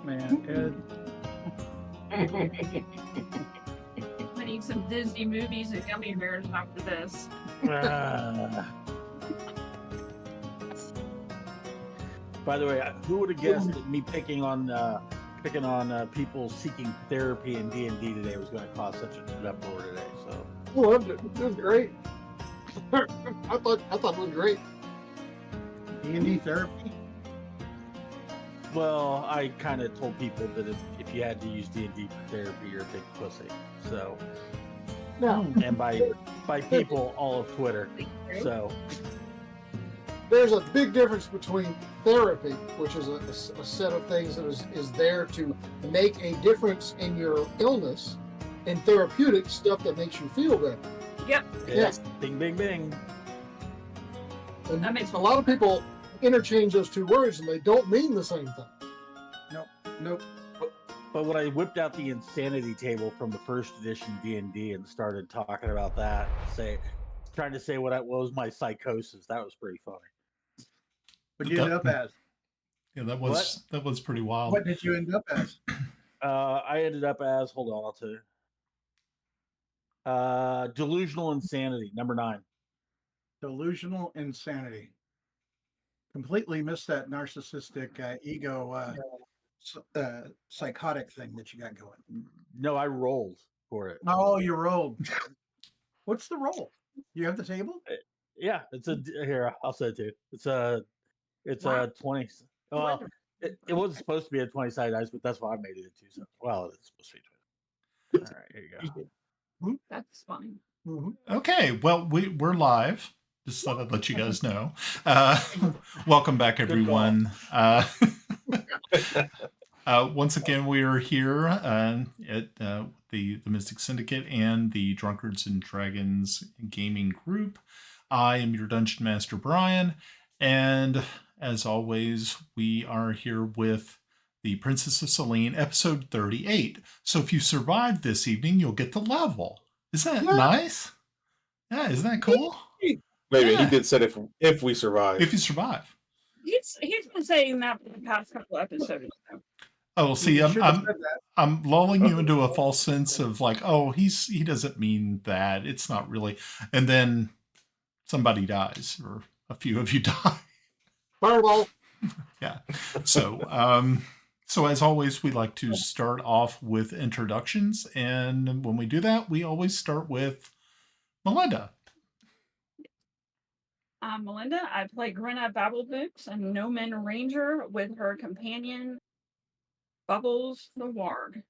Man, Ed. I need some Disney movies and gummy bears after this. By the way, who would have guessed that me picking on people seeking therapy in D&D today was going to cause such an uproar today? So, I loved it. It was great. I thought it was great. D&D therapy. well, I kind of told people that if you had to use D&D for therapy, you're a big pussy. So, Now, and by people, all of Twitter. So, there's a big difference between therapy, which is a set of things that is there to make a difference in your illness, and therapeutic stuff that makes you feel better. Yep. yes, bing, bing, bing. And That makes a lot of people interchange those two words, and they don't mean the same thing. Nope. But when I whipped out the insanity table from the first edition D&D and started talking about that, trying to say what was my psychosis, that was pretty funny. What did you end up as? Yeah, that was pretty wild. What did you end up as? I ended up as, hold on, I'll tell you. Delusional insanity, number 9. Delusional insanity. Completely missed that narcissistic ego psychotic thing that you got going. No, I rolled for it. Oh, you rolled. What's the roll? You have the table? Yeah, here, I'll say it to you. It's a 20. Well, it wasn't supposed to be a 20-sided dice, but that's what I made it into. So, well, it's supposed to be 20. All right, here you go. That's fine. Mm-hmm. Okay, well, we're live. Just thought I'd let you guys know. Welcome back, everyone. Once again, we are here at the Mystic Syndicate and the Drunkards and Dragons gaming group. I am your Dungeon Master, Brian, and as always, we are here with the Princess of Celene, episode 38. So if you survive this evening, you'll get the level. Isn't that nice? Yeah, isn't that cool? Maybe Yeah. he did say if we survive. If you survive. He's been saying that for the past couple episodes. Oh, well, see, You should have said that. I'm lulling you into a false sense of like, oh, he doesn't mean that. It's not really. And then somebody dies, or a few of you die. Fireball. Yeah. So, so as always, we like to start off with introductions, and when we do that, we always start with Melinda. I'm Melinda. I play Grenna Babbleboots, a Gnomon Ranger with her companion, Bubbles the Warg.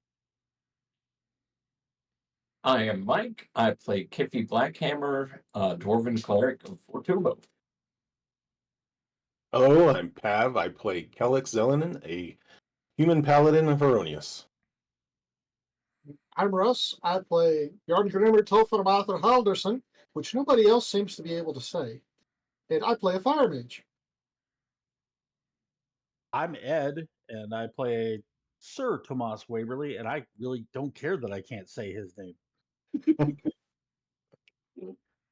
I am Mike. I play Kiffy Blackhammer, Dwarven Cleric of Fortubo. Oh, I'm Pav. I play Kellex Zelenin, a human paladin of Eronius. I'm Russ. I play Jarngrimmer Tolfenbather Halderson, which nobody else seems to be able to say. And I play a fire mage. I'm Ed, and I play Sir Tomas Waverly, and I really don't care that I can't say his name.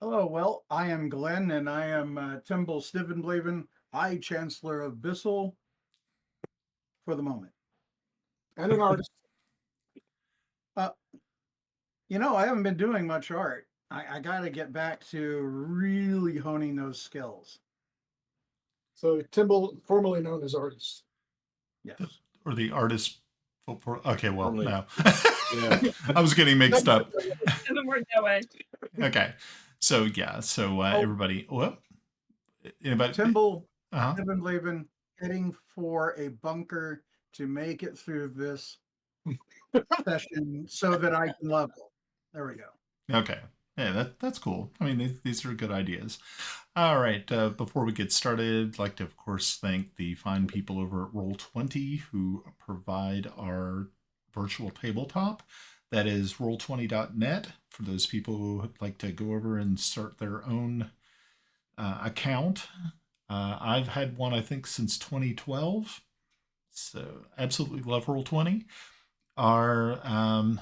Hello, well, I am Glenn, and I am Timble Stivenbleven, High Chancellor of Bissell for the moment. And an artist. I haven't been doing much art. I got to get back to really honing those skills. So Timble, formerly known as artist. Yes. Or the artist. Okay, well, Normally. no. Yeah. I was getting mixed up. Doesn't work that way. Okay. So, yeah. So, everybody. What? Anybody? Timble Uh-huh. Stivenbleven heading for a bunker to make it through this session so that I can level. There we go. Okay. Yeah, that's cool. I mean, these are good ideas. All right. Before we get started, I'd like to, of course, thank the fine people over at Roll20 who provide our virtual tabletop. That is roll20.net for those people who would like to go over and start their own account. I've had one, I think, since 2012. So absolutely love Roll20. Our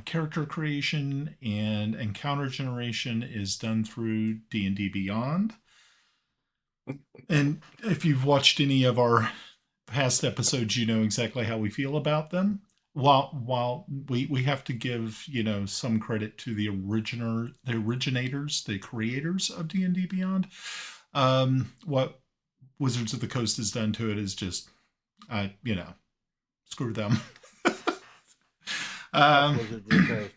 character creation and encounter generation is done through D&D Beyond. And if you've watched any of our past episodes, you know exactly how we feel about them. While we have to give some credit to the originators, the creators of D&D Beyond. What Wizards of the Coast has done to it is just, screw them. Wizards of the Coast.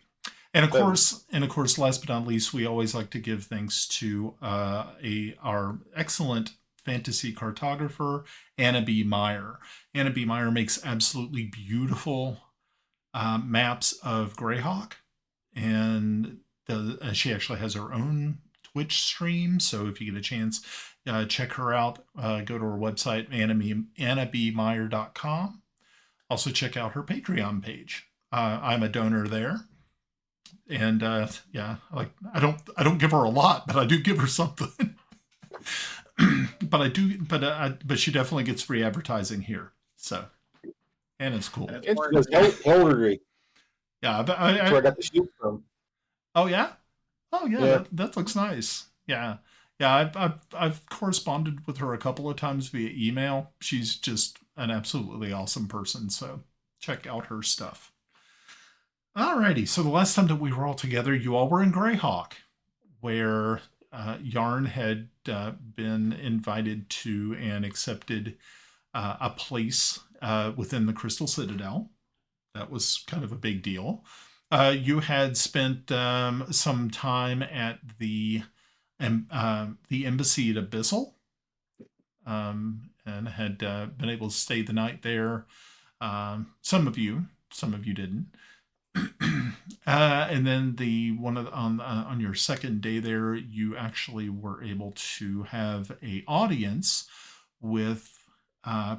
And of course, last but not least, we always like to give thanks to our excellent fantasy cartographer, Anna B. Meyer. Anna B. Meyer makes absolutely beautiful maps of Greyhawk, and she actually has her own Twitch stream. So if you get a chance, check her out. Go to her website, annabmeyer.com. Also check out her Patreon page. I'm a donor there. And I don't give her a lot, but I do give her something. but she definitely gets free advertising here. So, and it's cool. It's Hillary. Yeah, That's where I got the shield from. Oh yeah, yeah. That looks nice. Yeah. I've corresponded with her a couple of times via email. She's just an absolutely awesome person. So check out her stuff. Alrighty, so the last time that we were all together, you all were in Greyhawk, where Yarn had been invited to and accepted a place within the Crystal Citadel. That was kind of a big deal. You had spent some time at the embassy at Abyssal, and had been able to stay the night there. Some of you didn't. And then on your second day there, you actually were able to have a audience with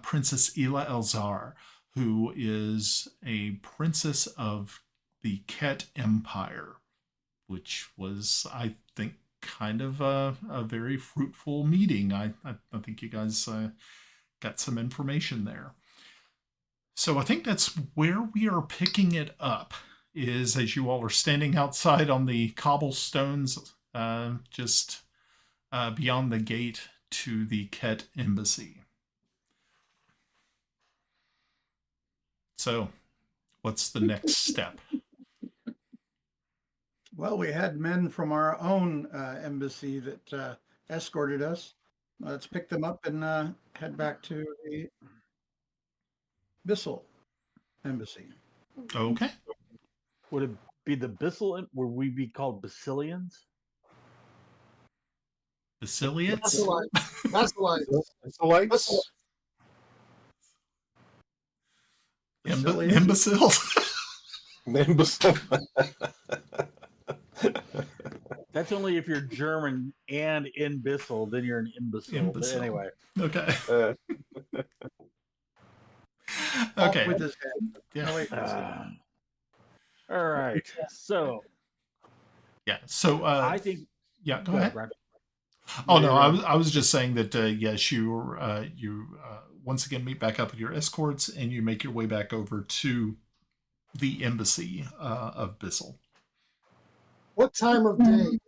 Princess Ela Elzar, who is a princess of the Ket Empire, which was, I think, kind of a very fruitful meeting. I think you guys got some information there. So I think that's where we are picking it up, is as you all are standing outside on the cobblestones just beyond the gate to the Ket Embassy. So what's the next step? Well, we had men from our own embassy that escorted us. Let's pick them up and head back to the Bissell embassy. Okay. Would it be the Bissell? Would we be called Basilians? Basilians? Basilites. Imbeciles? Imbecile. That's only if you're German and in Bissell, then you're an imbecile. But anyway. Okay. Okay. Okay. With his head. Yeah. All right. So. Yeah. So I think. Yeah. Go ahead. Brad. Oh no, I was just saying that yes, you once again meet back up with your escorts and you make your way back over to the embassy of Bissell. What time of day?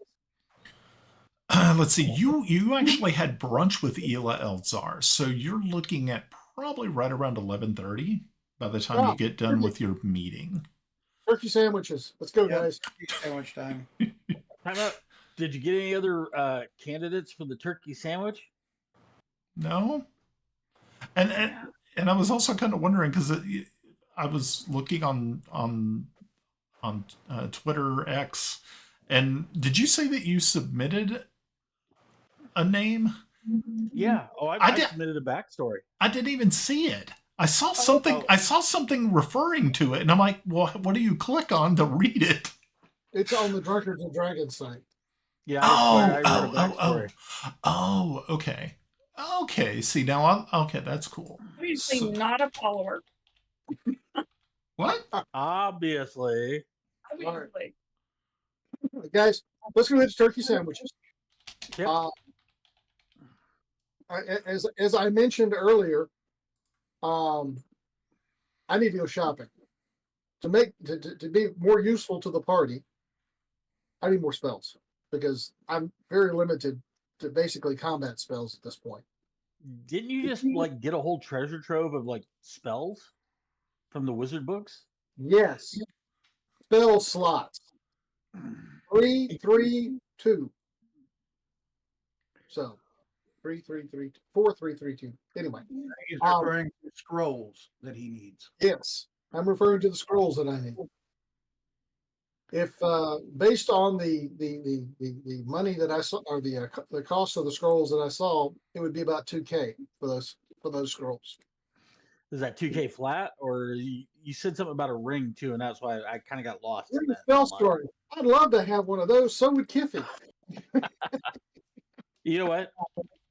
Let's see. You actually had brunch with Ela Elzar, so you're looking at probably right around 11:30 by the time you get done with your meeting. Turkey sandwiches. Let's go, guys. Turkey sandwich time. Time out. Did you get any other candidates for the turkey sandwich? No. And I was also kind of wondering because I was looking on Twitter X, and did you say that you submitted a name? Yeah. Oh, I submitted a backstory. I didn't even see it. I saw something. I saw something referring to it, and I'm like, "Well, what do you click on to read it?" It's on the Drunkards and Dragons site. Yeah. I wrote a backstory. Oh, okay. Okay. See now, okay, that's cool. Obviously not a follower. What? Obviously. Obviously. Guys, let's go hit turkey sandwiches. Yep. As I mentioned earlier, I need to go shopping to be more useful to the party. I need more spells because I'm very limited to basically combat spells at this point. Didn't you just like get a whole treasure trove of like spells from the wizard books? Yes. Spell slots. 3, 3, 2. So 3, 3, 3, 4, 3, 3, 2. Anyway. He's referring to scrolls that he needs. Yes. I'm referring to the scrolls that I need. If based on the money that I saw, or the cost of the scrolls that I saw, it would be about $2,000 for those scrolls. Is that 2K flat, or you said something about a ring too, and that's why I kind of got lost in The that. spell story. I'd love to have one of those. So would Kiffy. You know what?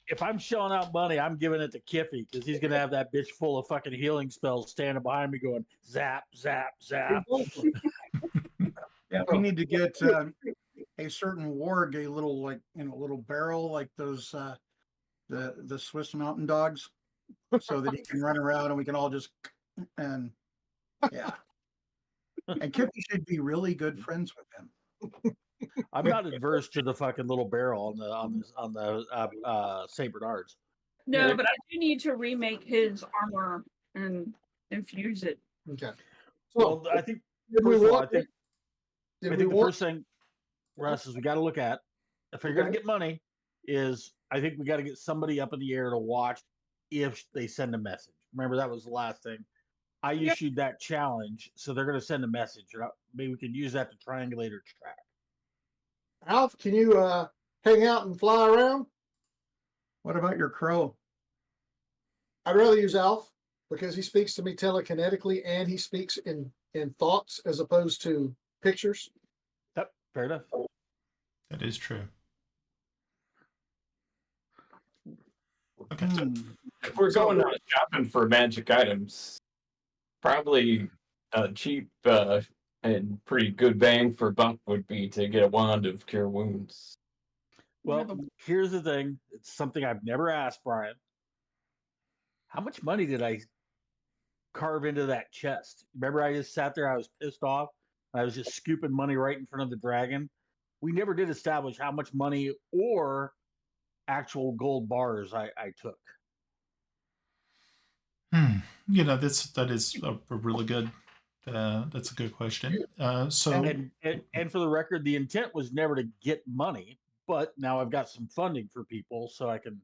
If I'm shelling out money, I'm giving it to Kiffy because he's gonna have that bitch full of fucking healing spells standing behind me, going zap, zap, zap. Yeah, we need to get a certain warg, a little little barrel like those the Swiss mountain dogs, so that he can run around and we can all just and yeah. And Kippy should be really good friends with him. I'm not adverse to the fucking little barrel on the Saint Bernards. No, but I do need to remake his armor and infuse it. Okay. Well, I think first of all, I think the first thing, Russ, is we got to look at if you're going to get money, is I think we got to get somebody up in the air to watch if they send a message. Remember, that was the last thing. I issued that challenge, so they're going to send a message. Maybe we can use that to triangulate or track. Alf, can you hang out and fly around? What about your crow? I'd rather use Alf because he speaks to me telekinetically and he speaks in thoughts as opposed to pictures. Yep, fair enough. That is true. Okay. If we're going shopping for magic items, probably a cheap and pretty good bang for buck would be to get a wand of cure wounds. Well, here's the thing. It's something I've never asked Brian. How much money did I carve into that chest? Remember, I just sat there. I was pissed off. I was just scooping money right in front of the dragon. We never did establish how much money or actual gold bars I took. You know, that is a really good. That's a good question. And for the record, the intent was never to get money, but now I've got some funding for people, so I can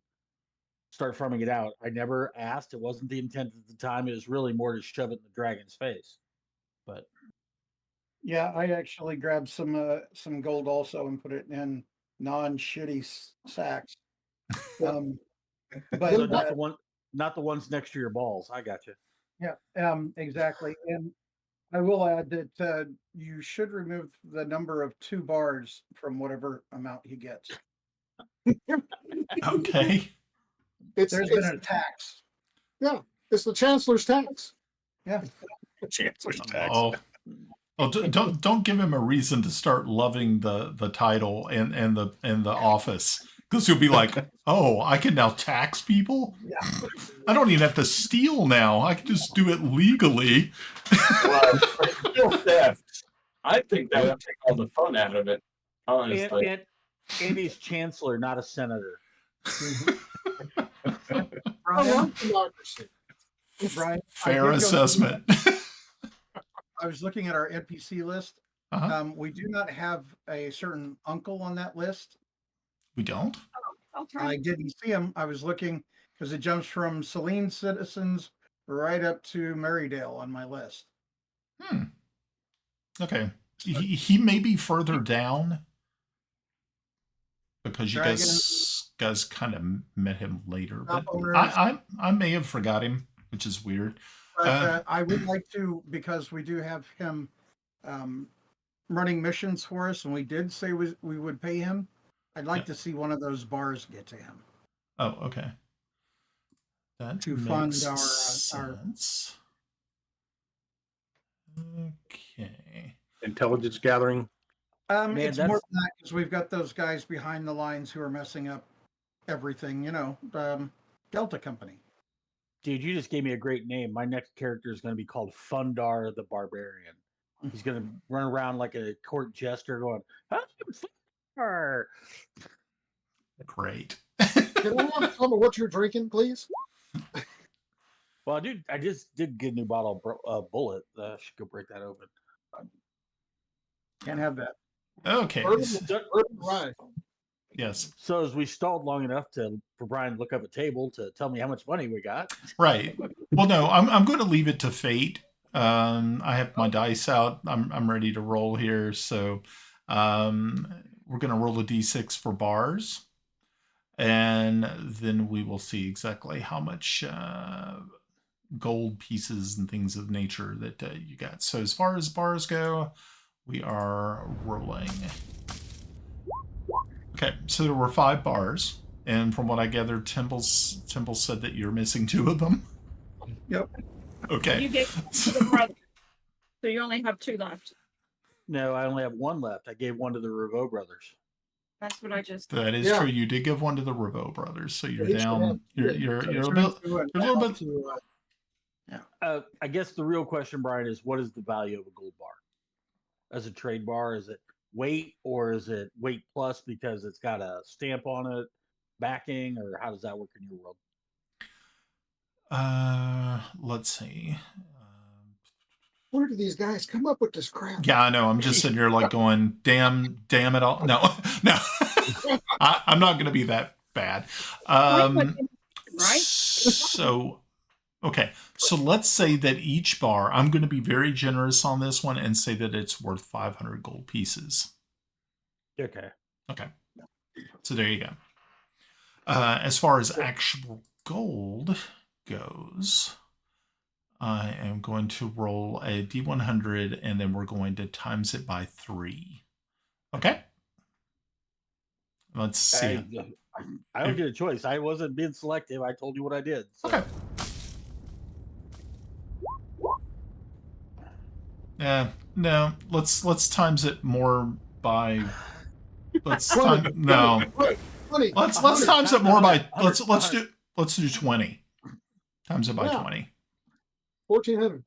start farming it out. I never asked. It wasn't the intent at the time. It was really more to shove it in the dragon's face. But yeah, I actually grabbed some gold also and put it in non-shitty sacks. But so not the ones next to your balls. I got you. Yeah, exactly. And I will add that you should remove the number of 2 bars from whatever amount he gets. Okay. There's been a tax. Yeah, it's the Chancellor's tax. Yeah, Chancellor's tax. Oh, don't give him a reason to start loving the title and the office, because he'll be like, oh, I can now tax people. Yeah. I don't even have to steal now. I can just do it legally. Well, theft. I think that would take all the fun out of it. Honestly, and he's chancellor, not a senator. Brian, fair assessment. I was looking at our NPC list. We do not have a certain uncle on that list. We don't? I'll try. I didn't see him. I was looking because it jumps from Celene citizens right up to Marydale on my list. Okay. He may be further down because you guys kind of met him later, but I may have forgot him, which is weird. I would like to, because we do have him running missions for us, and we did say we would pay him. I'd like to see one of those bars get to him. Oh, okay. That to makes fund sense. Okay. Intelligence gathering. It's more than that, because we've got those guys behind the lines who are messing up everything. Delta Company. Dude, you just gave me a great name. My next character is going to be called Fundar the Barbarian. He's going to run around like a court jester going, "I'm Fundar." Great. Can I have some of what you're drinking, please? Well, I just did get a new bottle of Bullet. I should go break that open. Can't have that. Okay. Bourbon rye. Yes. So as we stalled long enough for Brian to look up a table to tell me how much money we got. Right. Well, no, I'm going to leave it to fate. I have my dice out. I'm ready to roll here. So we're going to roll a d6 for bars. And then we will see exactly how much gold pieces and things of nature that you got. So as far as bars go, we are rolling. Okay, so there were 5 bars. And from what I gathered, Temple said that you're missing 2 of them. Yep. Okay. You gave to the brother, so you only have 2 left. No, I only have 1 left. I gave 1 to the Revo brothers. That's what I just. That is true. You did give 1 to the Revo brothers, so you're down. You're a little bit. I guess the real question, Brian, is what is the value of a gold bar as a trade bar? Is it weight, or is it weight plus because it's got a stamp on it, backing, or how does that work in your world? Let's see. Where do these guys come up with this crap? Yeah, I know. I'm just sitting here like going, damn it all. No. I'm not going to be that bad. Right? So, okay. So let's say that each bar, I'm going to be very generous on this one and say that it's worth 500 gold pieces. Okay. So there you go. As far as actual gold goes, I am going to roll a D100 and then we're going to times it by 3. Okay? Let's see. I don't get a choice. I wasn't being selective. I told you what I did. So. Okay. No. Let's times it more by. Let's time no. 20. Let's times it more by. Let's do 20. Times it by 20. 1,400.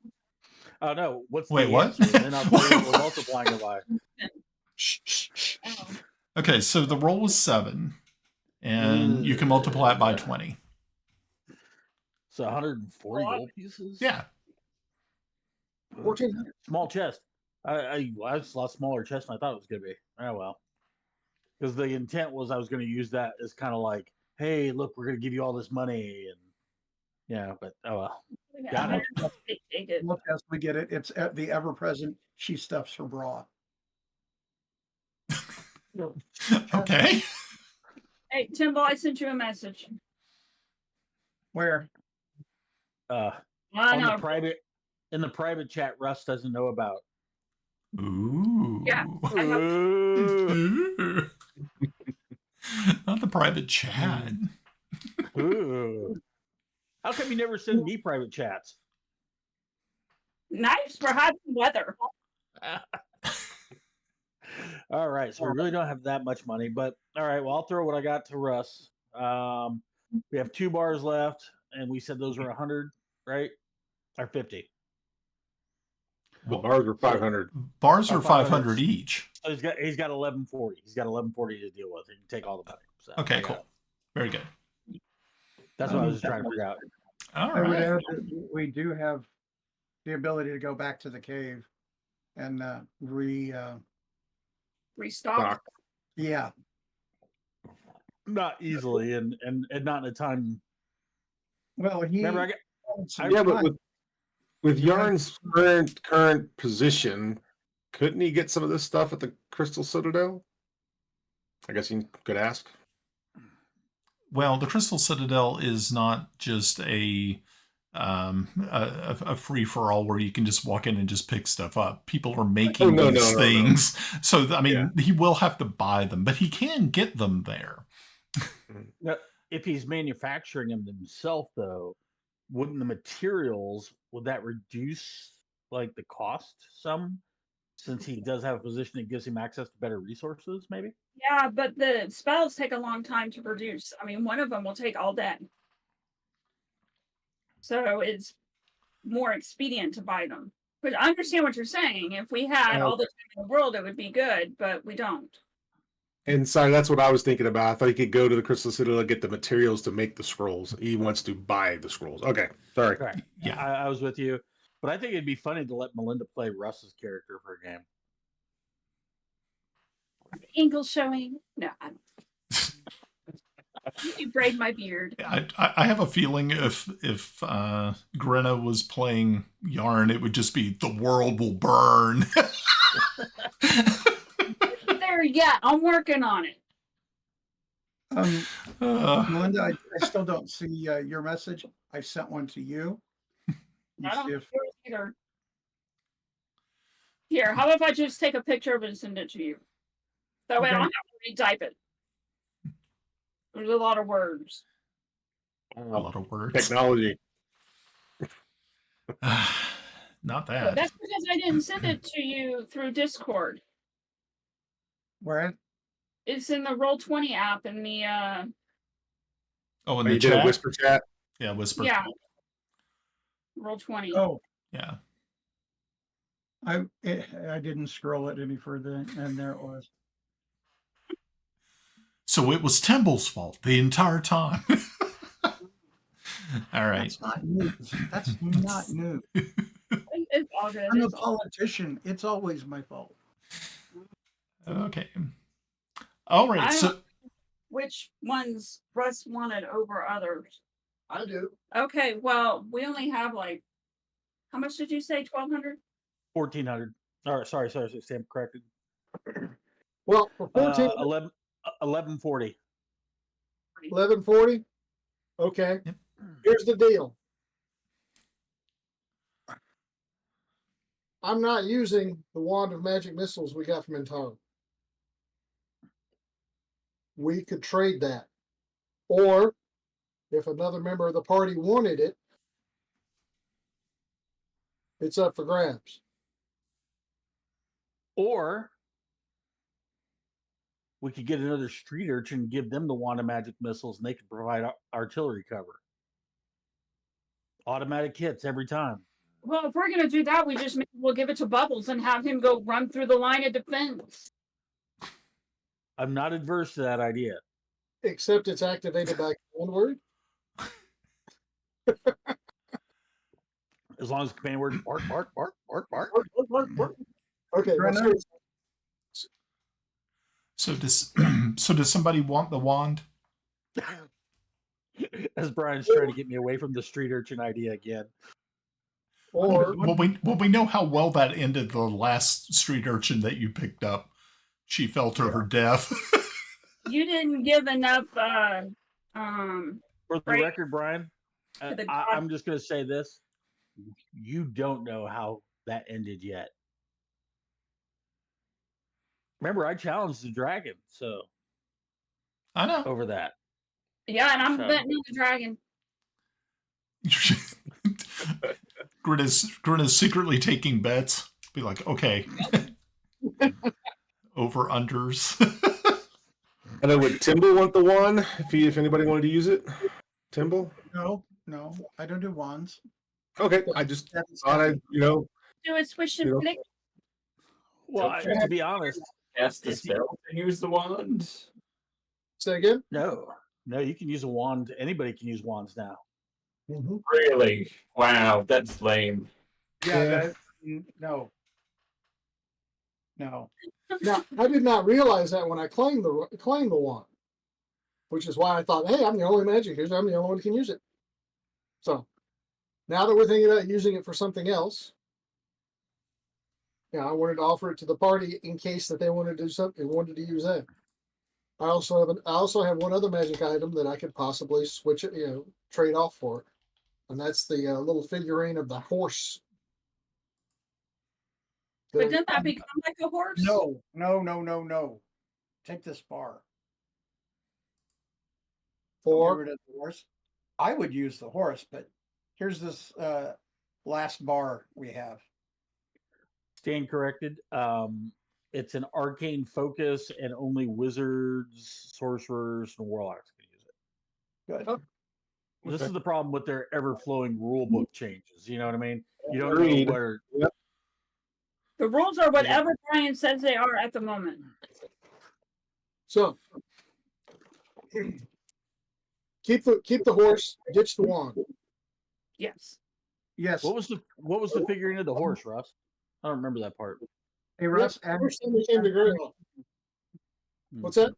Oh no! What's Wait, the what? answer? Then I'll tell you what we're multiplying it by. Shh. Okay, so the roll was 7, and you can multiply it by 20. So 140 gold pieces. Yeah. 1,400. Small chest. I just a lot smaller chest than I thought it was gonna be. Oh well. Because the intent was I was going to use that as kind of like, hey, look, we're going to give you all this money, and but oh well. Got it. Look, as we get it, it's the ever-present. She stuffs her bra. Okay. Hey, Timbo, I sent you a message. Where? I On know. in the private chat, Russ doesn't know about. Ooh. Yeah. Not the private chat. Ooh. How come you never send me private chats? Nice for hot weather. All right, so we really don't have that much money, but all right, well, I'll throw what I got to Russ. We have 2 bars left, and we said those were 100, right? Or 50. The bars are 500. Bars are 500 each. So he's got 1140. He's got 1140 to deal with. He can take all the money. So Okay, cool. Very good. That's what I was just trying to figure out. All I would right. add that we do have the ability to go back to the cave and Restock. Yeah. Not easily, and not in a time. Well, Remember, But with Yarn's current position, couldn't he get some of this stuff at the Crystal Citadel? I guess you could ask. Well, the Crystal Citadel is not just a free for all where you can just walk in and just pick stuff up. People are making these things, so I mean, he will have to buy them, but he can get them there. Now, if he's manufacturing them himself, though, wouldn't the materials would that reduce like the cost some? Since he does have a position that gives him access to better resources, maybe? Yeah, but the spells take a long time to produce. I mean, one of them will take all day. So it's more expedient to buy them. But I understand what you're saying. If we had all the time in the world, it would be good, but we don't. And sorry, that's what I was thinking about. I thought he could go to the Crystal Citadel and get the materials to make the scrolls. He wants to buy the scrolls. Okay, sorry. Correct. Yeah. I was with you, but I think it'd be funny to let Melinda play Russ's character for a game. Ankles showing. No, I don't. You braid my beard. I have a feeling if Grenna was playing Yarn, it would just be the world will burn. There yet. I'm working on it. Melinda, I still don't see your message. I sent one to you. I don't See know if- either. Here, how if I just take a picture of it and send it to you? That way I don't have to retype it. There's a lot of words. a lot of words. Technology. Not But that. that's because I didn't send it to you through Discord. Where? It's in the Roll20 app in the Oh, in Oh, the you did a chat. whisper chat? Yeah, whisper. yeah. Roll20. Oh, Yeah. I didn't scroll it any further, and there it was. So it was Temble's fault the entire time. All right. That's not news. That's not news. It's all good. I'm a It's all- politician. It's always my fault. Okay. All right. I So don't- Which ones Russ wanted over others? I do. Okay, well, we only have like, how much did you say? 1,200? 1,400. Or sorry, Sam corrected. Well, for 14, 1140. 1140. Okay. Yep. Here's the deal. I'm not using the wand of magic missiles we got from Intaro. We could trade that. Or if another member of the party wanted it, it's up for grabs. Or we could get another street urchin and give them the wand of magic missiles and they could provide artillery cover. Automatic hits every time. Well, if we're gonna do that, we'll give it to Bubbles and have him go run through the line of defense. I'm not adverse to that idea. Except it's activated by one word. As long as the command word bark, bark, bark, bark, bark. Okay. well, Brenna? seriously, does somebody want the wand? As Brian's trying to get me away from the street urchin idea again. or Well, we know how well that ended the last street urchin that you picked up. She fell to her death. You didn't give enough For the Right. record, Brian, To the I'm just going to say this. You don't know how that ended yet. Remember, I challenged the dragon, so I know. over that. yeah, and I'm So- betting on the dragon. Grinna's secretly taking bets. Be like, okay. Over unders. And then would Timble want the wand if anybody wanted to use it? Timble? No, I don't do wands. Okay, I just That's thought I, Do a swish and You know. flick. Well, Okay. to be honest, Cast the It's- spell to use the wand. say again. no, you can use a wand. Anybody can use wands now. Mm-hmm. Really? Wow, that's lame. Yeah. No. Now, I did not realize that when I claimed the wand, which is why I thought, hey, I'm the only magic user. I'm the only one who can use it. So now that we're thinking about using it for something else, I wanted to offer it to the party in case that they wanted to do something, wanted to use that. I also have one other magic item that I could possibly switch it, trade off for, and that's the little figurine of the horse. But doesn't that become like a horse? No. Take this bar. Get Or rid of the horse. I would use the horse, but here's this last bar we have. Stand corrected. It's an arcane focus, and only wizards, sorcerers, and warlocks can use it. Good. This is the problem with their ever-flowing rule book changes. You know what I mean? You don't Agreed. know where. The rules are whatever Brian says they are at the moment. So keep the horse, ditch the wand. Yes. Yes. What was the figurine of the horse, Russ? I don't remember that part. Hey Russ, Yep, first time we came to Greyhawk. What's that?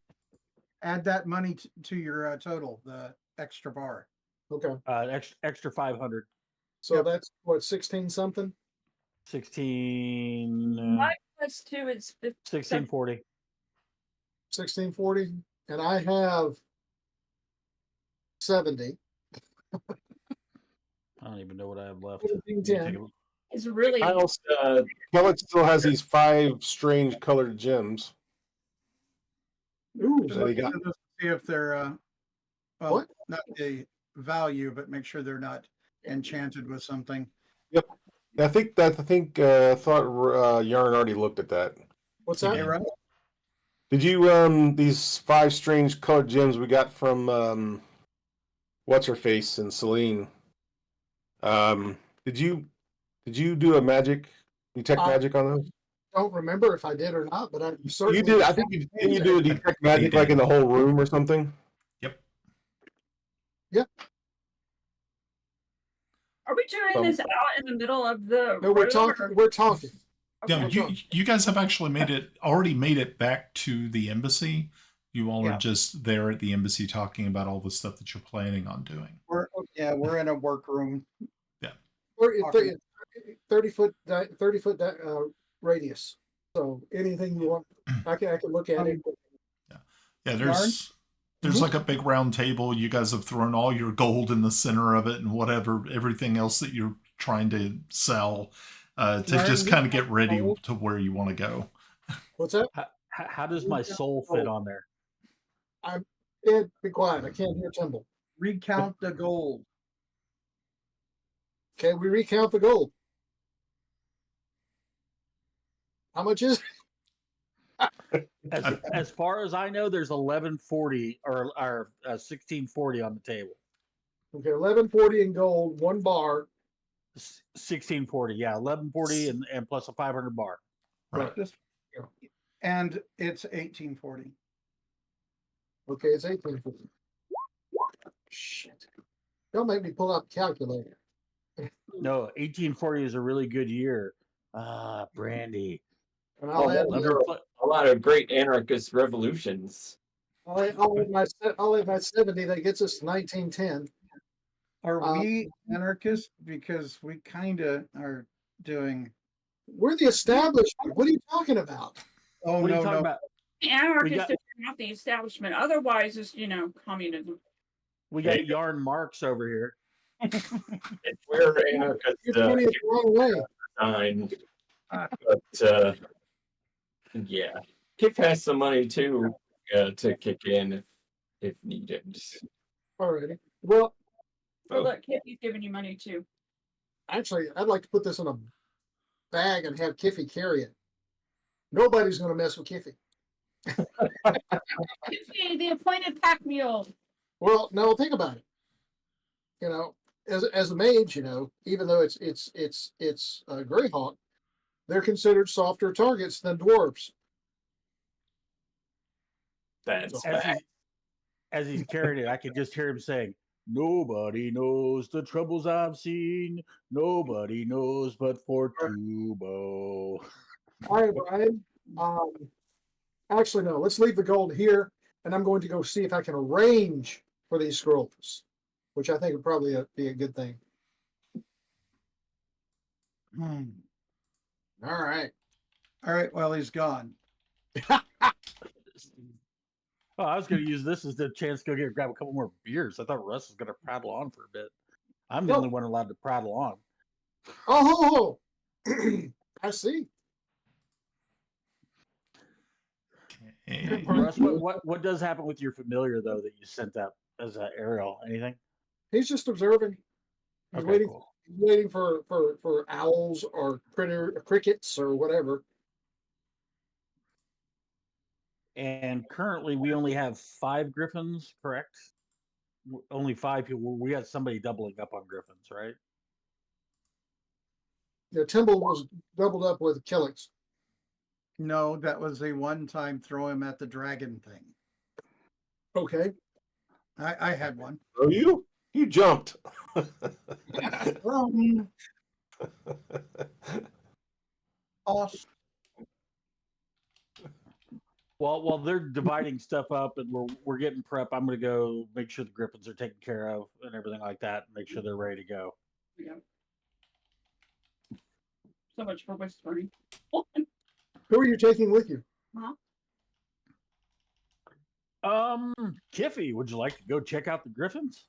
add that money to your total, the extra bar. Okay. Extra 500. So Yep. that's what, 16 something? 16. My plus 2 is 1640. 1640. And I have 70. I don't even know what I have left. 1710. It's really Kyle's, Pellet still has these 5 strange colored gems. Ooh, That Look he got. into those to see if they're well, What? not the value, but make sure they're not enchanted with something. Yep. I think thought Yarn already looked at that. what's He that? Hey Russ, Did you these 5 strange colored gems we got from what's her face and Celene? Did you do a detect magic on those? Don't remember if I did or not, but I certainly You did. I think you do a detect magic like in the whole room or something. Yep. Are we doing this out in the middle of the No, we're road, talking. or- We're talking. Yeah, Okay. you guys have actually already made it back to the embassy. You all Yeah. are just there at the embassy talking about all the stuff that you're planning on doing. we're in a workroom. 30 foot radius. So anything you want, I can look at it. Yeah, there's like a big round table. You guys have thrown all your gold in the center of it and everything else that you're trying to sell to just kind of get ready to where you want to go. What's that? How does my soul fit on there? Ed, be quiet. I can't hear Timble. Recount the gold. Okay, we recount the gold. How much is it? As far as I know, there's 1140 or 1640 on the table. Okay, 1140 in gold, 1 bar. 1640, yeah, 1140 and plus a 500 bar. Right. And it's 1840. Okay, it's 1840. Shit. Don't make me pull out the calculator. No, 1840 is a really good year. Brandy. And I'll add a lot of great anarchist revolutions. I'll add my 70. That gets us to 1910. Are we anarchists? Because we kind of are doing. We're the establishment. What are you talking about? Oh What are you no, talking no. about? The anarchists are not the establishment. Otherwise, it's communism. We got Yarn Marks over here. If we're anarchists, You're pointing it the wrong way. fine. But yeah, Kip has some money too to kick in if needed. Alrighty. Well, Oh, look, Kippy's giving you money too. actually, I'd like to put this in a bag and have Kiffy carry it. Nobody's going to mess with Kiffy. Kippy, the appointed pack mule. Well, no, think about it. As a mage, even though it's Greyhawk, they're considered softer targets than dwarves. That's As he's carrying it, I can just hear him saying, "Nobody knows the troubles I've seen. Nobody knows but for Tubo." All right, Brian. Actually, no. Let's leave the gold here, and I'm going to go see if I can arrange for these scrolls, which I think would probably be a good thing. All right. All right. Well, he's gone. Oh, I was going to use this as the chance to go grab a couple more beers. I thought Russ was going to prattle on for a bit. I'm the only one allowed to prattle on. Oh, I see. Russ, what does happen with your familiar though that you sent up as an aerial? Anything? He's just observing. He's Okay, waiting. cool. He's waiting for owls or crickets or whatever. And currently, we only have 5 griffins, correct? Only 5 people. We got somebody doubling up on griffins, right? The Timble was doubled up with Killix. No, that was a one-time throw him at the dragon thing. Okay. I had one. Oh, you jumped. Awesome. Well, while they're dividing stuff up and we're getting prep, I'm gonna go make sure the Griffins are taken care of and everything like that. Make sure they're ready to go. Yeah. So much for whispering. Who are you taking with you? Kiffy, would you like to go check out the Griffins?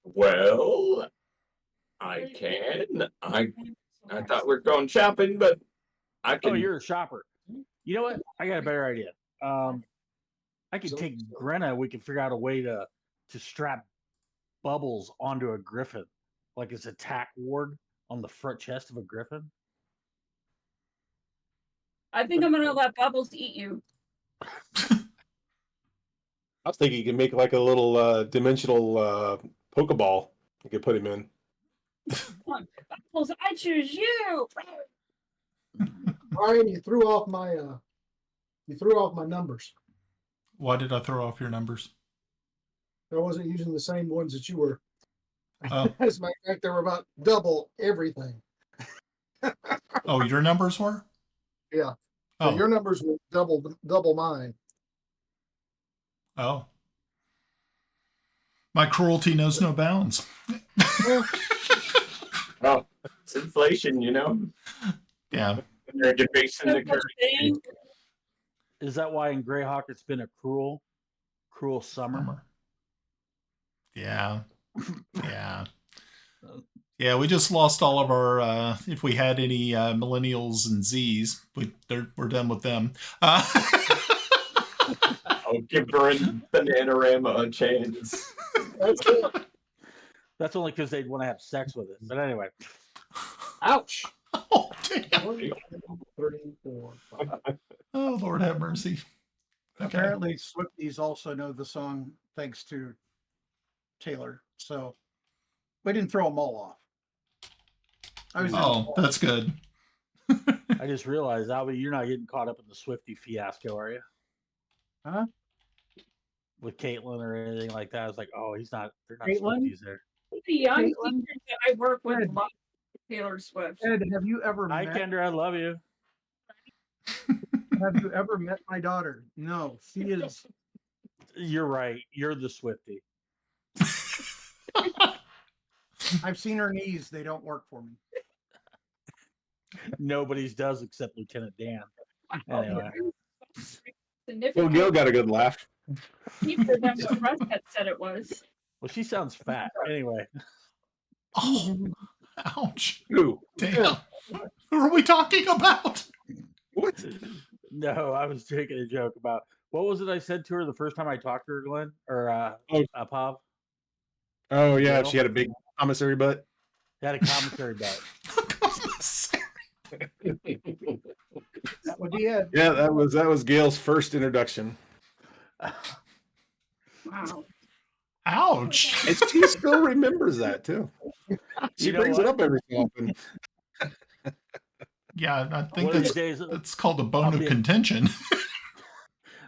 Well, I can. I thought we were going shopping, but I can. Oh, you're a shopper. You know what? I got a better idea. I could take Grenna. We could figure out a way to strap Bubbles onto a Griffin, like his attack ward on the front chest of a Griffin. I think I'm gonna let Bubbles eat you. I was thinking you can make like a little dimensional Pokeball. You could put him in. Bubbles, I choose you. Brian, you threw off my numbers. Why did I throw off your numbers? I wasn't using the same ones that you were. Oh. As a matter of fact, they were about double everything. Oh, your numbers were? Yeah. Oh. So your numbers were double mine. Oh. My cruelty knows no bounds. Oh, it's inflation, you know. Yeah. You're debasing the currency. Is that why in Greyhawk it's been a cruel summer? Yeah. Yeah. Yeah, we just lost all of our, if we had any millennials and Zs, we're done with them. I'll give Bananarama a chance. That's it. That's only because they'd want to have sex with it. But anyway. Ouch. Oh, damn. 1, 2, 3, 4, 5. Oh, Lord have mercy. Okay. Apparently, Swifties also know the song thanks to Taylor. So we didn't throw them all off. Oh, that's good. I just realized, Albie, you're not getting caught up in the Swiftie fiasco, are you? Huh? With Caitlin or anything like that. I was like, oh, they're not Caitlin? Swifties there. The young Caitlin? teachers that I work with Ed. love Taylor Swift. Ed, have you ever Hi, met? Kendra, I love you. Have you ever met my daughter? No, she is. You're right. You're the Swiftie. I've seen her knees; they don't work for me. Nobody's does except Lieutenant Dan. Anyway. Well, Gil got a good laugh. Deeper than what Russ had said it was. Well, she sounds fat. Anyway. Oh, ouch. Who? Damn. Who are we talking about? What? No, I was taking a joke about what was it I said to her the first time I talked to her, Glenn? Or Pav? Oh, yeah, Gil? she had a big commissary butt. Had a commissary butt. That would be it. Yeah, that was Gail's first introduction. Wow. Ouch. And she still remembers that too. She You know brings what? it up every so often. Yeah, I think One of these days, that's called a bone I'll of be- contention.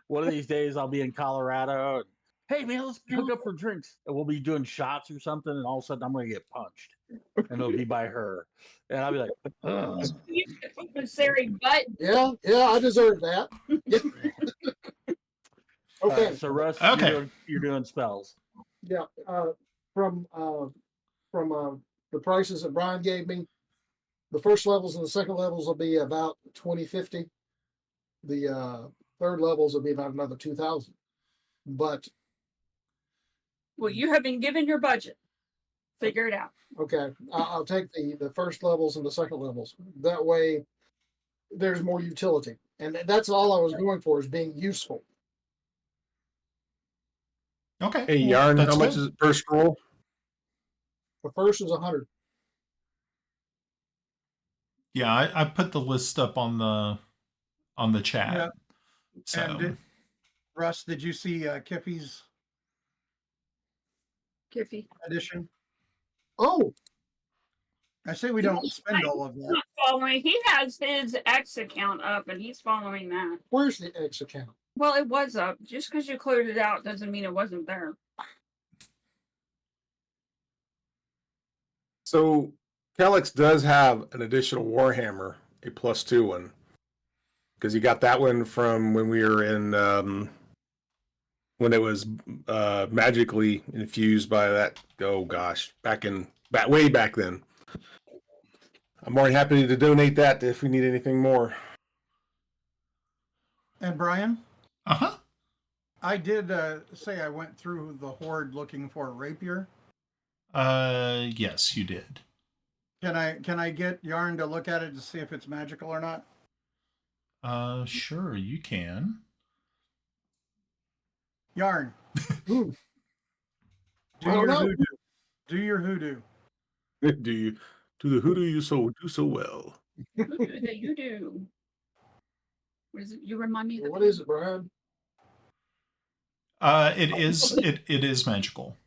one of these days I'll be in Colorado. And, hey man, let's hook up for drinks. And we'll be doing shots or something, and all of a sudden I'm gonna get punched. And it'll be by her. And I'll be like, ugh. Commissary butt. Yeah, I deserve that. Okay. So Russ, Okay. you're doing spells. Yeah. From the prices that Brian gave me, the first levels and the second levels will be about 2050. The third levels will be about another 2,000. But Well, you have been given your budget. Figure it out. okay, I'll take the first levels and the second levels. That way, there's more utility, and that's all I was going for, is being useful. Okay. Hey, Yarn, That's how much good. is it per scroll? The first is 100. Yeah, I put the list up on the chat. Yeah. So And Russ, did you see Kiffy's Kiffy. edition? Oh, I say we don't spend all of He's that. not following. He has his X account up and he's following that. where's the X account? Well, it was up. Just because you cleared it out doesn't mean it wasn't there. So Kellex does have an additional Warhammer, a +2 one, because you got that one from when we were in when it was magically infused by that. Oh gosh, way back then. I'm more than happy to donate that if we need anything more. And Brian, Uh-huh. I did say I went through the horde looking for a rapier. Yes, you did. Can I get Yarn to look at it to see if it's magical or not? Sure, you can. Yarn, Hmm. do I don't your know. hoodoo. Do your hoodoo. Do you do the hoodoo you do so well? Hoodoo that you do. What is it? You remind me of the What is it, Brian? It is magical.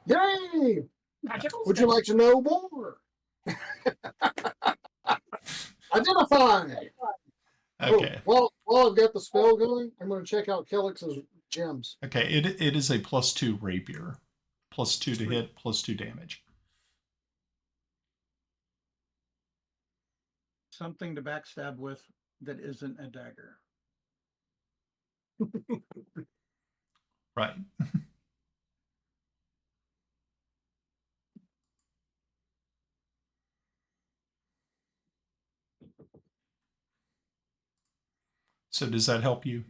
Yay! magical Would you stuff? like to know more? Identify. Okay. Oh, while I've got the spell going, I'm going to check out Kellix's gems. Okay, it is a +2 rapier. +2 to Sweet. hit, +2 damage. Something to backstab with that isn't a dagger. Right. So does that help you?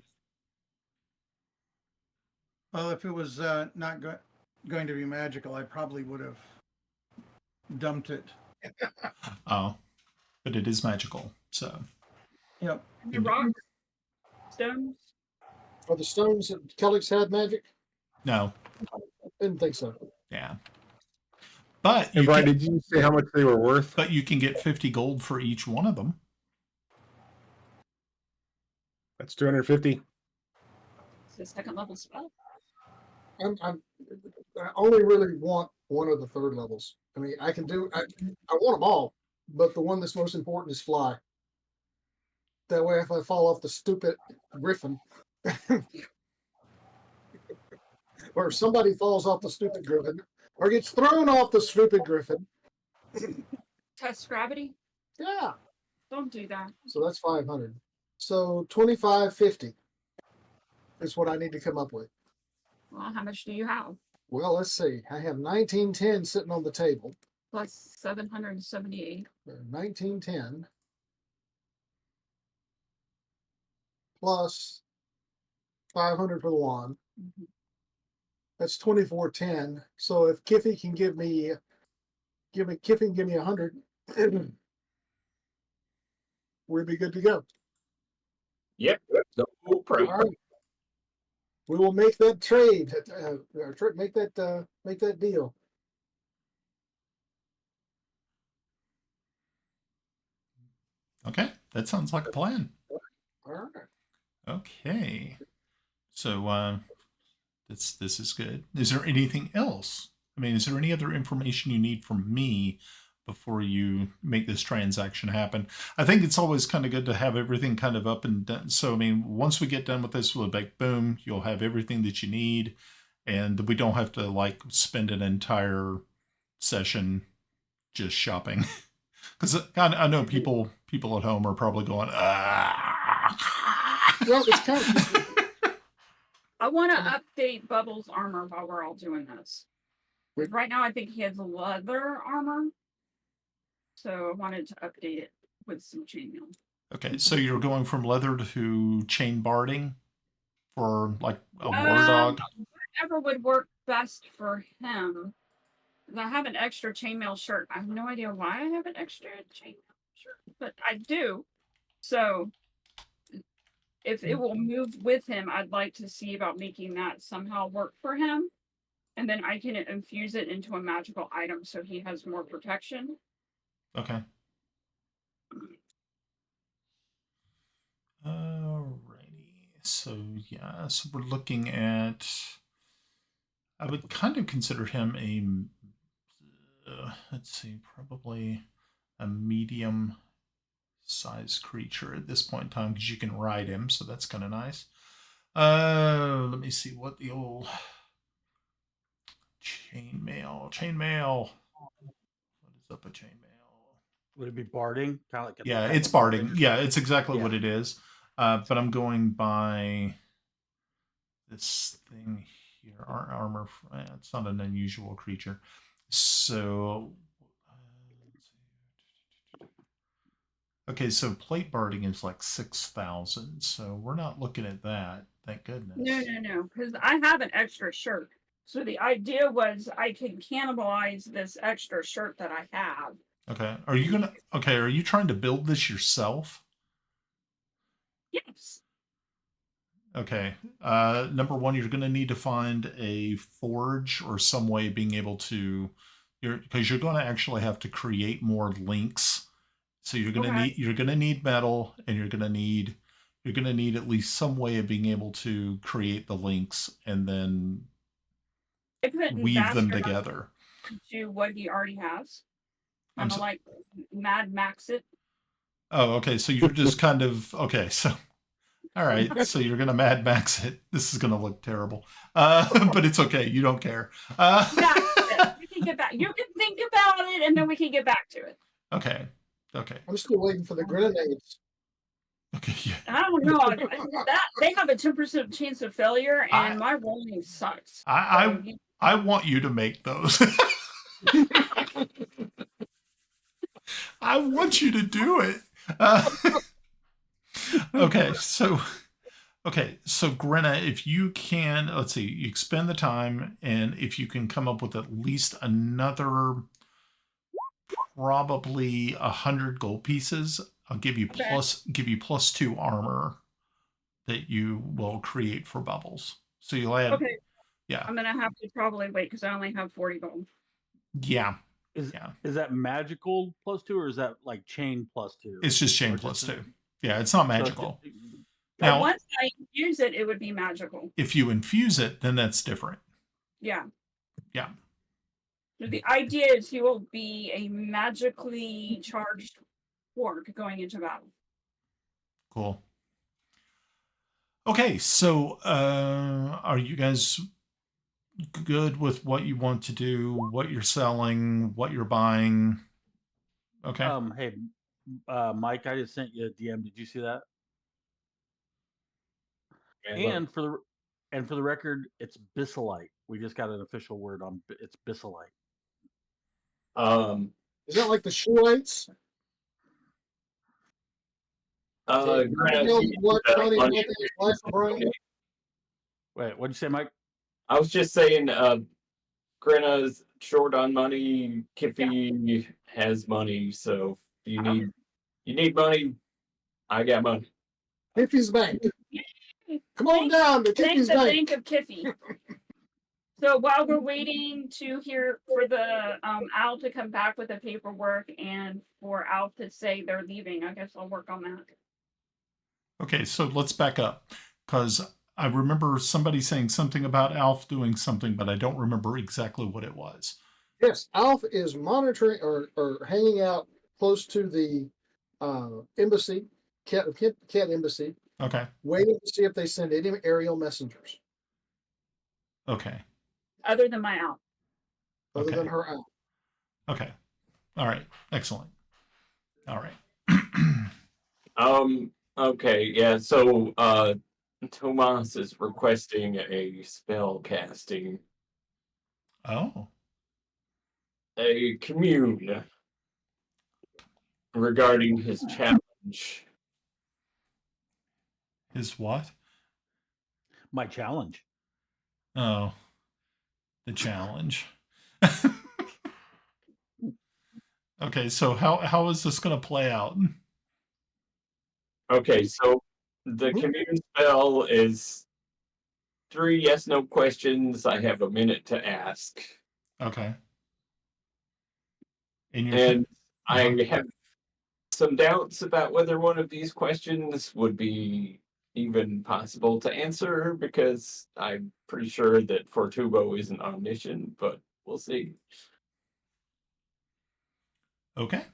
Well, if it was not going to be magical, I probably would have dumped it. Oh, but it is magical. So Yep. The rocks, stones. Are the stones that Kellix had magic? no, Didn't think so. yeah. But And you Brian, can, did you say how much they were worth? but you can get 50 gold for each one of them. That's 250. It's a second level spell. I only really want one of the third levels. I mean, I want them all, but the one that's most important is fly. That way, if I fall off the stupid griffin, or somebody falls off the stupid griffin, or gets thrown off the stupid griffin, Test gravity. yeah. Don't do that. So that's 500. So 2550 is what I need to come up with. Well, how much do you have? Well, let's see. I have 1910 sitting on the table. Plus 778. 1910 plus 500 for the wand. Mhm. That's 2410. So if Kiffy can give me 100, we'll be good to go. Yep. No All problem. right. We will make that trade. Make that deal. Okay, that sounds like a plan. All right. Okay, so this is good. Is there anything else? I mean, is there any other information you need from me before you make this transaction happen? I think it's always kind of good to have everything kind of up and done. So, I mean, once we get done with this, we'll be like, boom, you'll have everything that you need, and we don't have to like spend an entire session just shopping. Because I know people at home are probably going, Well, it's kind of I want to update Bubbles' armor while we're all doing this. Right now, I think he has leather armor. So I wanted to update it with some chainmail. Okay, so you're going from leather to chain barding for like a war dog? Whatever would work best for him. I have an extra chainmail shirt. I have no idea why I have an extra chainmail shirt, but I do. So if it will move with him, I'd like to see about making that somehow work for him. And then I can infuse it into a magical item so he has more protection. Okay. Alrighty. So yeah, so we're looking at. I would kind of consider him a. Let's see, probably a medium size creature at this point in time because you can ride him, so that's kind of nice. Let me see what the old chainmail. Chainmail. What is up with chainmail? Would it be barding? Kind of like Yeah, it's barding. Yeah, it's exactly what Yeah. it is. But I'm going by this thing here. Armor. It's not an unusual creature. So, okay, so plate barding is like 6,000. So we're not looking at that. Thank goodness. No, because I have an extra shirt. So the idea was I can cannibalize this extra shirt that I have. Okay. Are you trying to build this yourself? Yes. Okay. Number one, you're gonna need to find a forge or some way of being able to because you're gonna actually have to create more links. So Okay. you're gonna need metal and you're gonna need at least some way of being able to create the links and then I couldn't weave them bastard together. to what he already has. I'm Kind of so, like Mad Max it. oh, okay. So you're just kind of okay. So all right. So you're gonna Mad Max it. This is gonna look terrible, but it's okay. You don't care. Yeah, we can get back. You can think about it, and then we can get back to it. Okay. Okay. I'm still waiting for the grenades. Okay. Yeah. I don't know that they have a 10% chance of failure, and my rolling sucks. I want you to make those. I want you to do it. Okay, so Grenna, if you can, let's see, you spend the time, and if you can come up with at least another probably 100 gold pieces, I'll give you +2 armor that you will create for bubbles. So you'll add. Okay. Yeah. I'm gonna have to probably wait because I only have 40 gold. Yeah. Is that magical +2 or is that like chain +2? It's just chain +2. Yeah, it's not magical. So Now, once I use it, it would be magical. if you infuse it, then that's different. Yeah. Yeah. So the idea is he will be a magically charged orc going into battle. Cool. Okay, so are you guys good with what you want to do, what you're selling, what you're buying? Okay. Hey, Mike, I just sent you a DM. Did you see that? And for the record, it's Bissolite. We just got an official word on it's Bissolite. Is that like the Shulites? Wait, what'd you say, Mike? I was just saying, Grenna's short on money. Kiffy has money, so you need money. I got money. Kiffy's Bank. Come on down to Kiffy's Bank of Kiffy. So while we're waiting to hear for the Al to come back with the paperwork and for Al to say they're leaving, I guess I'll work on that. Okay, so let's back up because I remember somebody saying something about Alf doing something, but I don't remember exactly what it was. Yes, Alf is monitoring or hanging out close to the embassy, cat embassy. Okay. Waiting to see if they send any aerial messengers. Okay. Other than my Alf. Other than her Alf. Okay. All right. Excellent. All right. Okay. Yeah. So, Tomas is requesting a spell casting. Oh. A commune regarding his challenge. His what? My challenge. Oh. The challenge. Okay, so how is this going to play out? Okay, so the commune spell is 3 yes/no questions. I have a minute to ask. Okay. And I have some doubts about whether one of these questions would be even possible to answer because I'm pretty sure that Fortubo isn't omniscient, but we'll see. Okay.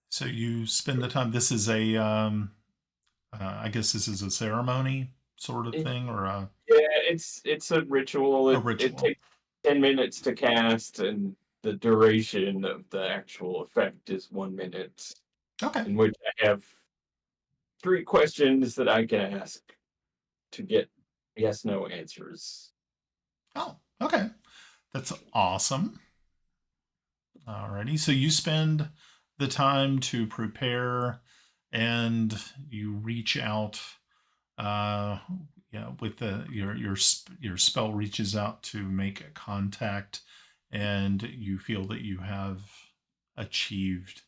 So you spend the time. This is a, I guess this is a ceremony. sort of thing, or a it's a ritual. It ritual? takes 10 minutes to cast, and the duration of the actual effect is 1 minute, Okay. in which I have 3 questions that I can ask to get yes/no answers. Oh, okay. That's awesome. Alrighty. So you spend the time to prepare, and you reach out. Yeah, with your spell reaches out to make a contact, and you feel that you have achieved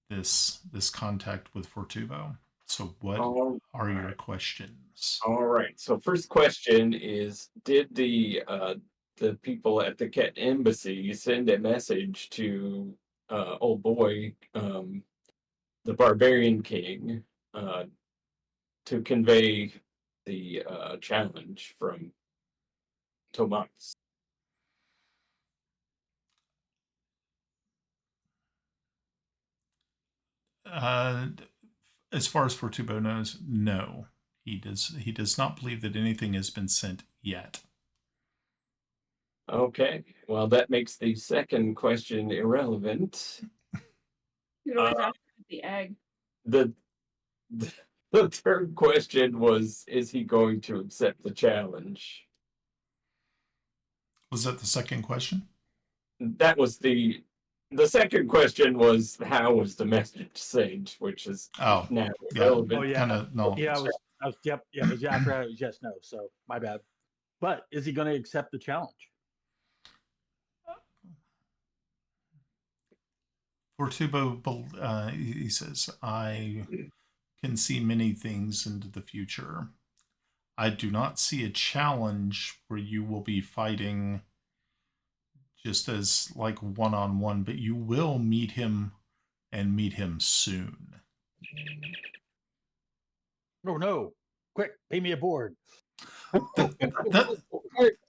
this contact with Fortubo. So what All are your right. questions? All right. So first question is, did the people at the Ket embassy send a message to old boy, the barbarian king, uh, to convey the challenge from Tomas? As far as Fortubo knows, no. He does not believe that anything has been sent yet. Okay. Well, that makes the second question irrelevant. You'd always Uh, ask about the egg. the the third question was, is he going to accept the challenge? Was that the second question? That was the second question was, how was the message sent, which is Oh, now yeah. irrelevant. Oh, yeah. Kind of no. Yeah, yep, yeah, it was after I was yes, no. So my bad. But is he going to accept the challenge? Fortubo, he says, I can see many things into the future. I do not see a challenge where you will be fighting just as like one-on-one, but you will meet him and meet him soon. Oh no! Quick, pay me a board. That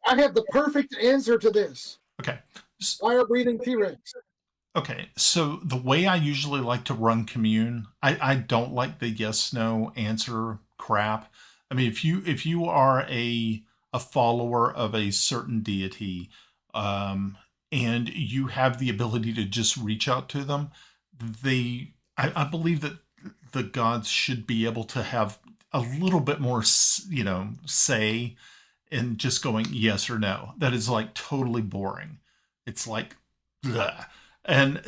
I have the perfect answer to this. okay. Fire breathing T-Rex. Okay, so the way I usually like to run commune, I don't like the yes no answer crap. I mean, if you are a follower of a certain deity, and you have the ability to just reach out to them, I believe that the gods should be able to have a little bit more, say in just going yes or no. That is like totally boring. It's like, bleh. And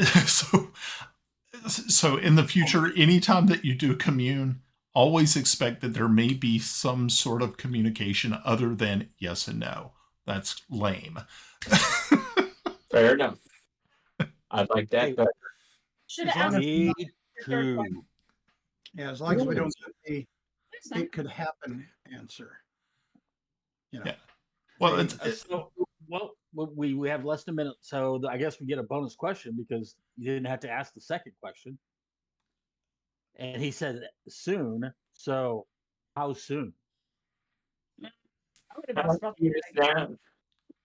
so in the future, anytime that you do commune, always expect that there may be some sort of communication other than yes and no. That's lame. Fair enough. I'd like that Hey, better. Should As have long asked as Me your third too. question. Yeah, as long as we don't get the Yes, no. it could happen answer. You know. Yeah. Well, So, well, we have less than a minute, so I guess we get a bonus question because you didn't have to ask the second question. And he said soon. So, how soon? I would have How asked about the soon is egg. that?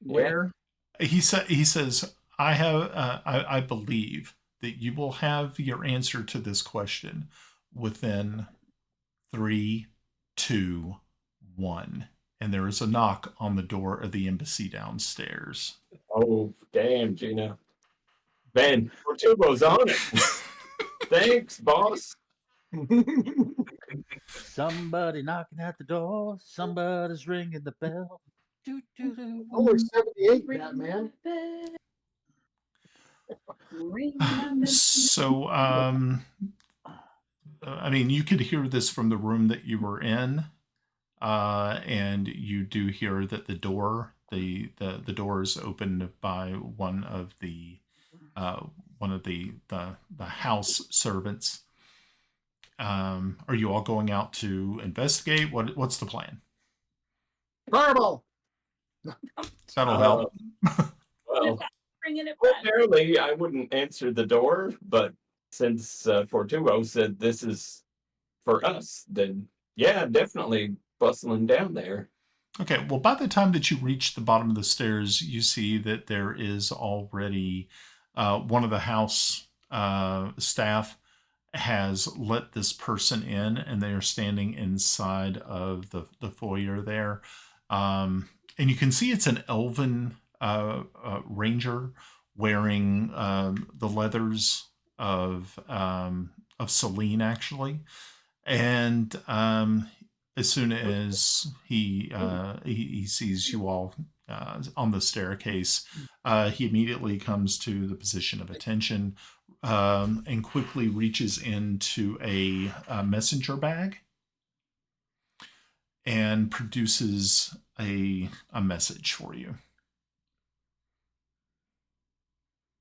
Where? he says I believe that you will have your answer to this question within 3, 2, 1. And there is a knock on the door of the embassy downstairs. Oh, damn, Gina. Ben, Fortubo's on it. Thanks, boss. Somebody knocking at the door. Somebody's ringing the bell. Doo, doo, doo. Only 78, Batman. So, I mean, you could hear this from the room that you were in, and you do hear that the door is opened by one of the house servants. Are you all going out to investigate? What's the plan? Fireball. That'll help. Well, Bringing it back. ordinarily I wouldn't answer the door, but since Fortubo said this is for us, then yeah, definitely bustling down there. Okay, well, by the time that you reach the bottom of the stairs, you see that there is already one of the house staff has let this person in, and they are standing inside of the foyer there. And you can see it's an elven ranger wearing the leathers of Celene, actually. And as soon as he sees you all on the staircase, he immediately comes to the position of attention and quickly reaches into a messenger bag and produces a message for you.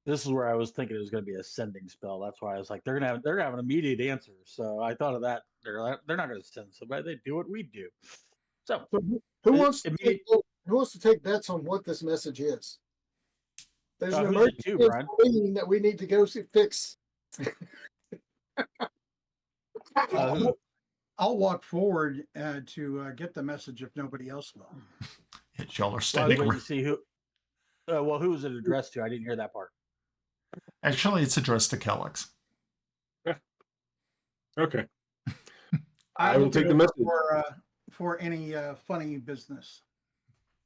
This is where I was thinking it was going to be a sending spell. That's why I was like, they're gonna have an immediate answer. So I thought of that. They're not going to send somebody. They do what we do. So Who wants to take bets on what this message is? There's an who's it emergency to, Brian? that we need to go fix. I'll walk forward to get the message if nobody else will. Y'all are Well, I was standing. waiting to see who. Well, who was it addressed to? I didn't hear that part. Actually, it's addressed to Kellex. Okay. I will take the message. For any funny business.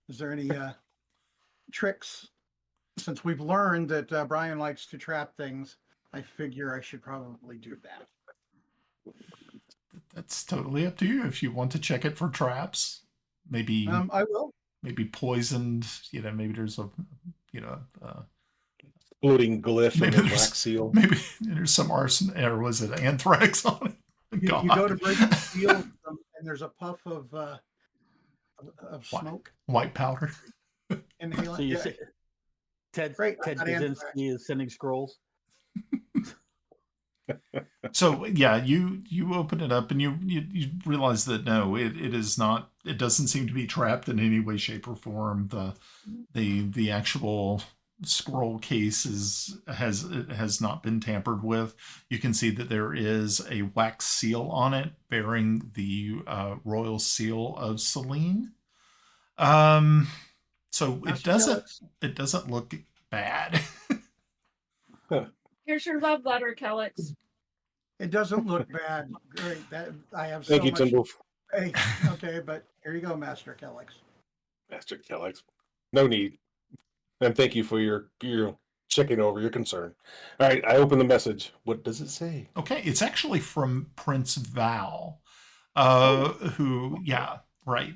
Is there any tricks? Since we've learned that Brian likes to trap things, I figure I should probably do that. That's totally up to you. If you want to check it for traps, maybe I will. Maybe poisoned. Maybe there's a exploding glyph and a wax seal. Maybe there's some arson, or was it anthrax on it? You go to break the seal, and there's a puff of smoke. White powder. Inhalant. So you say Ted Kaczynski is sending scrolls. So yeah, you open it up and you realize that no, it is not. It doesn't seem to be trapped in any way, shape, or form. The actual scroll case has not been tampered with. You can see that there is a wax seal on it bearing the royal seal of Celene. So it doesn't look bad. Here's your love letter, Kellex. It doesn't look bad. Great. That I have. Thank you, Timbo. Hey, okay, but here you go, Master Kellex. Master Kellex. No need. And thank you for your checking over your concern. All right, I open the message. What does it say? Okay, it's actually from Prince Vall. Who, yeah, right.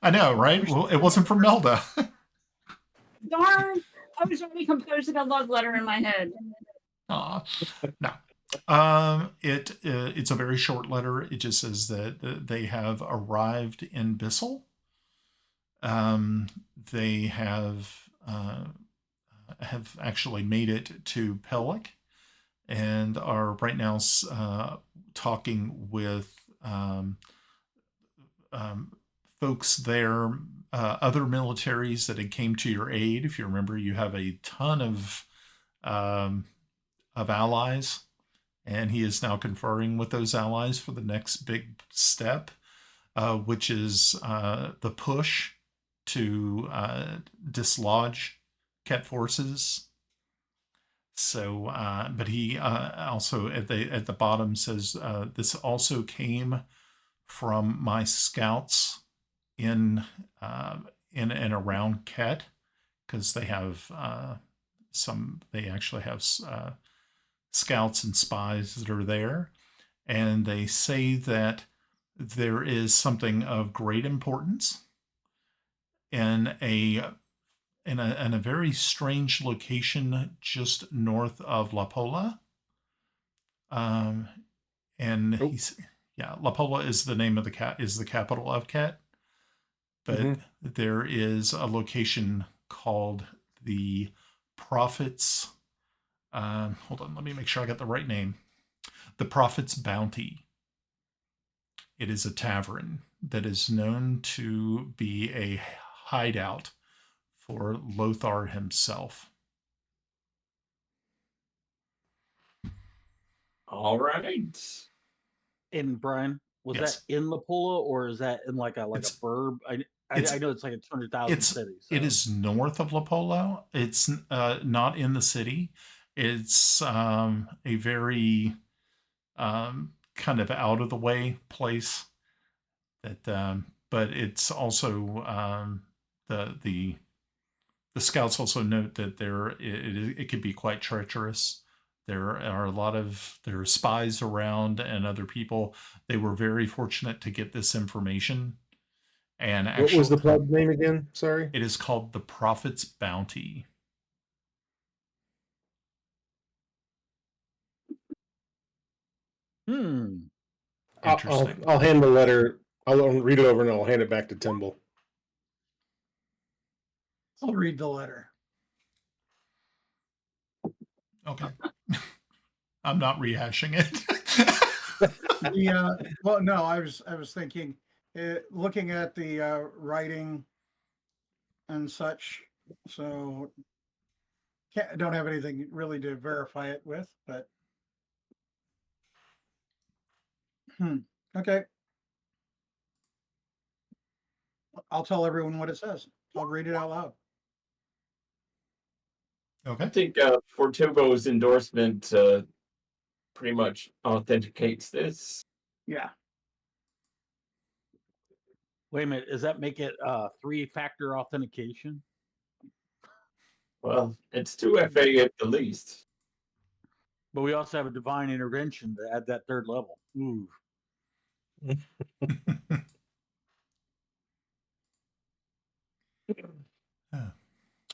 I know, right? Well, it wasn't from Melda. Darn! I was already composing a love letter in my head. No. It's a very short letter. It just says that they have arrived in Bissell. They have actually made it to Pellic and are right now talking with folks there, other militaries that had came to your aid. If you remember, you have a ton of allies, and he is now conferring with those allies for the next big step, which is the push to dislodge Ket forces. So, but he also at the bottom says this also came from my scouts in and around Ket, because they have they actually have scouts and spies that are there, and they say that there is something of great importance in a very strange location just north of La Pola. And La Pola is the name of the capital of Ket, but there is a location called the Prophet's. Hold on, let me make sure I got the right name. The Prophet's Bounty. It is a tavern that is known to be a hideout for Lothar himself. All right. And Brian, was Yes. that in La Pola, or is that in like a burb? I know it's like a 200,000 city. So. It is north of La Pola. It's not in the city. It's a very kind of out of the way place. That, but it's also the scouts also note that it could be quite treacherous. There are spies around and other people. They were very fortunate to get this information. And What actually, was the pub name again? Sorry. it is called the Prophet's Bounty. Interesting. I'll hand the letter. I'll read it over and I'll hand it back to Timble. I'll read the letter. Okay. I'm not rehashing it. Well, no, I was thinking, looking at the writing and such. So don't have anything really to verify it with, but okay. I'll tell everyone what it says. I'll read it out loud. I Okay. think Fortubo's endorsement pretty much authenticates this. Yeah. Wait a minute. Does that make it 3-factor authentication? Well, it's 2FA at the least. But we also have a divine intervention to add that third level. Ooh.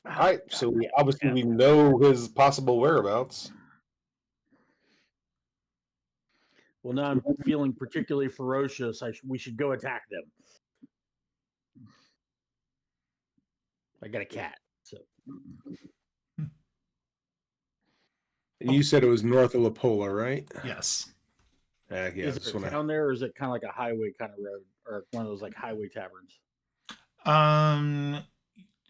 All right, so we know his possible whereabouts. Well, now I'm feeling particularly ferocious. We should go attack them. I got a cat, so. And you said it was north of La Pola, right? Yes. Yeah, Is there a town there, or is it kind of like a highway kind of road, or one of those like highway taverns?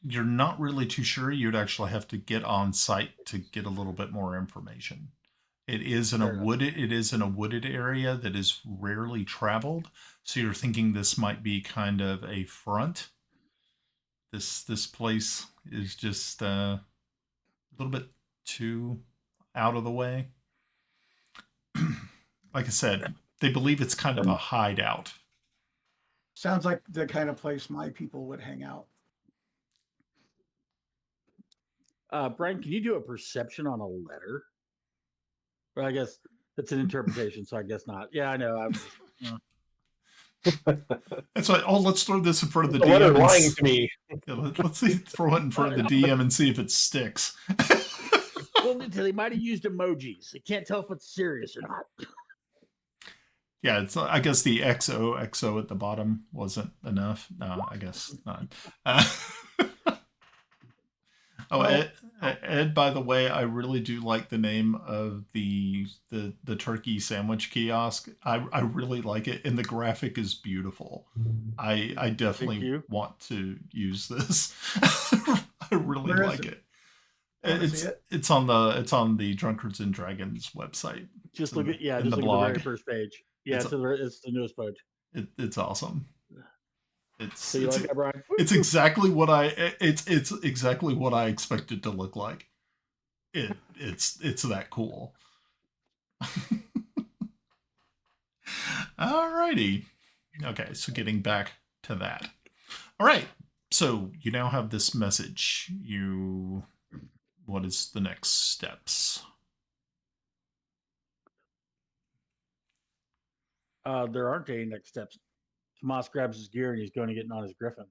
You're not really too sure. You'd actually have to get on site to get a little bit more information. It is in a wooded area that is rarely traveled. So you're thinking this might be kind of a front. This place is just a little bit too out of the way. Like I said, they believe it's kind of a hideout. Sounds like the kind of place my people would hang out. Brian, can you do a perception on a letter? Well, I guess it's an interpretation, so I guess not. Yeah, I know. That's like, let's throw this in front of the The letter DM. lying to me. Let's throw it in front of the DM and see if it sticks. Well, they might have used emojis. I can't tell if it's serious or not. Yeah, I guess the XOXO at the bottom wasn't enough. No, I guess not. Ed, by the way, I really do like the name of the turkey sandwich kiosk. I really like it, and the graphic is beautiful. I definitely want to use this. I really like it. It's on the Drunkards and Dragons website. Just look at the very first page. Yeah, it's the newest page. It's awesome. So you like that, Brian? It's exactly what it's exactly what I expected to look like. It's that cool. Alrighty. Okay, so getting back to that. All right. So you now have this message. What is the next steps? There aren't any next steps. Tomas grabs his gear and he's going to get on his griffin.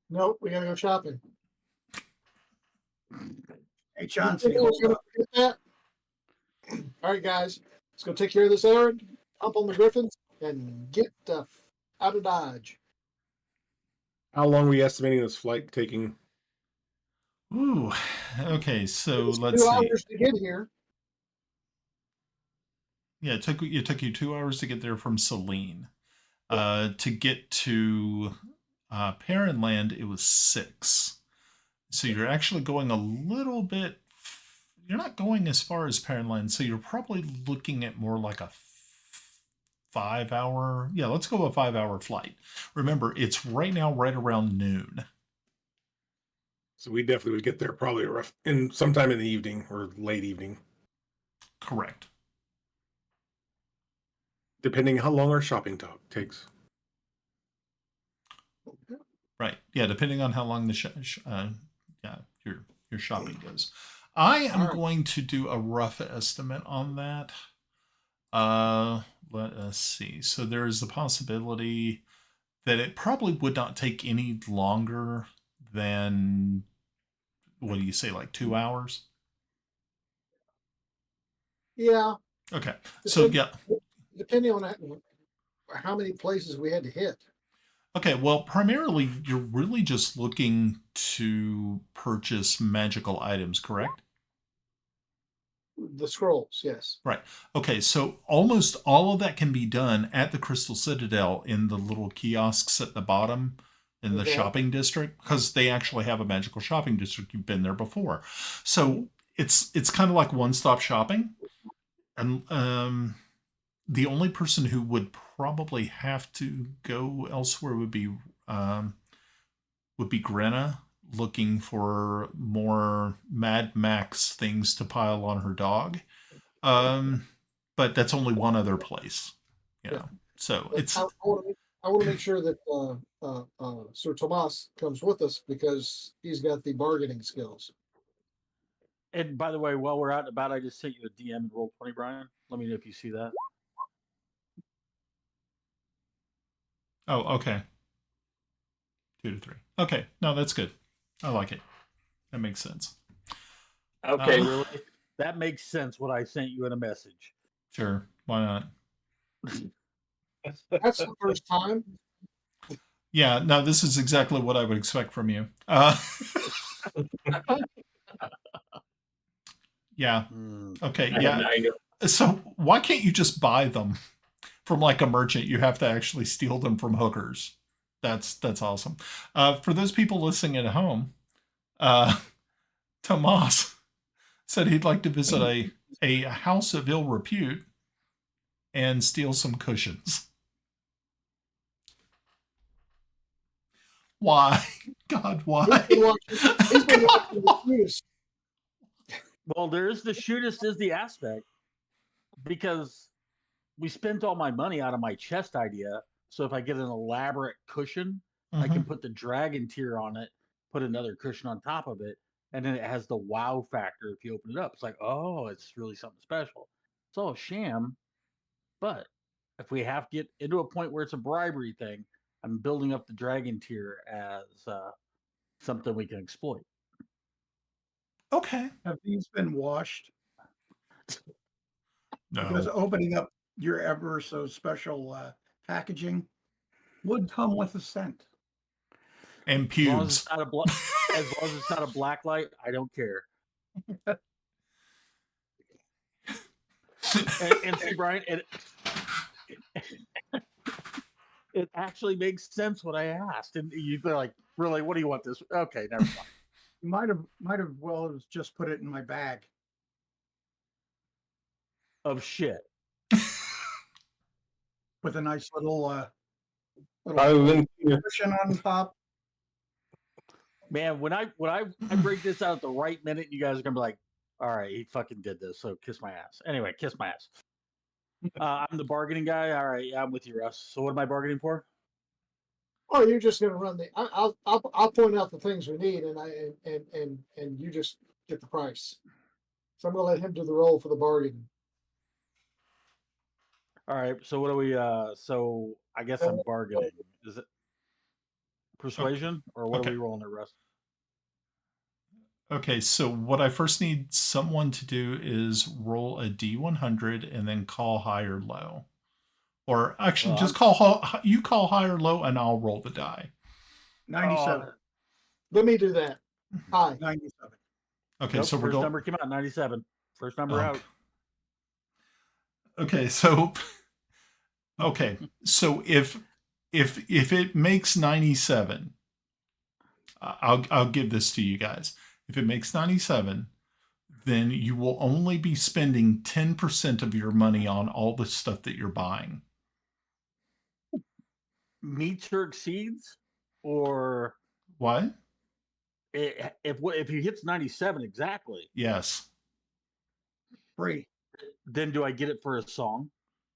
Nope, we gotta go shopping. Hey, John, that? All right, guys, let's go take care of this errand. Hop on the griffins and get out of Dodge. How long are we estimating this flight taking? Ooh, okay. So let's 2 see. hours to get here. Yeah, it took you 2 hours to get there from Celene. To get to Perrinland, it was 6. So you're actually going a little bit. You're not going as far as Perrinland, so you're probably looking at more like a 5-hour. Yeah, let's go a 5-hour flight. Remember, it's right now right around noon. So we definitely would get there probably sometime in the evening or late evening. Correct. depending how long our shopping talk takes. Right. Yeah, depending on how long the your shopping goes. I am Alright. going to do a rough estimate on that. Let us see. So there is the possibility that it probably would not take any longer than, what do you say, like 2 hours? Yeah. Okay. So yeah. Depending on how many places we had to hit. Okay, well, primarily you're really just looking to purchase magical items, correct? The scrolls, yes. Right. Okay, so almost all of that can be done at the Crystal Citadel in the little kiosks at the bottom in the Okay. shopping district, because they actually have a magical shopping district. You've been there before. So it's kind of like one-stop shopping. And the only person who would probably have to go elsewhere would be Grenna, looking for more Mad Max things to pile on her dog. But that's only one other place, you know. So But it's I want to make sure that Sir Tomas comes with us because he's got the bargaining skills. And by the way, while we're out and about, I just sent you a DM in Roll20, Brian. Let me know if you see that. oh, okay. 2 to 3. Okay, no, that's good. I like it. That makes sense. Okay. Really? That makes sense. What I sent you in a message. Sure, why not? That's the first time. Yeah, no, this is exactly what I would expect from you. Yeah. Okay. Yeah. I know. So why can't you just buy them from like a merchant? You have to actually steal them from hookers. That's awesome. For those people listening at home, Tomas said he'd like to visit a house of ill repute and steal some cushions. Why? God, why? He's been watching the news. Well, there's the shootist is the aspect because we spent all my money out of my chest idea. So if I get an elaborate cushion, I can put the dragon tier on it, put another cushion on top of it, and then it has the wow factor if you open it up. It's like, oh, it's really something special. It's all a sham, but if we have to get into a point where it's a bribery thing, I'm building up the dragon tier as something we can exploit. Okay. Have these been washed? Because No. opening up your ever so special packaging would come with a scent. And As long as pubes. it's not a as long as it's not a black light, I don't care. And see, Brian, it actually makes sense what I asked, and you're like, really, what do you want this? Okay, never mind. You might have well have just put it in my bag. Of shit. With a nice little Probably been- cushion on top. Man, when I break this out at the right minute, you guys are gonna be like, all right, he fucking did this, so kiss my ass. Anyway, kiss my ass. I'm the bargaining guy. All right, yeah, I'm with you, Russ. So what am I bargaining for? Oh, you're just going to run the. I'll point out the things we need, and you just get the price. So I'm going to let him do the role for the bargain. All right, so what do we? So I guess I'm bargaining. Is it persuasion or what Okay. are we rolling there, Russ? Okay, so what I first need someone to do is roll a D100 and then call high or low. Or actually, just call high or low, and I'll roll the die. 97. Let me do that. Hi. 97. Okay, Nope, so we're first going. number came out 97. First number out. Okay, so if it makes 97, I'll give this to you guys. If it makes 97, then you will only be spending 10% of your money on all the stuff that you're buying. Meets or exceeds, or What? if he hits 97 exactly, Yes. Free. then do I get it for a song?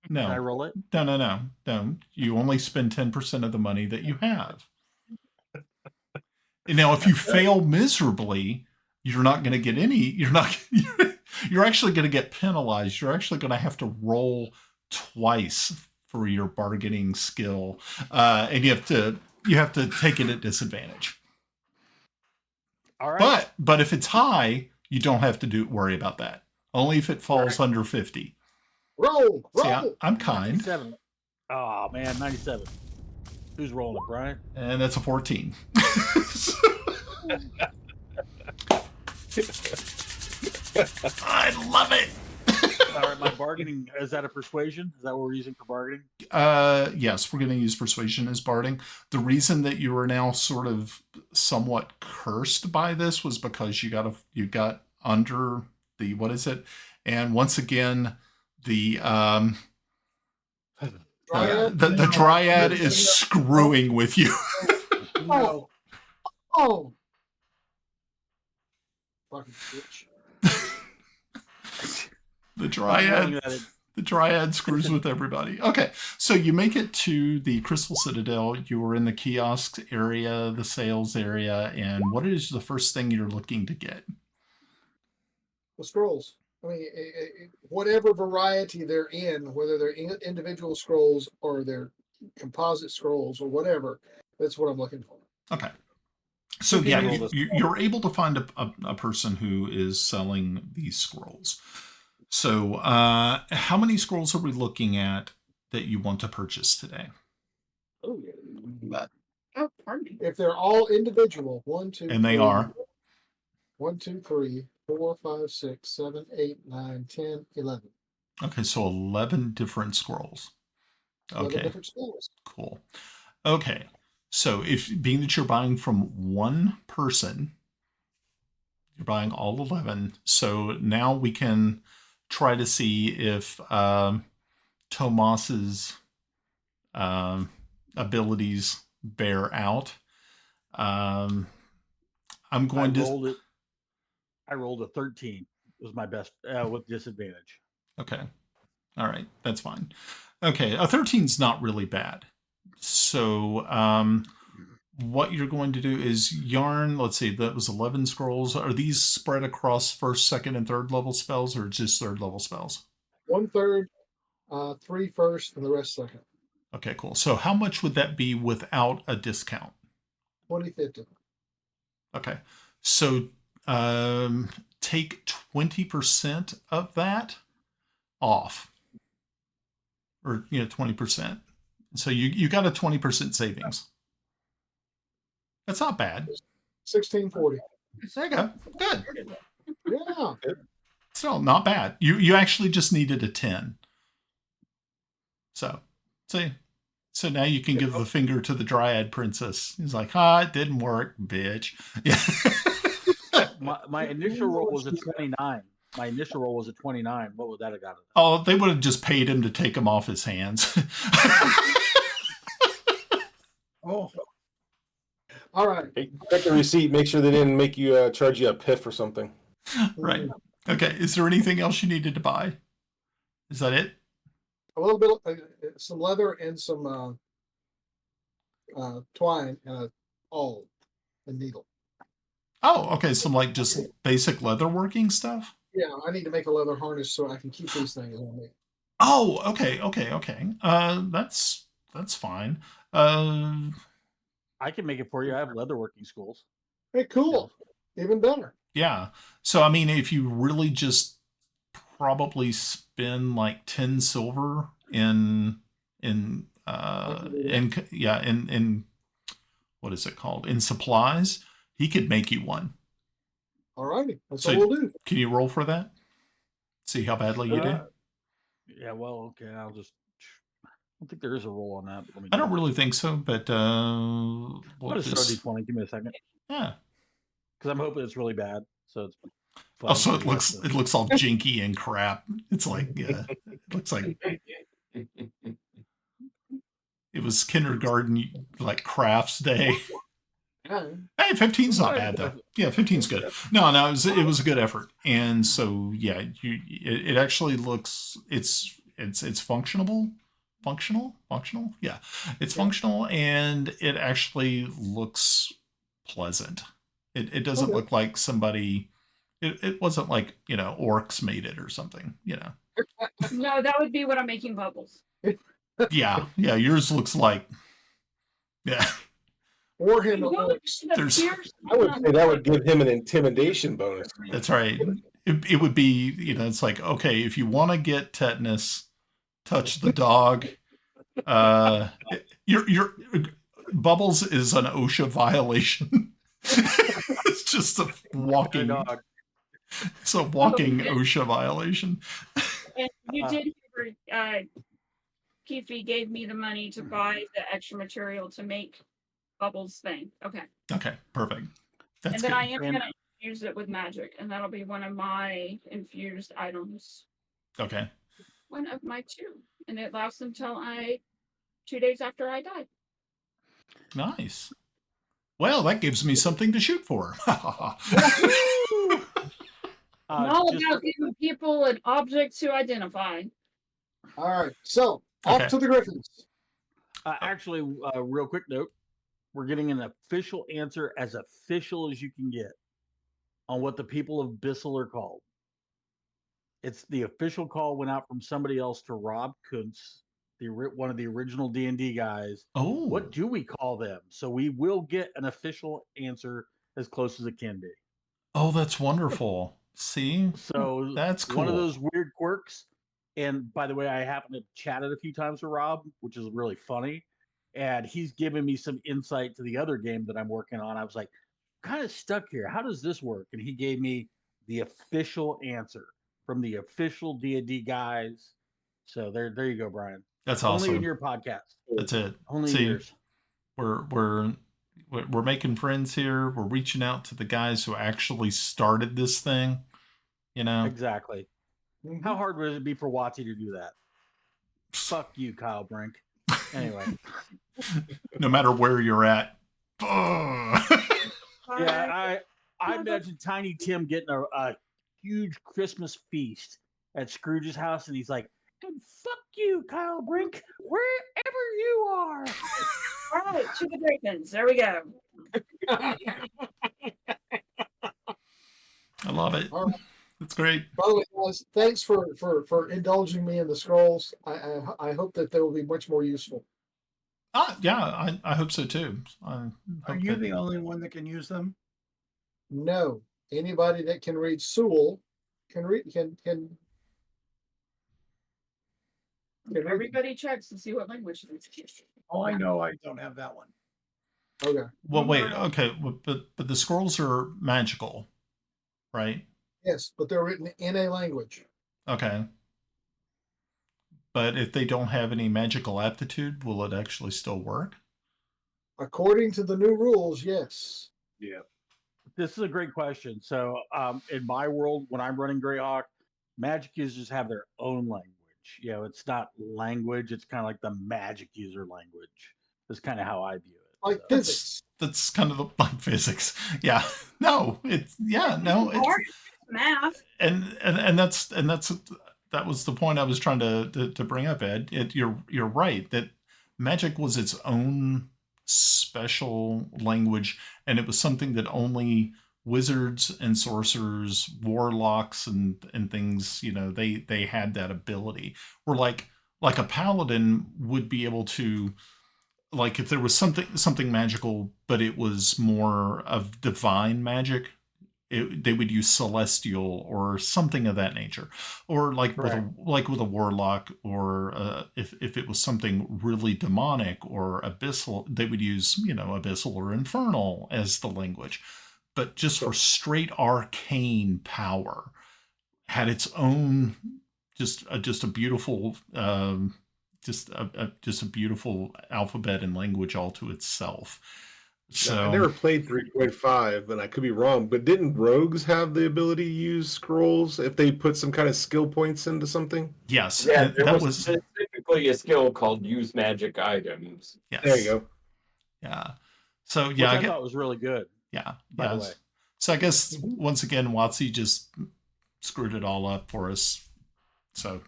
No. Can I roll it? No. You only spend 10% of the money that you have. And now, if you fail miserably, you're not going to get any. You're actually going to get penalized. You're actually going to have to roll twice for your bargaining skill, and you have to take it at disadvantage. All right. But if it's high, you don't have to worry about that. Only if it falls under 50. Roll. See, I'm kind. 97. Oh man, 97. Who's rolling it, Brian? And that's a 14. I love it. All right, my bargaining, is that a persuasion? Is that what we're using for bargaining? Yes, we're going to use persuasion as bargaining. The reason that you are now sort of somewhat cursed by this was because you got under the, what is it? And once again, the dryad is screwing with you. Oh. Fucking bitch. The dryad screws with everybody. Okay, so you make it to the Crystal Citadel. You are in the kiosks area, the sales area, and what is the first thing you're looking to get? The scrolls. I mean, whatever variety they're in, whether they're individual scrolls or they're composite scrolls or whatever, that's what I'm looking for. Okay. So yeah, you're able to find a person who is selling these scrolls. So how many scrolls are we looking at that you want to purchase today? Oh, yeah. Oh, pardon me. If they're all individual, 1, 2, And they 3, are 1, 2, 3, 4, 5, 6, 7, 8, 9, 10, 11. Okay, so 11 different scrolls. 11 Okay, different scrolls. cool. Okay, so being that you're buying from one person, you're buying all 11. So now we can try to see if Tomas's abilities bear out. I'm going to. I rolled a 13. It was my best with disadvantage. Okay. All right. That's fine. Okay. A 13's not really bad. So what you're going to do is yarn. Let's see. That was 11 scrolls. Are these spread across first, second, and third level spells, or just third level spells? 1/3, 3 first, and the rest second. Okay, cool. So how much would that be without a discount? 20/50. Okay. So take 20% of that off. Or 20%. So you got a 20% savings. That's not bad. 1640. There you go. Good. Yeah. Still not bad. You actually just needed a 10. So see. So now you can give the finger to the Dryad Princess. He's like, it didn't work, bitch. Yeah. My initial roll was a 29. My initial roll was a 29. What would that have got? Oh, they would have just paid him to take him off his hands. Oh, All right. Hey, check the receipt. Make sure they didn't make you charge you a piff or something. Right. Okay. Is there anything else you needed to buy? Is that it? A little bit, some leather and some twine and a awl and needle. Oh, okay. Some like just basic leatherworking stuff. Yeah, I need to make a leather harness so I can keep these things on me. Oh, okay. That's fine. I can make it for you. I have leatherworking schools. Hey, cool. Even better. Yeah. So I mean, if you really just probably spend like 10 silver in what is it called? In supplies, he could make you one. All righty. That's So what we'll do. Can you roll for that? See how badly you do? Yeah, well, okay. I don't think there is a roll on that. I don't really think so, but I'll just throw D20. Give me a second. Yeah. Because I'm hoping it's really bad. So it's fun. Also, it looks all jinky and crap. It's like it looks like it was kindergarten like crafts day. Hey, 15's not bad though. Yeah, 15's good. No, it was a good effort. And so yeah, it actually looks it's functional. Yeah, it's functional, and it actually looks pleasant. It doesn't Okay. look like somebody. It wasn't like orcs made it or something. No, that would be what I'm making bubbles. Yeah. Yours looks like yeah. Warhammer Well, orcs. the There's- fierce I would one, say that would give him an intimidation bonus. That's right. It would be it's like, okay, if you want to get tetanus, touch the dog. Your Bubbles is an OSHA violation. It's just a walking dog. It's a walking and- OSHA violation. And you did hear Keefe gave me the money to buy the extra material to make bubbles thing. Okay. Okay, perfect. That's And then good. I am And- gonna infuse it with magic, and that'll be one of my infused items. Okay. One of my two. And it lasts until 2 days after I die. Nice. Well, that gives me something to shoot for. I'm all Just- about giving people an object to identify. All right, so off Okay. to the Griffins. Actually, real quick note: we're getting an official answer, as official as you can get, on what the people of Bissell are called. It's the official call went out from somebody else to Rob Kuntz, one of the original D&D guys. Oh. What do we call them? So we will get an official answer as close as it can be. Oh, that's wonderful. See? So That's one of cool. those weird quirks. And by the way, I happened to chat it a few times with Rob, which is really funny. And he's given me some insight to the other game that I'm working on. I was like, kind of stuck here. How does this work? And he gave me the official answer from the official D&D guys. So there you go, Brian. That's Only in awesome. your podcast. That's it. Only See, yours. we're making friends here. We're reaching out to the guys who actually started this thing. Exactly. Mhm. How hard would it be for Watsy to do that? Fuck you, Kyle Brink. Anyway. No matter where you're at. Yeah, I imagine Tiny Tim getting a huge Christmas feast at Scrooge's house, and he's like, "And fuck you, Kyle Brink, wherever you are." All right, to the Griffins. There we go. I love it. All right. It's great. By the way, guys, thanks for indulging me in the scrolls. I hope that they will be much more useful. Yeah, I hope so too. I Are hope you that- the only one that can use them? No, anybody that can read Sewell can read can read. Everybody checks to see what language it is. Oh, I know I don't have that one. Okay. Well, wait. Okay, but the scrolls are magical, right? Yes, but they're written in a language. Okay. But if they don't have any magical aptitude, will it actually still work? According to the new rules, yes. Yeah. This is a great question. So, in my world, when I'm running Greyhawk, magic users have their own language. It's not language; it's kind of like the magic user language. That's kind of how I view it. Like So- physics. That's kind of like physics. Yeah. No, it's Math. and that was the point I was trying to bring up, Ed. You're right that magic was its own special language, and it was something that only wizards and sorcerers, warlocks and things, they had that ability. Or like a paladin would be able to, like, if there was something magical, but it was more of divine magic, they would use celestial or something of that nature, or like with a warlock, or if it was something really demonic or abyssal, they would use abyssal or infernal as the language. But just for straight arcane power, had its own just a beautiful just a beautiful alphabet and language all to itself. So I never played 3.5, and I could be wrong, but didn't rogues have the ability to use scrolls if they put some kind of skill points into something? yes, Yeah, and there that was was specifically a skill called use magic items. yes. There you go. Yeah. So Which yeah, I thought was really good. yeah. by the way. So I guess once again, Watsy just screwed it all up for us. So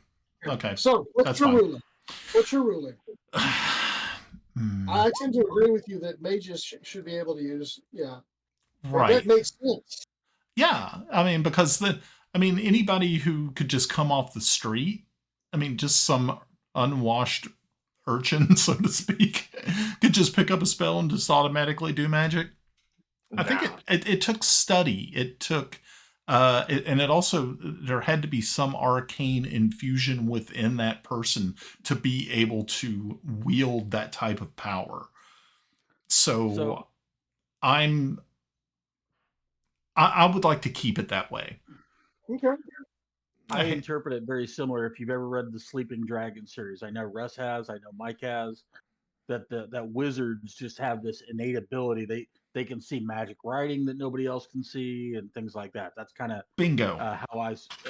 Okay. So, what's That's your fine. ruling? What's your ruling? I tend to agree with you that mages should be able to use. Yeah, Right. That makes sense. Yeah, I mean, because anybody who could just come off the street, I mean, just some unwashed urchin, so to speak, could just pick up a spell and just automatically do magic. I think it took study. It took, and it also, there had to be some arcane infusion within that person to be able to wield that type of power. So I would like to keep it that way. Okay. I interpret it very similar. If you've ever read the Sleeping Dragon series, I know Russ has, I know Mike has. That wizards just have this innate ability. They can see magic writing that nobody else can see, and things like that. That's kind of Bingo.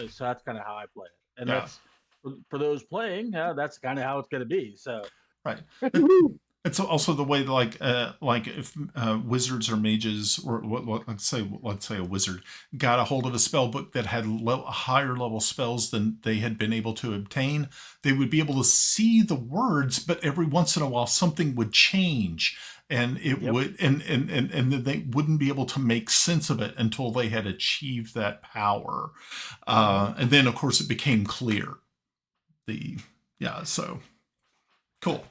so that's kind of how I play it, and Yeah. that's for those playing. That's kind of how it's going to be. So right. It's also the way like if wizards or mages or let's say a wizard got a hold of a spell book that had higher level spells than they had been able to obtain, they would be able to see the words, but every once in a while something would change, and it would and then they wouldn't be able to make sense of it until they had achieved that power, and then of course it became clear. So cool.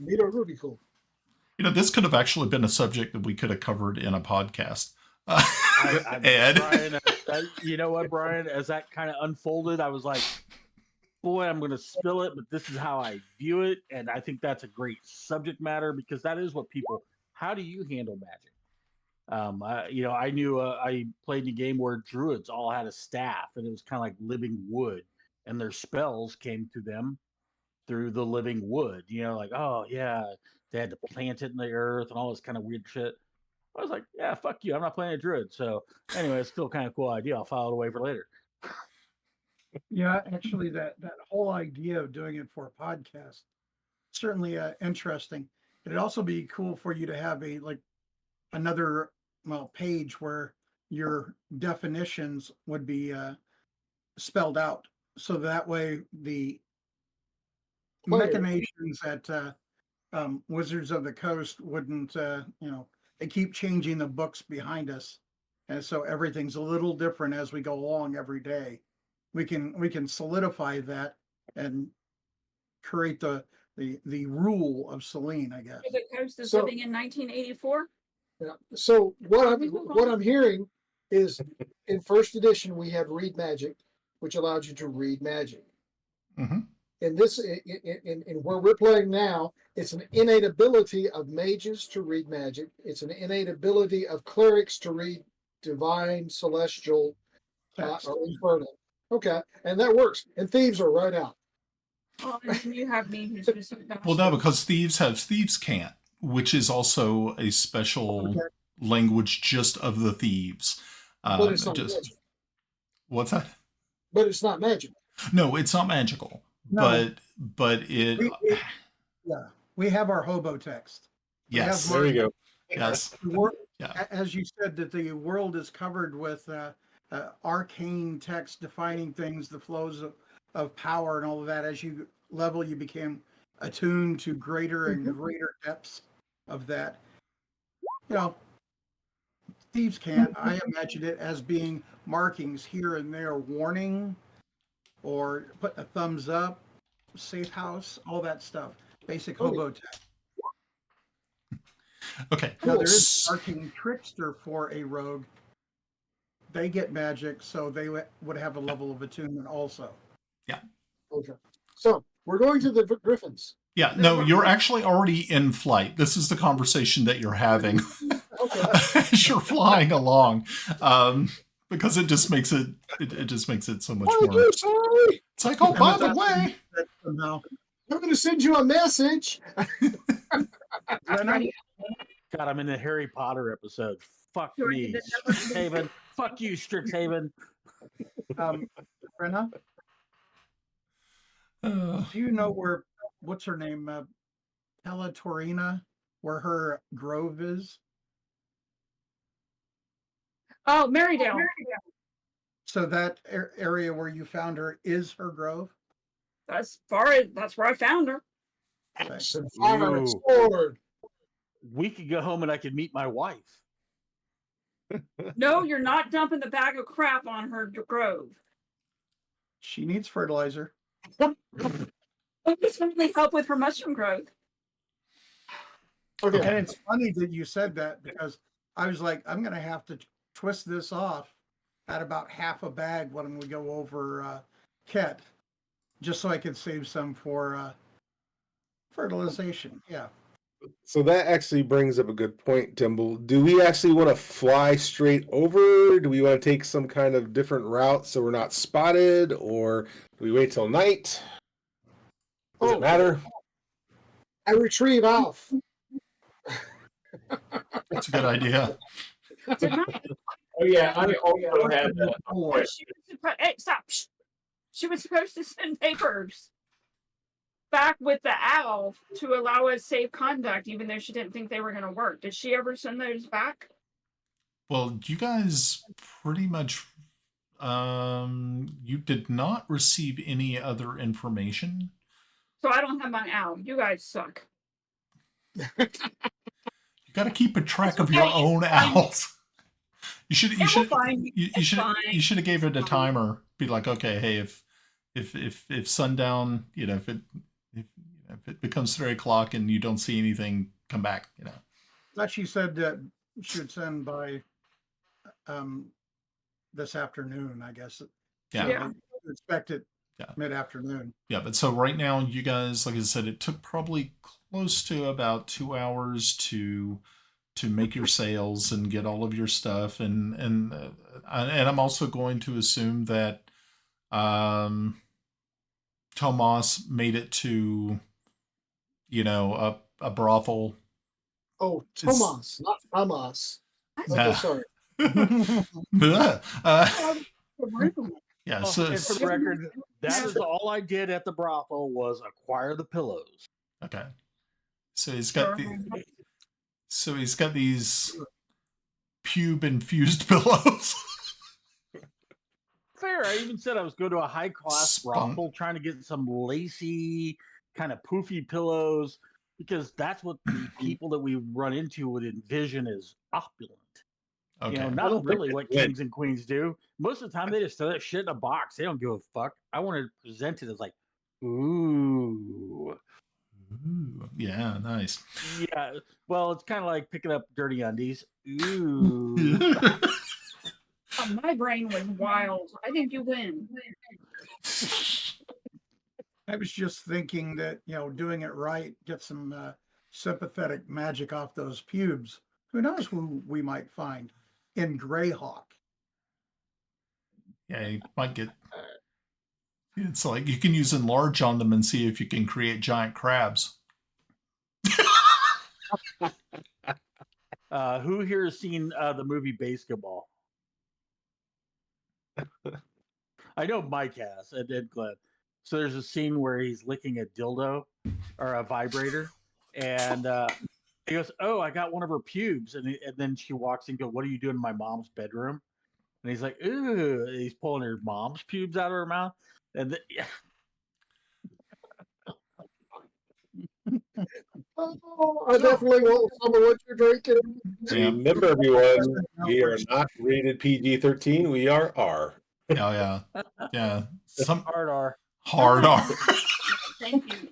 It would be cool. This could have actually been a subject that we could have covered in a podcast. Ed. Brian, you know what, Brian? As that kind of unfolded, I was like, boy, I'm going to spill it, but this is how I view it. And I think that's a great subject matter because that is what people, how do you handle magic? I knew I played in a game where druids all had a staff and it was kind of like living wood and their spells came to them through the living wood, like, oh yeah, they had to plant it in the earth and all this kind of weird shit. I was like, yeah, fuck you. I'm not playing a druid. So anyway, it's still kind of cool idea. I'll file it away for later. Yeah, actually that whole idea of doing it for a podcast, certainly interesting. It'd also be cool for you to have another page where your definitions would be spelled out. So that way the machinations at Wizards of the Coast wouldn't, they keep changing the books behind us. And so everything's a little different as we go along every day. We can solidify that and create the rule of Celene, I guess. The Coast is living in 1984. Yeah. So what I'm hearing is in first edition we had read magic, which allowed you to read magic. Mm-hmm. In this, in where we're playing now, it's an innate ability of mages to read magic. It's an innate ability of clerics to read divine, celestial, or infernal. Okay, and that works. And thieves are right out. Oh, and then you have me who's just well, no, because thieves can't, which is also a special language just of the thieves. But it's not magic. What's that? But it's not magic. No, it's not magical. No. But it. We have our hobo text. Yes, there you go. Yes. As you said, that the world is covered with arcane text defining things, the flows of power and all of that. As you level, you became attuned to greater and greater depths of that. Thieves can't. I imagine it as being markings here and there, warning, or put a thumbs up, safe house, all that stuff. Basic hobo text. Okay. Now there is arcane trickster for a rogue. They get magic, so they would have a level of attunement also. Yeah. Okay. So we're going to the Griffins. Yeah. No, you're actually already in flight. This is the conversation that you're having as you're flying along, because it just makes it so much more. It's like, oh, by the way, I'm going to send you a message. God, I'm in the Harry Potter episode. Fuck me, Strixhaven. Fuck you, Strixhaven. Brenna, do you know what's her name? Pella Torina, where her grove is? Oh, Marydale. So that area where you found her is her grove? That's where I found her. Some fire and Ooh. sword. We could go home and I could meet my wife. No, you're not dumping the bag of crap on her grove. She needs fertilizer. It would certainly help with her mushroom growth. Okay. And it's funny that you said that because I was like, I'm going to have to twist this off at about half a bag when we go over Ket, just so I could save some for fertilization. Yeah. So that actually brings up a good point, Timble. Do we actually want to fly straight over? Do we want to take some kind of different route so we're not spotted? Or do we wait till night? Does it matter? I retrieve Alf. That's a good idea. Did not. Oh yeah, I also had a Hey, stop. She was supposed to send papers back with the owl to allow us safe conduct, even though she didn't think they were going to work. Did she ever send those back? Well, you guys pretty much you did not receive any other information. So I don't have my owl. You guys suck. You got to keep a track of your own owls. You should have gave it a timer. Be like, okay, hey, if sundown, if it becomes 3 o'clock and you don't see anything, come back. I thought she said that she would send by this afternoon, I guess. Yeah. So expect it mid-afternoon. Yeah, but so right now, you guys, like I said, it took probably close to about 2 hours to make your sales and get all of your stuff, and I'm also going to assume that Tomas made it to a brothel. Oh, Tomas, not Tomas. Nah. Sorry. Yeah, Oh, so and for the record, that is all I did at the brothel was acquire the pillows. okay. So he's got these pube infused pillows. Fair. I even said I was going to a high class brothel trying to get some lacy, kind of poofy pillows, because that's what the people that we run into would envision as opulent. Okay. Not really what kings and queens do. Most of the time, they just throw that shit in a box. They don't give a fuck. I want to present it as like, ooh. Ooh, yeah, nice. Yeah, well, it's kind of like picking up dirty undies. Ooh. My brain was wild. I think you win. I was just thinking that, doing it right, get some sympathetic magic off those pubes. Who knows who we might find in Greyhawk? Yeah, you might get. It's like you can use enlarge on them and see if you can create giant crabs. Who here has seen the movie Basketball? I know Mike has, and then Glenn. So there's a scene where he's licking a dildo or a vibrator, and he goes, "Oh, I got one of her pubes," and then she walks in and goes, "What are you doing in my mom's bedroom?" And he's like, "Ooh," and he's pulling her mom's pubes out of her mouth, and I definitely want some of what you're drinking. Remember, everyone, we are not rated PG-13. We are R. Oh yeah. Some hard R. Hard R. Thank you.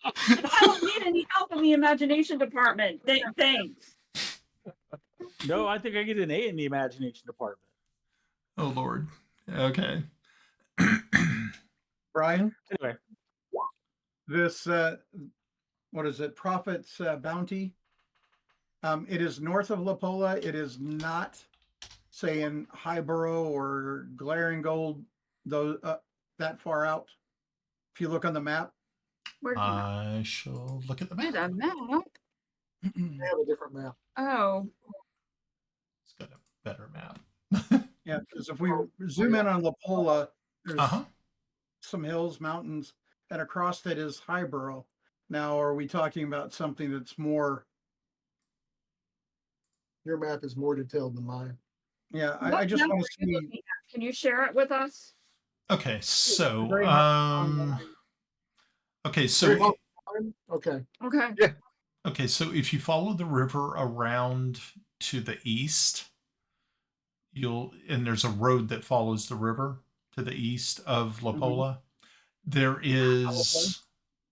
I don't need any help in the imagination department. Thanks. No, I think I get an A in the imagination department. Oh Lord. Okay. Brian? Anyway. This, what is it? Prophet's Bounty. It is north of La Pola. It is not, say, in Highborough or Glaring Gold, though, that far out. If you look on the map. I shall look at the map. A map? I have a different map. Oh. It's got a better map. Yeah, because if we zoom in on La Pola, there's Uh-huh. some hills, mountains, and across that is Highborough. Now, are we talking about something that's more? Your map is more detailed than mine. Yeah, I just want to see Can you share it with us? Okay, so Greyhawk. okay, so Okay. Okay. okay, so if you follow the river around to the east, and there's a road that follows the river to the east of La Pola. There is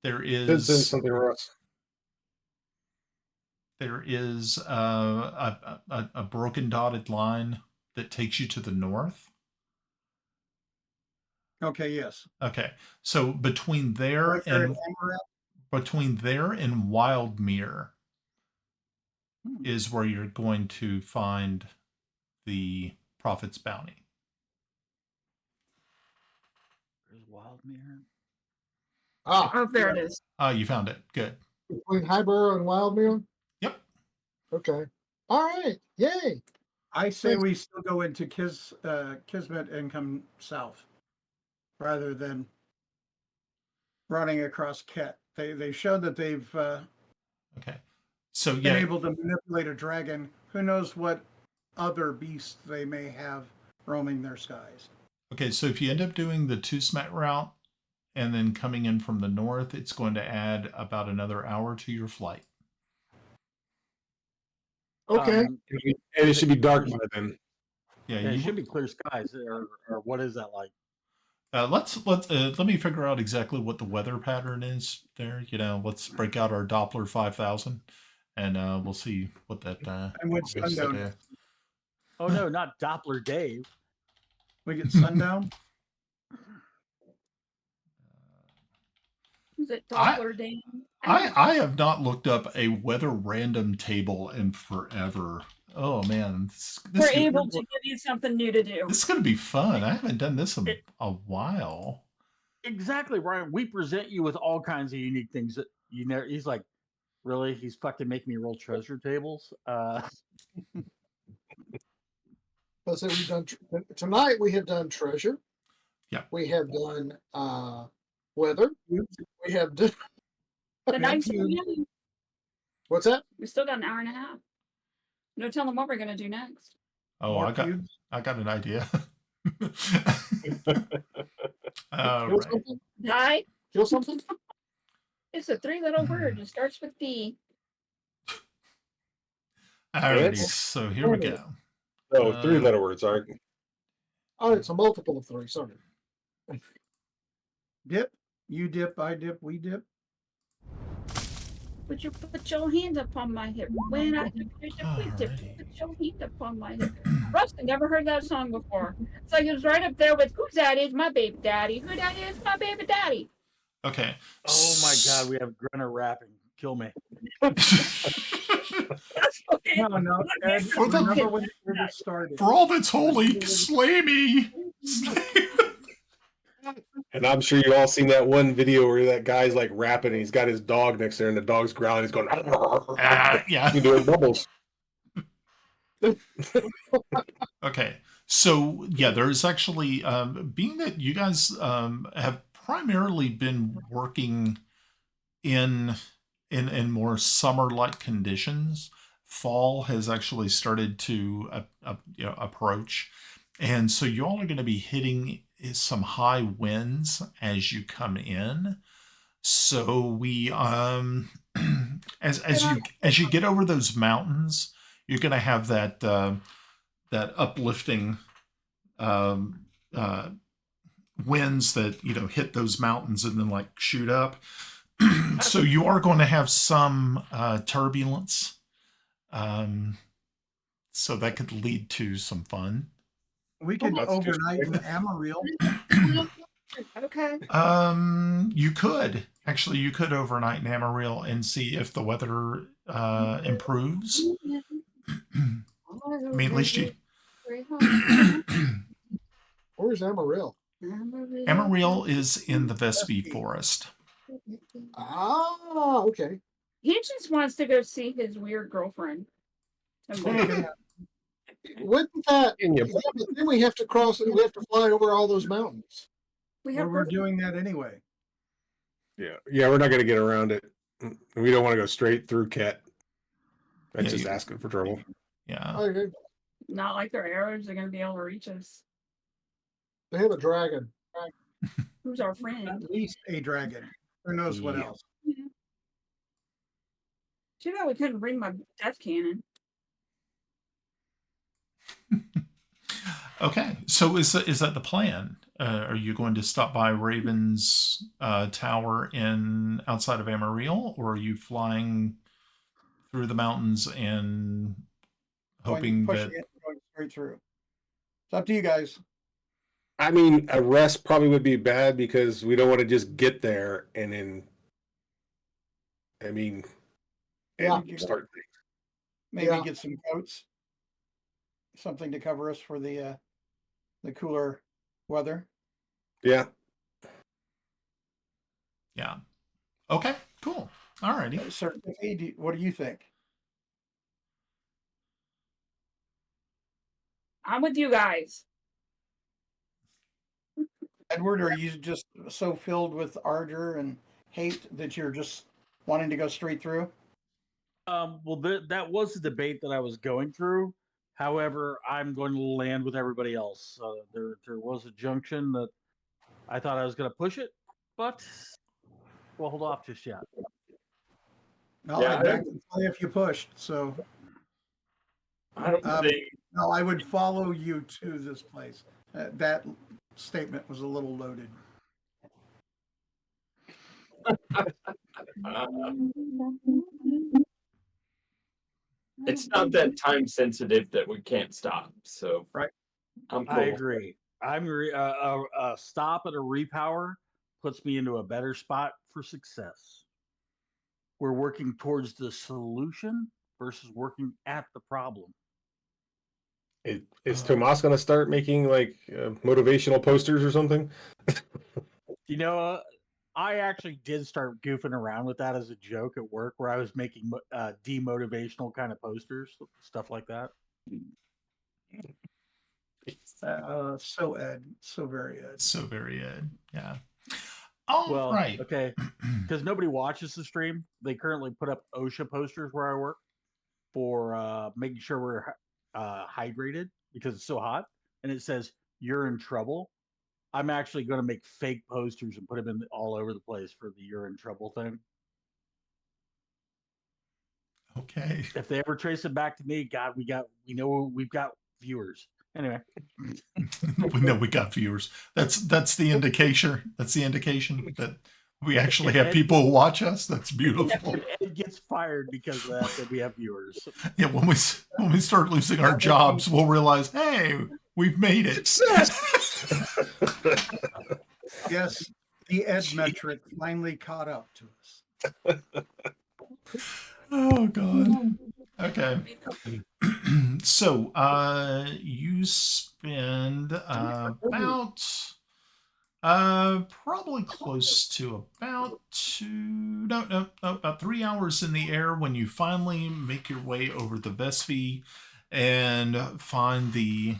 Did say something, Russ. there is a broken dotted line that takes you to the north. Okay, yes. Okay, so between there Right there and at Wildmere is where you're going to find the Prophet's Bounty. There's Wildmere. Ah, Oh, there it is. You found it. Good. between Highborough and Wildmere. Yep. Okay. All right. Yay. I say we still go into Kismet and come south, rather than running across Ket. They showed that they've Okay. So been yeah, able to manipulate a dragon. Who knows what other beasts they may have roaming their skies. okay, so if you end up doing the Tusmet route and then coming in from the north, it's going to add about another hour to your flight. Okay. And it should be dark by then. Yeah, Yeah, it you should be clear skies, or what is that like? let me figure out exactly what the weather pattern is there. Let's break out our Doppler 5000, and we'll see what that. And when will sundown say. is. Oh no, not Doppler Dave. We get sundown. Is it Doppler Dane? I have not looked up a weather random table in forever. Oh man, We're able to give you something new to do. This is going to be fun. I haven't done this in a while. Exactly, Ryan. We present you with all kinds of unique things that you know. He's like, really? He's fucking making me roll treasure tables. Let's say we've done tonight. We have done treasure. Yeah. We have done weather. We have done. The night's What's that? We still got an hour and a half. No telling what we're gonna do next. Oh, More I got an idea. All Kill right. something? Die. Kill something? It's a 3-letter word. It starts with D. Alrighty, so here we go. Oh, 3-letter words. All right. Oh, it's a multiple of 3. Sorry. Dip. You dip. I dip. We dip. Would you put your hand upon my hip? When I dip, put your Alrighty. hand upon my hip. Rusty never heard that song before. It's like it was right up there with "Who's that is my baby daddy? Who that is my baby daddy?" Okay. Oh my god, we have Grunner rapping. Kill me. No. Ed, remember when it started. For all that's holy, slay me. And I'm sure you all seen that one video where that guy's like rapping and he's got his dog next there and the dog's growling. He's going, Yeah. you doing bubbles. Okay. So yeah, there's actually being that you guys have primarily been working in more summer-like conditions. Fall has actually started to approach, and so you all are going to be hitting some high winds as you come in. So we as you get over those mountains, you're going to have that that uplifting winds that hit those mountains and then like shoot up. So you are going to have some turbulence. So that could lead to some fun. We could overnight in Amarillo. Okay. You could overnight in Amarillo and see if the weather improves. I mean, at least you. Where's Amarillo? Amarillo is in the Vespi Forest. Ah, okay. He just wants to go see his weird girlfriend. Wouldn't that? But then we have to cross. We have to fly over all those mountains. We're doing that anyway. Yeah, we're not going to get around it. We don't want to go straight through Ket. That's just asking for trouble. Yeah. Okay. Not like their arrows are going to be able to reach us. They have a dragon. Who's our friend? At least a dragon. Who knows what Yeah. else? Too bad we couldn't bring my death cannon. Okay, so is that the plan? Are you going to stop by Raven's tower in outside of Amarillo, or are you flying through the mountains and hoping Pushing that? it, going straight through. It's up to you guys. I mean, a rest probably would be bad because we don't want to just get there and then, I mean, Yeah. start. Maybe Yeah. get some coats, something to cover us for the cooler weather. Yeah. Yeah. Okay. Cool. Alrighty. Sir, what do you think? I'm with you guys. Edward, are you just so filled with ardor and hate that you're just wanting to go straight through? Well, that was the debate that I was going through. However, I'm going to land with everybody else. There was a junction that I thought I was going to push it, but we'll hold off just yet. No, Yeah, I'd back to play if you pushed. So I don't think no, I would follow you to this place. That statement was a little loaded. it's not that time sensitive that we can't stop. So Right. I'm cool. I agree. A stop at a repower puts me into a better spot for success. We're working towards the solution versus working at the problem. Is Tomas going to start making like motivational posters or something? You know, I actually did start goofing around with that as a joke at work, where I was making demotivational kind of posters, stuff like that. So Ed, so very Ed. So very Ed. Yeah. All Well, right. okay, because nobody watches the stream. They currently put up OSHA posters where I work for making sure we're hydrated because it's so hot, and it says "You're in trouble." I'm actually going to make fake posters and put them in all over the place for the "You're in trouble" thing. Okay. If they ever trace it back to me, God, we know we've got viewers. Anyway, We know we got viewers. That's the indication. That's the indication that we actually have people who watch us. That's beautiful. if Ed gets fired because of that, then we have viewers. Yeah, when we start losing our jobs, we'll realize, hey, we've made it. Yes, the Ed metric finally caught up to us. Oh God. Okay. So you spend about probably close to about about 3 hours in the air when you finally make your way over the Vespi and find the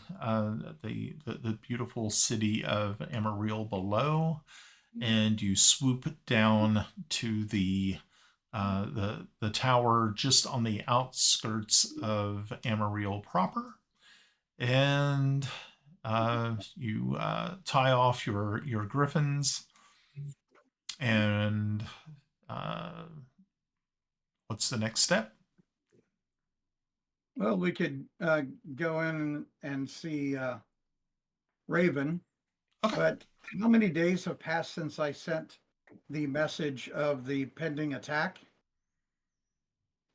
beautiful city of Amarillo below, and you swoop down to the tower just on the outskirts of Amarillo proper, and you tie off your griffins, and what's the next step? Well, we could go in and see Raven, Okay. but how many days have passed since I sent the message of the pending attack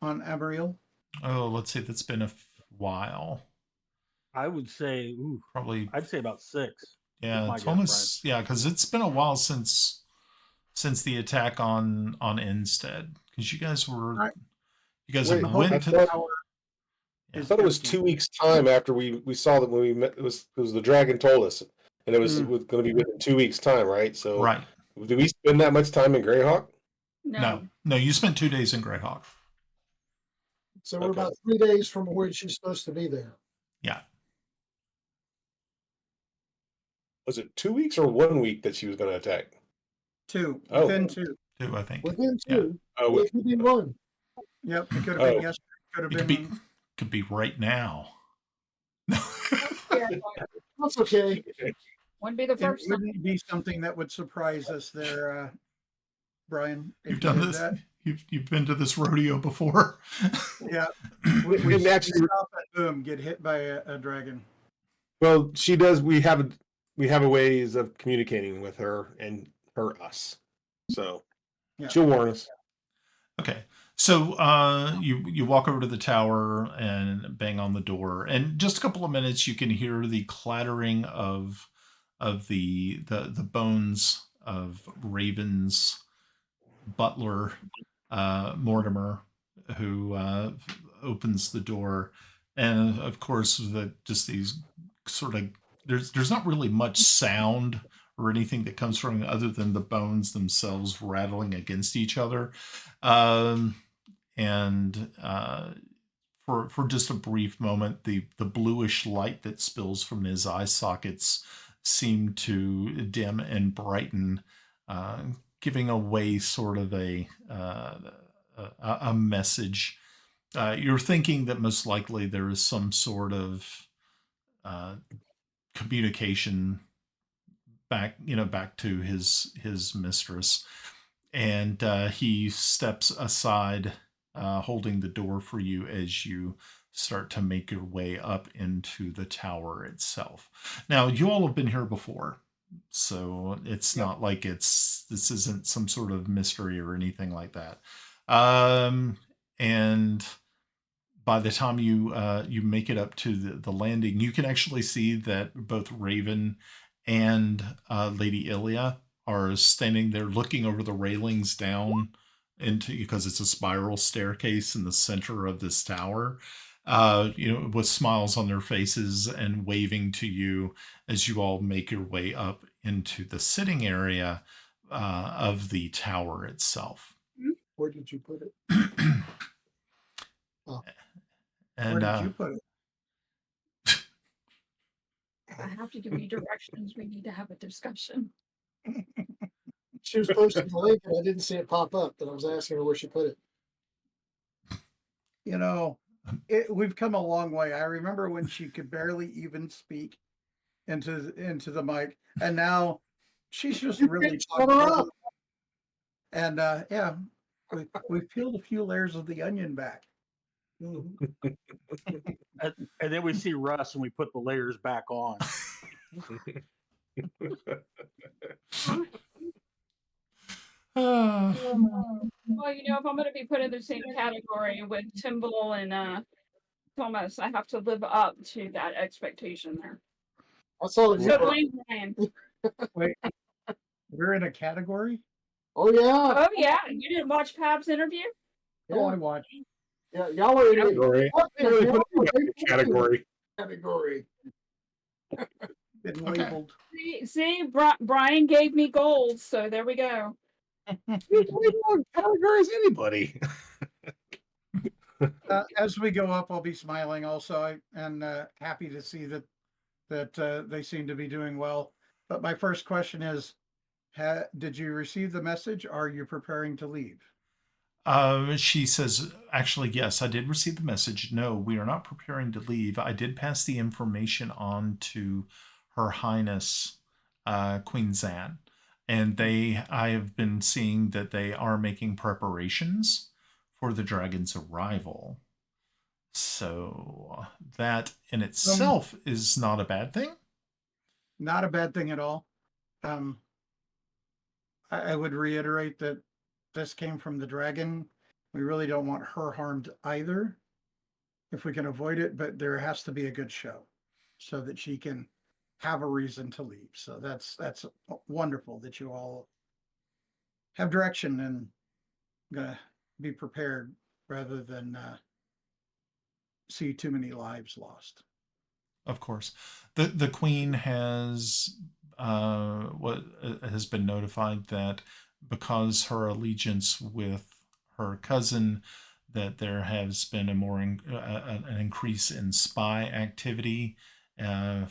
on Amarillo? Oh, let's see. That's been a while. I would say, Probably. I'd say about 6. Yeah, my it's guess, almost because it's been a while since the attack on Instead, because you guys Right. had went I to thought it was 2 weeks time after we saw that when we met. It was the dragon told us, and it was going to be within 2 weeks time, right? So right. Did we spend that much time in Greyhawk? No. No, you spent 2 days in Greyhawk. So we're Okay. about 3 days from where she's supposed to be there. Yeah. Was it 2 weeks or 1 week that she was going to attack? 2. Oh. Within 2. 2, I think. Within Yeah. 2, Oh, it could be 1. Yep, it could have Oh. been yesterday. Could It have been. could be right now. That's okay. Wouldn't be the It first time. wouldn't be something that would surprise us there, Brian, if You've you done did this. that. You've been to this rodeo before. Yeah. And actually, stop and boom, get hit by a dragon. well, she does. We have a ways of communicating with her and her us. So Yeah. she'll warn us. Okay. So you walk over to the tower and bang on the door, and just a couple of minutes you can hear the clattering of the bones of Raven's butler, Mortimer, who opens the door, and of course just these sort of there's not really much sound or anything that comes from it other than the bones themselves rattling against each other. Um, and for just a brief moment, the bluish light that spills from his eye sockets seem to dim and brighten, giving away sort of a message. You're thinking that most likely there is some sort of communication back to his mistress, and he steps aside, holding the door for you as you start to make your way up into the tower itself. Now, you all have been here before, so it's not like this isn't some sort of mystery or anything like that. And by the time you make it up to the landing, you can actually see that both Raven and Lady Ilia are standing there looking over the railings down into, because it's a spiral staircase in the center of this tower, with smiles on their faces and waving to you as you all make your way up into the sitting area of the tower itself. Where did you put it? And Where did you put it? I have to give you directions. We need to have a discussion. She was posting the link and I didn't see it pop up, but I was asking her where she put it. You know, we've come a long way. I remember when she could barely even speak into the mic, and now she's just really Shut her up. And yeah, we've peeled a few layers of the onion back. And then we see Russ and we put the layers back on. Well, if I'm going to be put in the same category with Timble and Thomas, I have to live up to that expectation there. I saw So it. blame Brian. Wait, we're in a category? Oh yeah. Oh yeah, you didn't watch Pab's interview? Oh, I watched. Yeah, y'all are in Category. Category. category. Been Okay. labeled. See, Brian gave me gold, so there we go. Category is anybody. As we go up, I'll be smiling also, and happy to see that they seem to be doing well. But my first question is, did you receive the message? Are you preparing to leave? She says, actually, yes, I did receive the message. No, we are not preparing to leave. I did pass the information on to Her Highness Queen Zan, and I have been seeing that they are making preparations for the dragon's arrival. So that in itself is not a bad thing. Not a bad thing at all. I would reiterate that this came from the dragon. We really don't want her harmed either, if we can avoid it, but there has to be a good show so that she can have a reason to leave. So that's wonderful that you all have direction and gonna be prepared rather than see too many lives lost. Of course, the queen has has been notified that because her allegiance with her cousin, that there has been an increase in spy activity and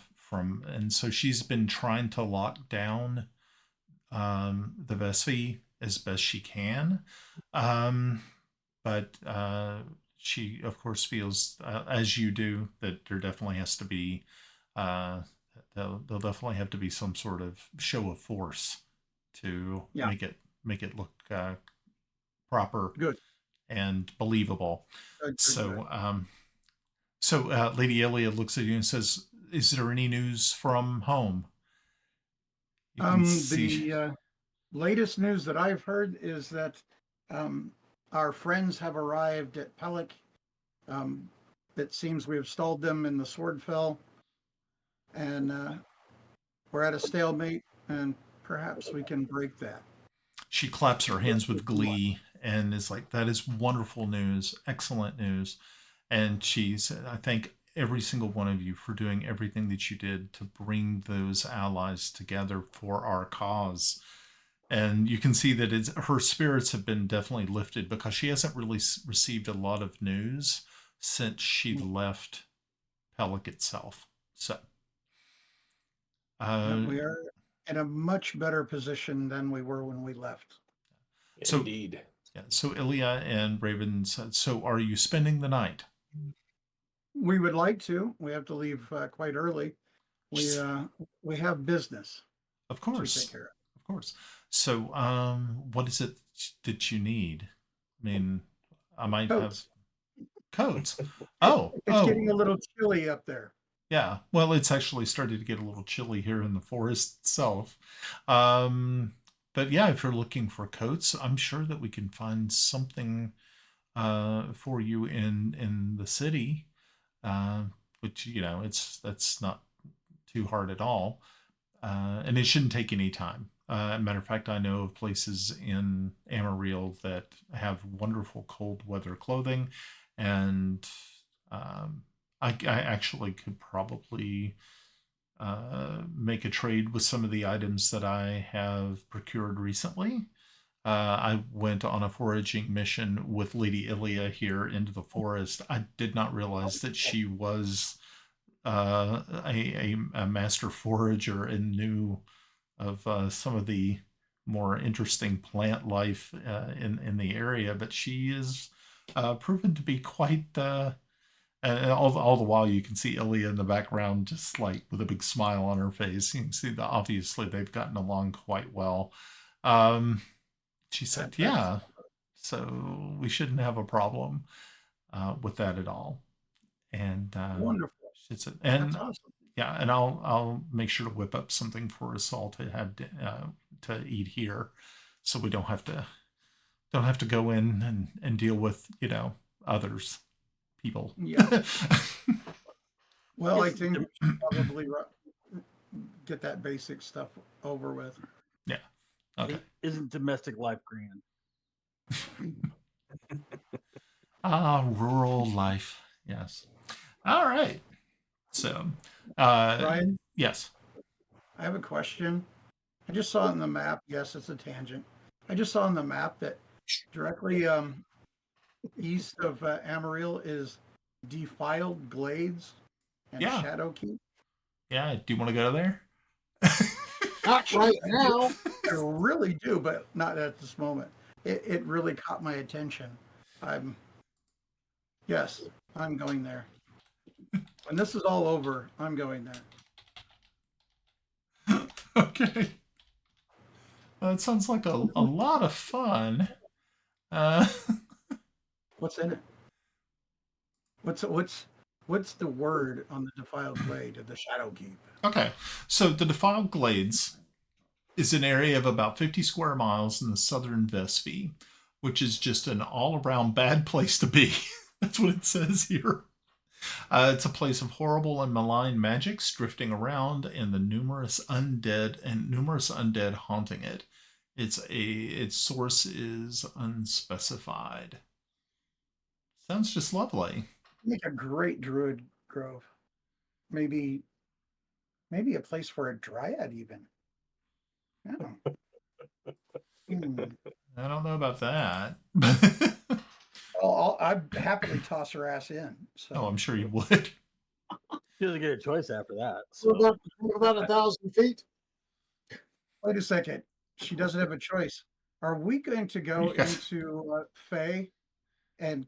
so she's been trying to lock down the Vespi as best she can, but she of course feels as you do that there definitely has to be There'll definitely have to be some sort of show of force to Yeah. make it look proper Good. and believable. Good. So Lady Elia looks at you and says, "Is there any news from home?" You can see. The latest news that I've heard is that our friends have arrived at Pellic. It seems we have stalled them in the Swordfell, and we're at a stalemate, and perhaps we can break that. She claps her hands with glee and is like, "That is wonderful news, excellent news." And she said, "I thank every single one of you for doing everything that you did to bring those allies together for our cause." And you can see that her spirits have been definitely lifted because she hasn't really received a lot of news since she left Pellic itself. So We are in a much better position than we were when we left. So- Indeed. yeah, so Ilya and Raven said, "So are you spending the night?" We would like to. We have to leave quite early. We have business Of to course. take care of. Of course. So what is it that you need? I mean, I might Coats. have coats. Oh, It's getting a little chilly up there. yeah. Well, it's actually started to get a little chilly here in the forest itself. But yeah, if you're looking for coats, I'm sure that we can find something for you in the city. Which that's not too hard at all, and it shouldn't take any time. Matter of fact, I know of places in Amarillo that have wonderful cold weather clothing, and I actually could probably make a trade with some of the items that I have procured recently. I went on a foraging mission with Lady Ilya here into the forest. I did not realize that she was a master forager and knew of some of the more interesting plant life in the area. But she is proven to be quite. And all the while, you can see Ilya in the background, just like with a big smile on her face. You can see that obviously they've gotten along quite well. She said, "Yeah, so we shouldn't have a problem with that at all." And Wonderful. she said, "And That's awesome. yeah, and I'll make sure to whip up something for us all to have to eat here, so we don't have to go in and deal with others, people." Yeah. Well, I think we should probably get that basic stuff over with. Yeah. Okay. Isn't domestic life grand? Rural life. Yes. All right. So, Ryan, yes. I have a question. I just saw on the map. Yes, it's a tangent. I just saw on the map that directly east of Amarillo is Defiled Glades and Yeah. Shadowkeep. Yeah. Do you want to go there? Not right now. I really do, but not at this moment. It really caught my attention. Yes, I'm going there. When this is all over, I'm going there. Okay. That sounds like a lot of fun. What's in it? What's the word on the Defiled Glade of the Shadowkeep? Okay. So the Defiled Glades is an area of about 50 square miles in the southern Vespi, which is just an all-around bad place to be. That's what it says here. It's a place of horrible and malign magics drifting around, and the numerous undead haunting it. Its source is unspecified. Sounds just lovely. Make a great druid grove. Maybe a place for a dryad even. Yeah. I don't know about that. I'd happily toss her ass in. So. Oh, I'm sure you would. She doesn't get a choice after that. What So. about 1,000 feet? Wait a second. She doesn't have a choice. Are we going to go You guys- into Faye and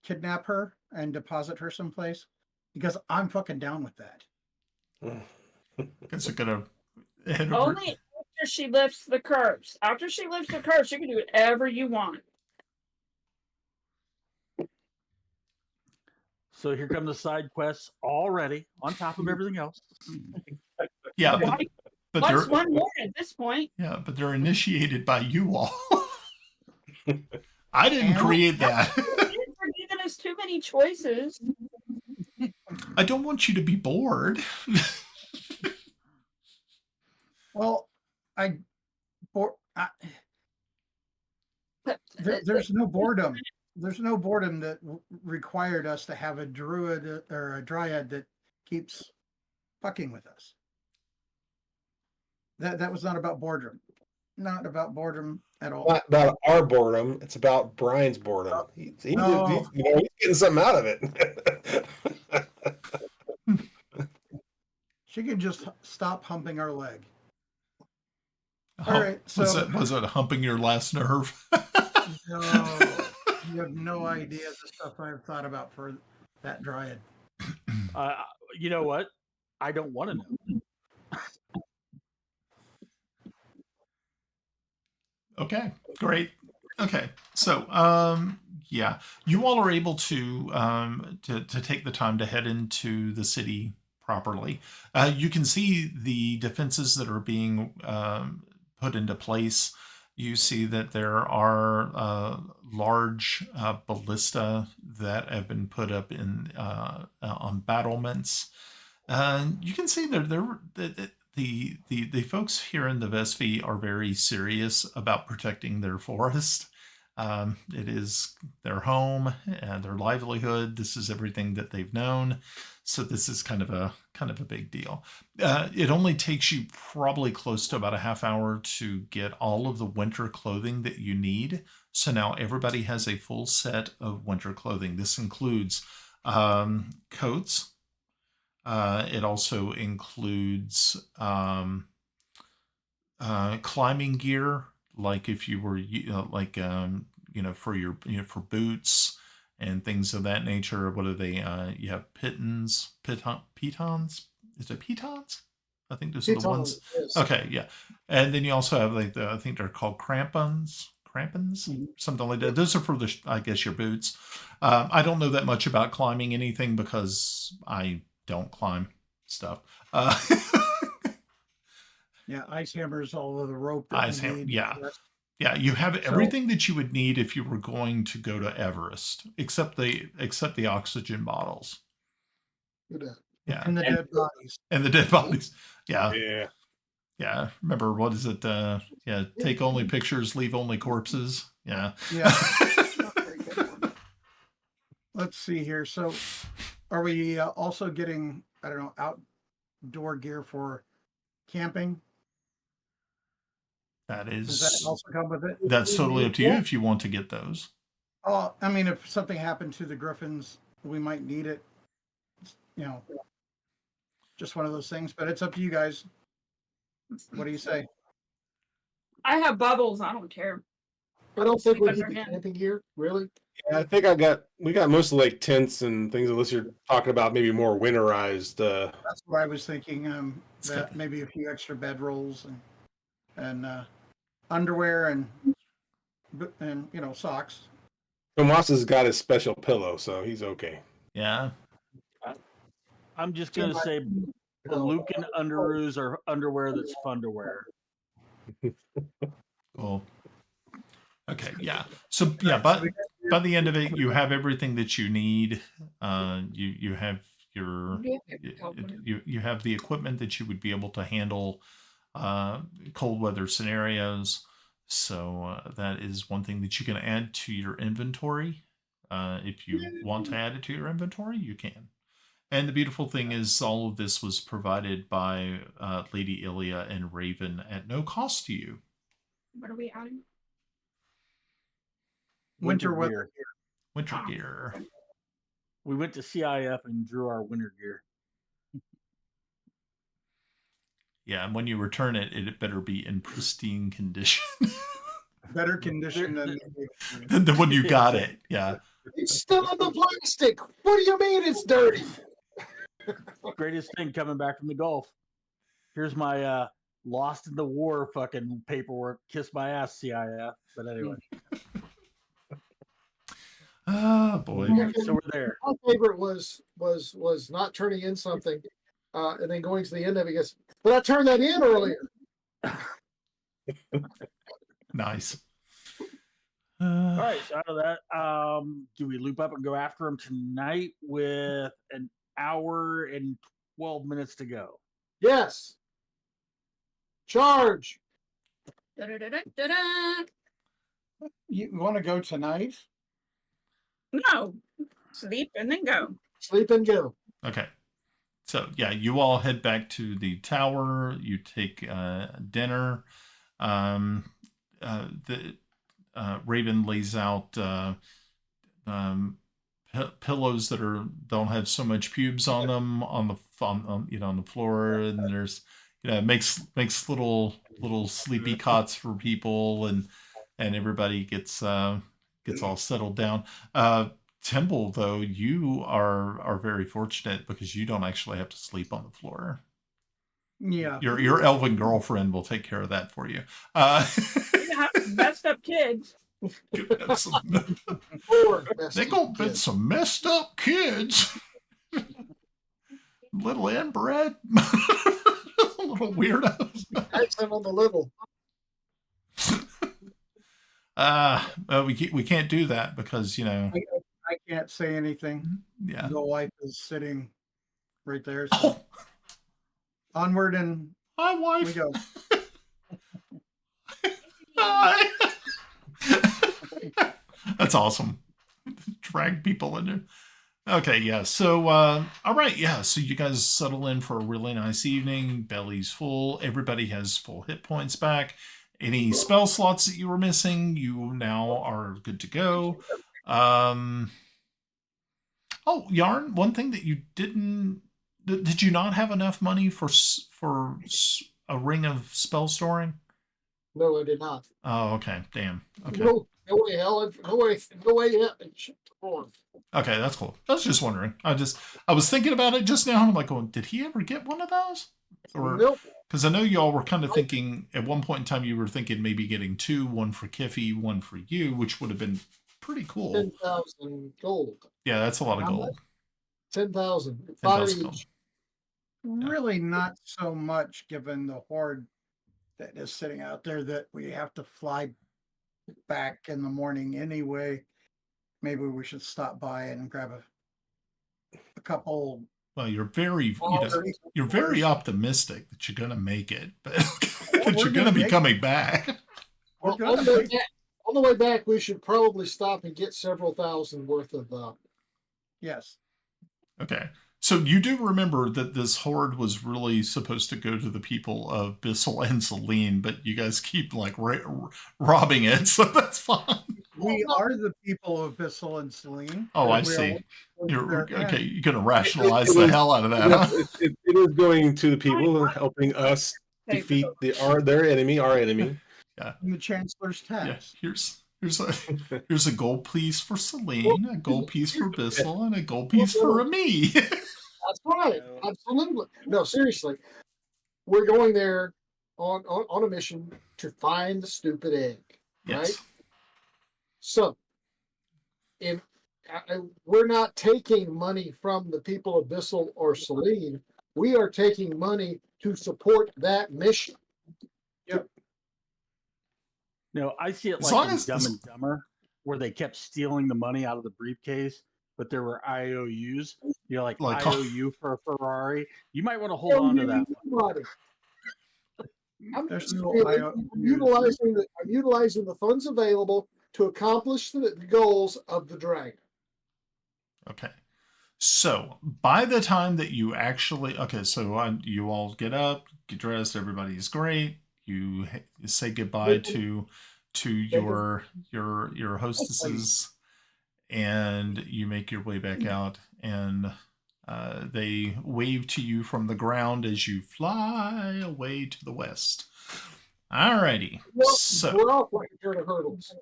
kidnap her and deposit her someplace? Because I'm fucking down with that. Is it gonna head over? Only after she lifts the curves. After she lifts the curves, you can do whatever you want. So here come the side quests already on top of everything else. Yeah, Why- but What's they're one more at this point? yeah, but they're initiated by you all. I didn't And- create that. You're giving us too many choices. I don't want you to be bored. Well, there's no boredom. There's no boredom that required us to have a druid or a dryad that keeps fucking with us. That was not about boredom. Not about boredom at all. Not about our boredom. It's about Brian's boredom. He's getting something out of it. She could just stop humping our leg. All right, so was it humping your last nerve? no, you have no idea the stuff I've thought about for that dryad. You know what? I don't want to know. Okay, great. Okay, so yeah, you all are able to take the time to head into the city properly. You can see the defenses that are being put into place. You see that there are large ballista that have been put up in on battlements. You can see that the folks here in the Vespi are very serious about protecting their forest. It is their home and their livelihood. This is everything that they've known. So this is kind of a big deal. It only takes you probably close to about a half hour to get all of the winter clothing that you need. So now everybody has a full set of winter clothing. This includes coats. It also includes climbing gear, like if you were for your for boots and things of that nature. What are they? You have pitons. Is it pitons? I think those are the ones. Yes. Okay, yeah. And then you also have I think they're called crampons, something like that. Those are for I guess your boots. I don't know that much about climbing anything because I don't climb stuff. Yeah, ice hammers, all of the rope. Yeah, you have everything that you would need if you were going to go to Everest, except the oxygen bottles. Yeah, And the dead bodies. And the dead bodies. Yeah. Yeah. Yeah. Remember, what is it? Yeah, take only pictures, leave only corpses. Yeah. Yeah. Let's see here. So, are we also getting, I don't know, outdoor gear for camping? Does that also come with it? That's totally up to you if you want to get those. Oh, I mean, if something happened to the griffins, we might need it. Just one of those things. But it's up to you guys. What do you say? I have bubbles. I don't care. I don't think we Sleep need under him. camping gear, really. Yeah, I think we got most of like tents and things, unless you're talking about maybe more winterized. That's what I was thinking. That maybe a few extra bedrolls and underwear and socks. Tomas has got his special pillow, so he's okay. Yeah. I'm just gonna say Lucan underoos are underwear that's fun to wear. Cool. Okay, yeah. So yeah, but by the end of it, you have everything that you need. You have you have the equipment that you would be able to handle cold weather scenarios. So that is one thing that you can add to your inventory. If you want to add it to your inventory, you can. And the beautiful thing is all of this was provided by Lady Ilya and Raven at no cost to you. What are we adding? Winter weather gear. Winter gear. We went to CIF and drew our winter gear. Yeah, and when you return it, it better be in pristine condition. Better condition than when you got it. Yeah. It's still in the plastic. What do you mean it's dirty? Greatest thing coming back from the Gulf. here's my lost in the war fucking paperwork. Kiss my ass, CIF. But anyway, Oh boy. so we're there. My favorite was not turning in something, and then going to the end of it. He goes, but I turned that in earlier. Nice. All right, so out of that, do we loop up and go after him tonight with an hour and 12 minutes to go? Yes. Charge. Da-da-da-da-da-da. You want to go tonight? No, sleep and then go. Sleep and go. Okay. So yeah, you all head back to the tower. You take dinner. The Raven lays out pillows that don't have so much pubes on them on the floor, and there's makes little sleepy cots for people, and everybody gets all settled down. Timble, though, you are very fortunate because you don't actually have to sleep on the floor. Yeah. Your elven girlfriend will take care of that for you. You have messed up kids. They gonna be some messed up kids. Little inbred. Little weirdos. Accent on the little. We can't do that because I can't say anything. Yeah. The wife is sitting right there. So onward and Hi, wife. we go. Hi. That's awesome. Drag people in there. Okay, yeah. So, all right, yeah. So you guys settle in for a really nice evening. Belly's full. Everybody has full hit points back. Any spell slots that you were missing, you now are good to go. Oh, Yarn. One thing that you did you not have enough money for a ring of spell storing? No, I did not. Oh, okay. Damn. Okay. No way, hell, no way, yeah. Okay, that's cool. I was just wondering. I was thinking about it just now. I'm like, going, did he ever get one of those? Or Nope. because I know y'all were kind of thinking at one point in time you were thinking maybe getting two, one for Kiffy, one for you, which would have been pretty cool. 10,000 gold. Yeah, that's a lot of gold. 10,000. 10,000 5 gold. each. Really not so much given the horde that is sitting out there that we have to fly back in the morning anyway. Maybe we should stop by and grab a couple. Well, you're very optimistic that you're gonna make it, but that you're gonna be coming back. On the way back, we should probably stop and get several thousand worth of. Yes. Okay. So you do remember that this horde was really supposed to go to the people of Bissell and Celene, but you guys keep like robbing it, so that's fine. We are the people of Bissell and Celene. Oh, I see. You're okay. You're going to rationalize the hell out of that, huh? It is going to the people helping us defeat their enemy, our enemy. Yeah. And the Chancellor's tax. Yeah. Here's a gold piece for Celene, a gold piece for Bissell, and a gold piece for me. That's right. Absolutely. No, seriously. We're going there on a mission to find the stupid egg. Yes. Right? So, we're not taking money from the people of Bissell or Celene. We are taking money to support that mission. Yep. No, I see it As like long in as- Dumb and Dumber, where they kept stealing the money out of the briefcase, but there were IOUs. Like IOU for a Ferrari. You might want to hold on to that one. I'm There's no utilizing the funds available to accomplish the goals of the dragon. Okay. So by the time that you actually, you all get up, get dressed, everybody's great. You say goodbye to your hostesses, and you make your way back out, and they wave to you from the ground as you fly away to the west. Alrighty. So we're off like a herd of hurdles.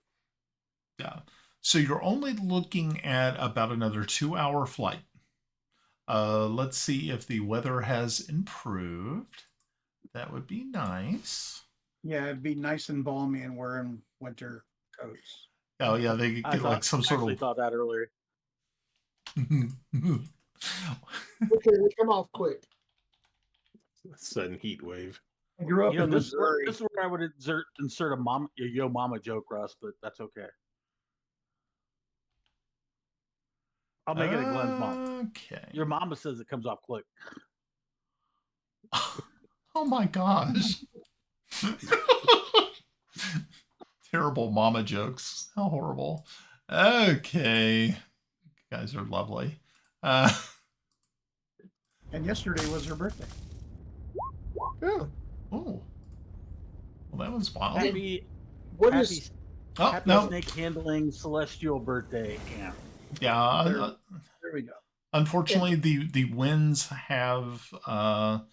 Yeah. So you're only looking at about another 2-hour flight. Let's see if the weather has improved. That would be nice. Yeah, it'd be nice and balmy and wearing winter coats. Oh yeah, they could get like some sort actually of. thought that earlier. Okay, they come off quick. Sudden heat wave. I grew up in This is Missouri. where I would insert a yo mama joke, Russ, but that's okay. I'll make it a Glenn's mom. Okay. Your mama says it comes off quick. Oh my gosh. Terrible mama jokes. How horrible. Okay. You guys are lovely. And yesterday was her birthday. Yeah. Oh. Well, that was wild. Happy, What happy, is Oh, happy no. snake handling celestial birthday, Aunt. Yeah. There we go. Unfortunately, the winds have not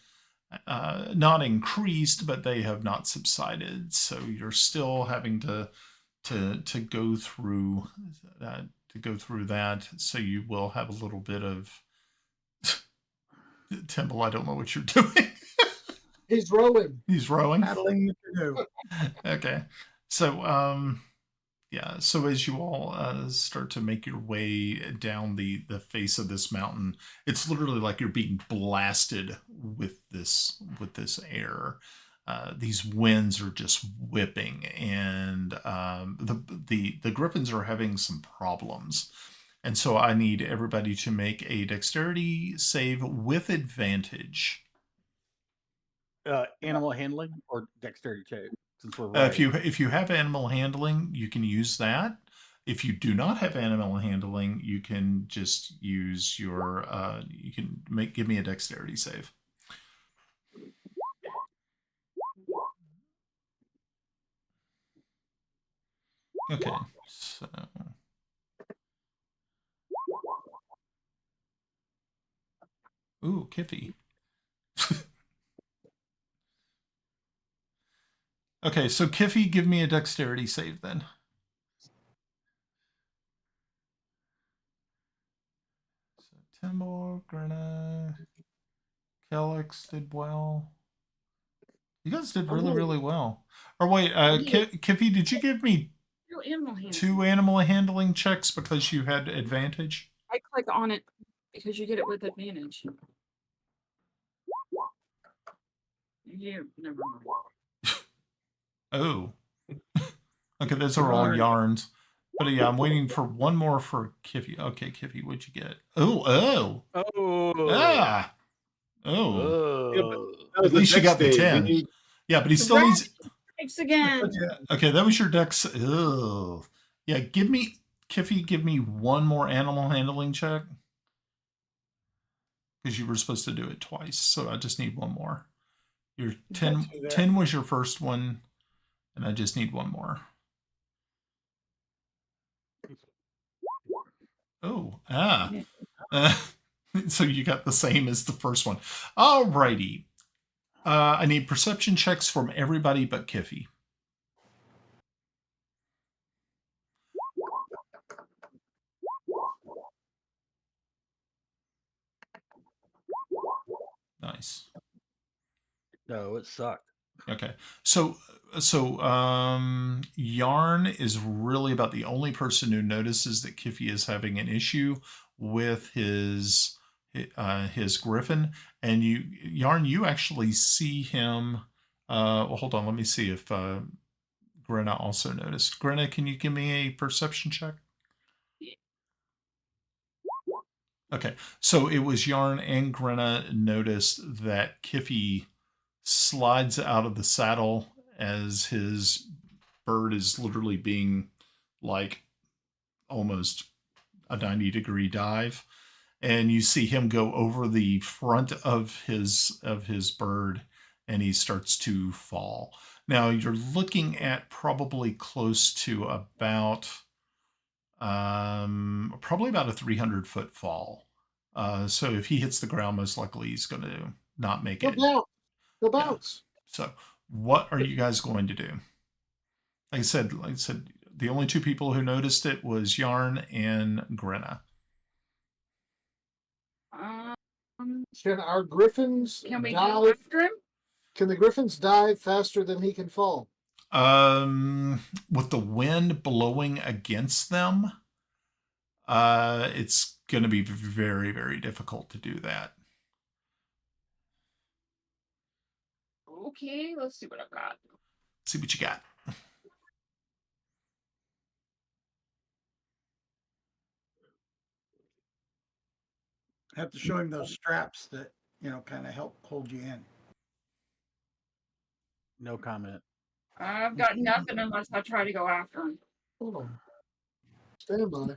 increased, but they have not subsided. So you're still having to go through that. So you will have a little bit of Timble. I don't know what you're doing. he's rowing? He's rowing. Paddling the canoe. Okay. So yeah, so as you all start to make your way down the face of this mountain, it's literally like you're being blasted with this air. These winds are just whipping, and the griffins are having some problems. And so I need everybody to make a dexterity save with advantage. Animal handling or dexterity check, since we're If you have animal handling, you can use that. If you do not have animal handling, you can just use your you can give me a dexterity save. Okay, so ooh, Kiffy. Okay, so Kiffy, give me a dexterity save then. So Timor, Grenna, Kellex did well. You guys did really, really well. Or wait, Kiffy, did you give me No animal handling. 2 animal handling checks because you had advantage? I click on it because you get it with advantage. You never mind. Oh. Okay, those are all yarns. But yeah, I'm waiting for one more for Kiffy. Okay, Kiffy, what'd you get? Oh. Ah. Oh. At least you got the 10. Yeah, but he still needs. Thanks again. Okay, that was your dex. Ugh. Yeah, Kiffy, give me one more animal handling check. Because you were supposed to do it twice, so I just need one more. Your 10 was your first one, and I just need one more. Oh, so you got the same as the first one. All righty. I need perception checks from everybody but Kiffy. Nice. No, it sucked. Okay. So Yarn is really about the only person who notices that Kiffy is having an issue with his griffin, and Yarn, you actually see him. Well, hold on, let me see if Grenna also noticed. Grenna, can you give me a perception check? Okay, so it was Yarn and Grenna noticed that Kiffy slides out of the saddle as his bird is literally being like almost a 90-degree dive, and you see him go over the front of his bird, and he starts to fall. Now you're looking at probably close to about probably about a 300-foot fall. So if he hits the ground, most likely he's going to not make it. Go bounce. Yeah. So what are you guys going to do? Like I said, the only 2 people who noticed it was Yarn and Grenna. Can our griffins Can we dive? go after him? Can the griffins dive faster than he can fall? With the wind blowing against them, it's going to be very, very difficult to do that. Okay, let's see what I've got. See what you got. Have to show him those straps that, kind of help hold you in. No comment. I've got nothing unless I try to go after him. Hold on. Stand by.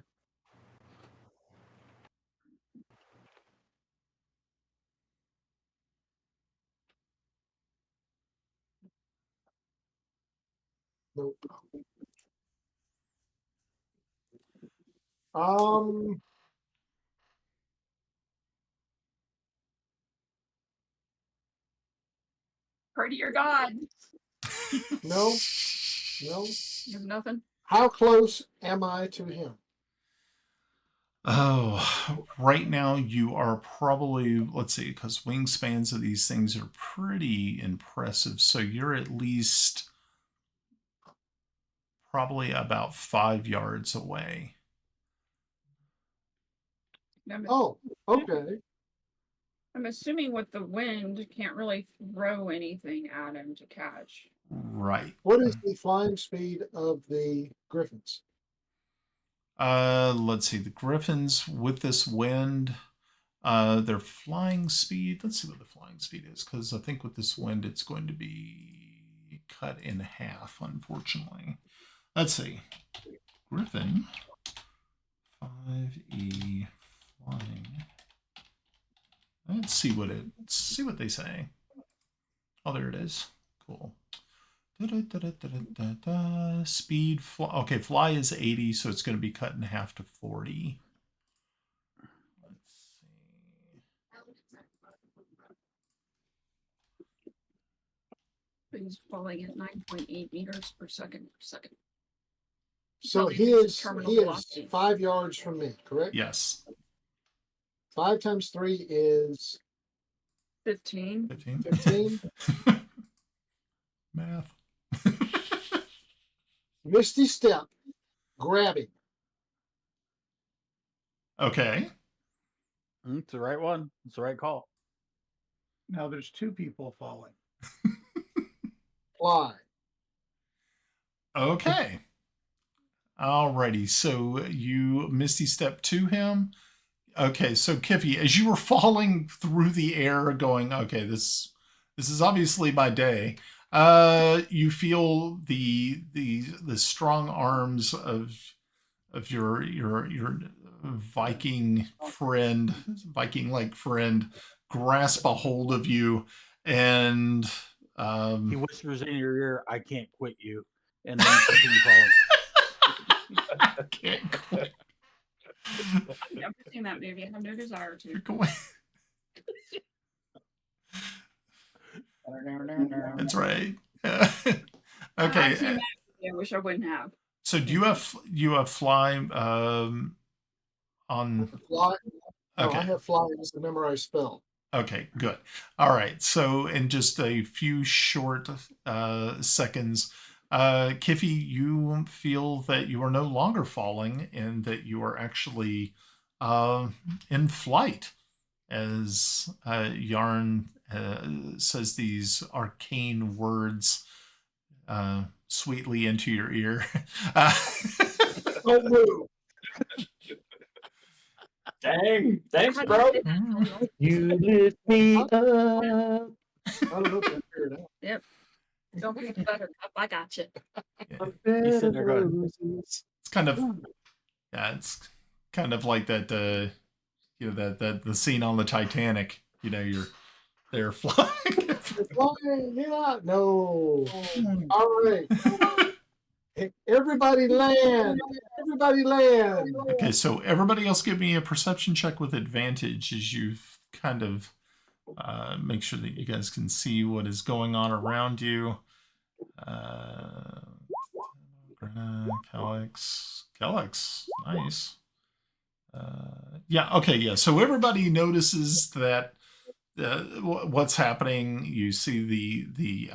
Nope. Pray to your God. No. No. You have nothing? How close am I to him? Oh, right now you are probably, let's see, because wingspans of these things are pretty impressive. So you're at least probably about 5 yards away. Oh, okay. I'm assuming with the wind, can't really throw anything at him to catch. Right. What is the flying speed of the griffins? Let's see. The griffins with this wind, their flying speed. Let's see what the flying speed is, because I think with this wind, it's going to be cut in half, unfortunately. Let's see. Griffin 5e flying. Let's see what they say. Oh, there it is. Cool. Speed. Okay, fly is 80, so it's going to be cut in half to 40. Let's see. He's falling at 9.8 meters per second. So Probably he reaches is terminal he is velocity. 5 yards from me, correct? Yes. 5 times 3 is 15. 15. Math. Misty step, grabbing. Okay. It's the right one. It's the right call. Now there's 2 people falling. Fly. Okay. Alrighty. So you misty step to him. Okay. So Kiffy, as you were falling through the air, going, okay, this is obviously my day. You feel the strong arms of your Viking friend, Viking-like friend, grasp a hold of you, and He whispers in your ear, "I can't quit you," and then you continue falling. I can't quit. I've never seen that movie. I have no desire to. You're going. That's right. Yeah. I've Okay. seen that movie. I wish I wouldn't have. So do you have fly on? Fly. No, Okay. I have fly as the memorized spell. Okay, good. All right. So in just a few short seconds, Kiffy, you feel that you are no longer falling and that you are actually in flight as Yarn says these arcane words sweetly into your ear. Don't move. Dang, thanks, bro. You lift me up. I don't know if I figured it out. Yep. Don't be a buttercup. I got you. He's sitting there going, It's kind of it's kind of like that that the scene on the Titanic, you're there flying. Flying, yeah. No. All right. Everybody land. Everybody land. Okay, so everybody else give me a perception check with advantage as you kind of make sure that you guys can see what is going on around you. Calyx, nice. Yeah, okay, yeah. So everybody notices that what's happening. You see the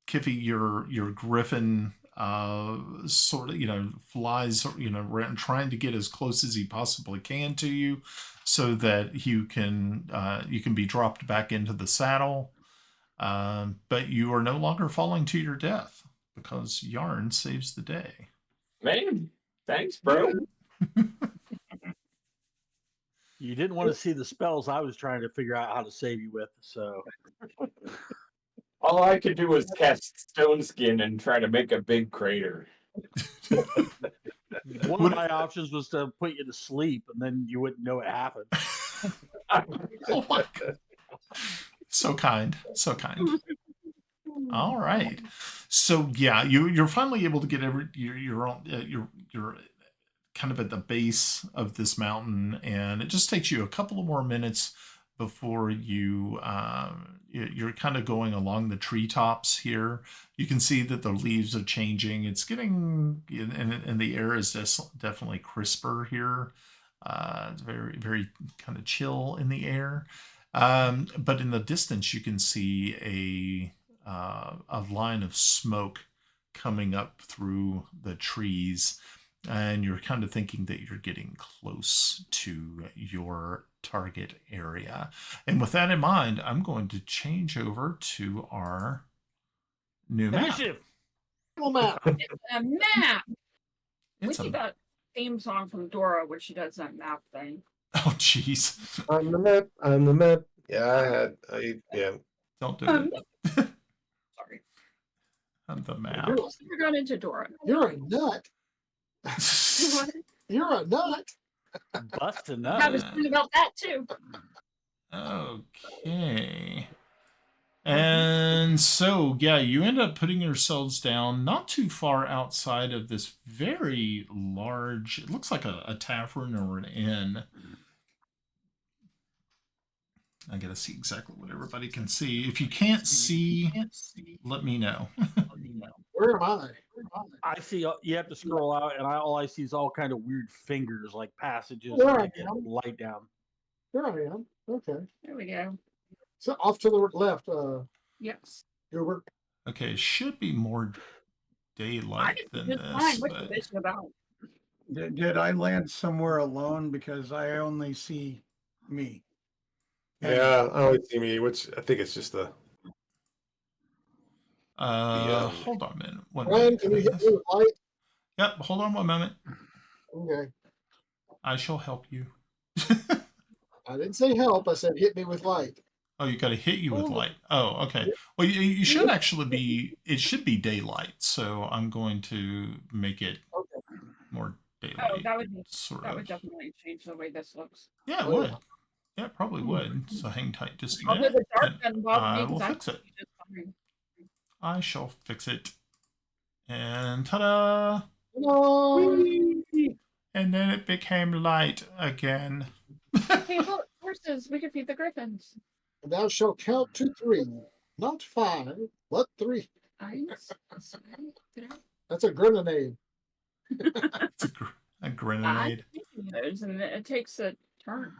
Kiffy, your griffin sort of flies around, trying to get as close as he possibly can to you, so that you can be dropped back into the saddle. But you are no longer falling to your death because Yarn saves the day. Man, thanks, bro. You didn't want to see the spells I was trying to figure out how to save you with, so. All I could do was cast Stone Skin and try to make a big crater. One of my options was to put you to sleep, and then you wouldn't know it happened. Oh my God. So kind. So kind. All right. So yeah, you're finally able to get you're kind of at the base of this mountain, and it just takes you a couple of more minutes before you're kind of going along the treetops here. You can see that the leaves are changing. It's getting and the air is definitely crisper here. It's very, very kind of chill in the air. But in the distance, you can see a line of smoke coming up through the trees, and you're kind of thinking that you're getting close to your target area. And with that in mind, I'm going to change over to our new map. Initiative. Map. A map. It's We need that theme song from Dora where she does that map thing. Oh, jeez. I'm the map. I'm the map. Yeah, yeah. Don't do it. Sorry. I'm the map. I never got into Dora. You're a nut. You're a nut. Bust a I have a nut. story about that too. Okay. And so, yeah, you end up putting yourselves down not too far outside of this very large, it looks like a tavern or an inn. I gotta see exactly what everybody can see. If you can't see, let me know. Where am I? I see. You have to scroll out, and all I see is all kind of weird fingers, like passages Where that I get am. light down. There I am. Okay. There we go. So off to the left, Yes. Gilbert. Okay, should be more daylight than this. What's the But bitch about? Did I land somewhere alone? Because I only see me. Yeah, I only see me, which I think it's just the. hold on a minute. One Ryan, minute. can you hit me with light? Yep, hold on one moment. Okay. I shall help you. I didn't say help. I said hit me with light. Oh, you got to hit you with light. Oh, okay. Well, you should actually be. It should be daylight. So I'm going to make it Okay. more Oh, daylight. that would Sort definitely change the way this looks. Yeah, it Oh, would. Yeah, it probably would. So hang tight just a Although minute. the dark and doesn't bother me I because will I fix can it. see just fine. I shall fix it. And ta-da! No. And then it became light again. Hey, look, horses. We could feed the griffins. Thou shalt count to 3, not 5, but 3. That's a grenade. It's a grenade. And it takes a turn.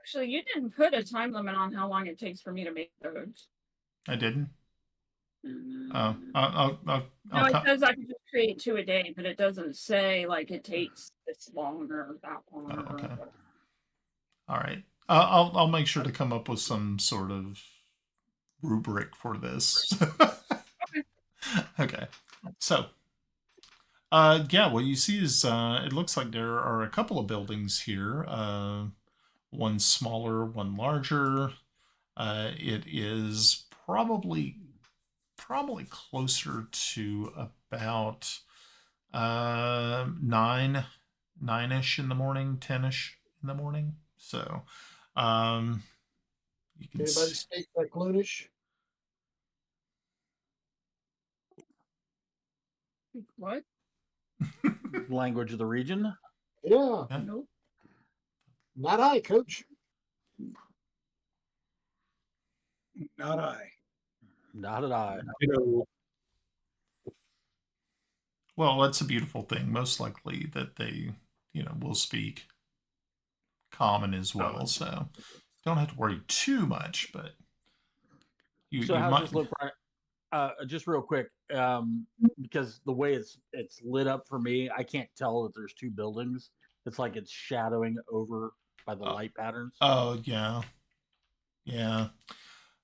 Actually, you didn't put a time limit on how long it takes for me to make those. I didn't. No, I'll it says I can just create 2 a day, but it doesn't say like it takes this long or that long. Oh, okay. Or All right. I'll make sure to come up with some sort of rubric for this. Okay. So, yeah, what you see is it looks like there are a couple of buildings here. One smaller, one larger. It is probably closer to about 9-ish in the morning, 10-ish in the morning. So, you can Anybody speak like Loonish? what? Language of the region. Yeah. Yeah. Nope. Not I, coach. Not I. Not at all. Well, that's a beautiful thing. Most likely that they, will speak common as well. So don't have to worry too much, but So you how's might. this look, Brian? Just real quick, because the way it's lit up for me, I can't tell that there's two buildings. It's like it's shadowing over by the light patterns. Oh yeah, yeah,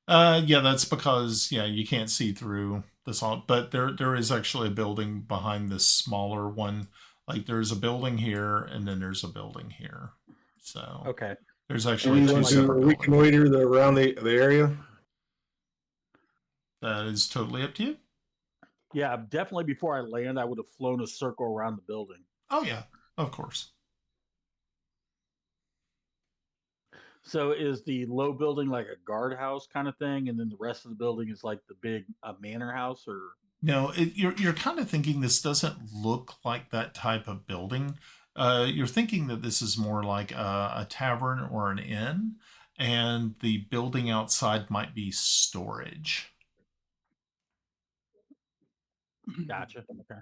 yeah. That's because you can't see through this all. But there is actually a building behind this smaller one. Like there's a building here, and then there's a building here. So Okay. there's Do actually we two want to separate buildings. reconnoiter around the area? That is totally up to you. Yeah, definitely before I land, I would have flown a circle around the building. Oh yeah, of course. So is the low building like a guardhouse kind of thing, and then the rest of the building is like the big manor house, or No, you're kind of thinking this doesn't look like that type of building. You're thinking that this is more like a tavern or an inn, and the building outside might be storage. gotcha. Okay.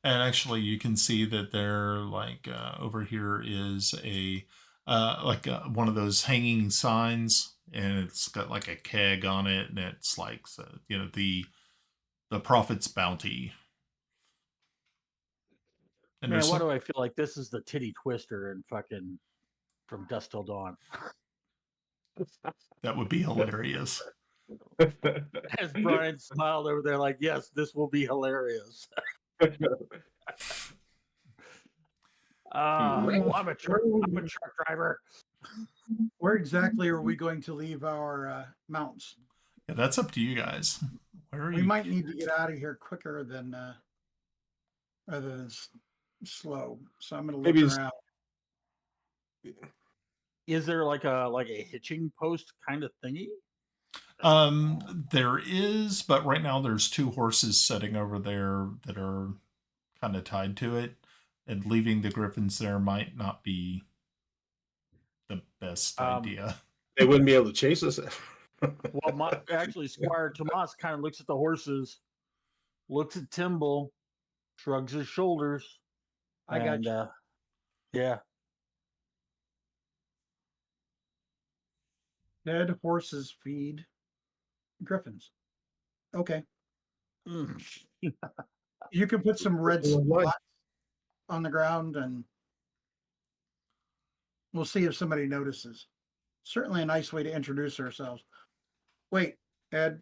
And actually, you can see that there, like over here, is a one of those hanging signs, and it's got like a keg on it, and it's like the prophet's bounty. And Man, there's why do I feel like this is the titty twister and fucking From Dusk Till Dawn? that would be hilarious. As Brian smiled over there, like, yes, this will be hilarious. I'm a truck driver. Where exactly are we going to leave our mounts? Yeah, that's up to you guys. Where are We you? might need to get out of here quicker than rather than slow. So I'm going to Maybe look around. Is there like a hitching post kind of thingy? There is, but right now there's two horses sitting over there that are kind of tied to it, and leaving the griffins there might not be the best idea. They wouldn't be able to chase us. Well, actually, Squire Tomas kind of looks at the horses, looks at Timble, shrugs his shoulders. I got you. Yeah. Dead horses feed griffins. Okay. Mm. You can put some red Well, why? spots on the ground and we'll see if somebody notices. Certainly a nice way to introduce ourselves. Wait, Ed,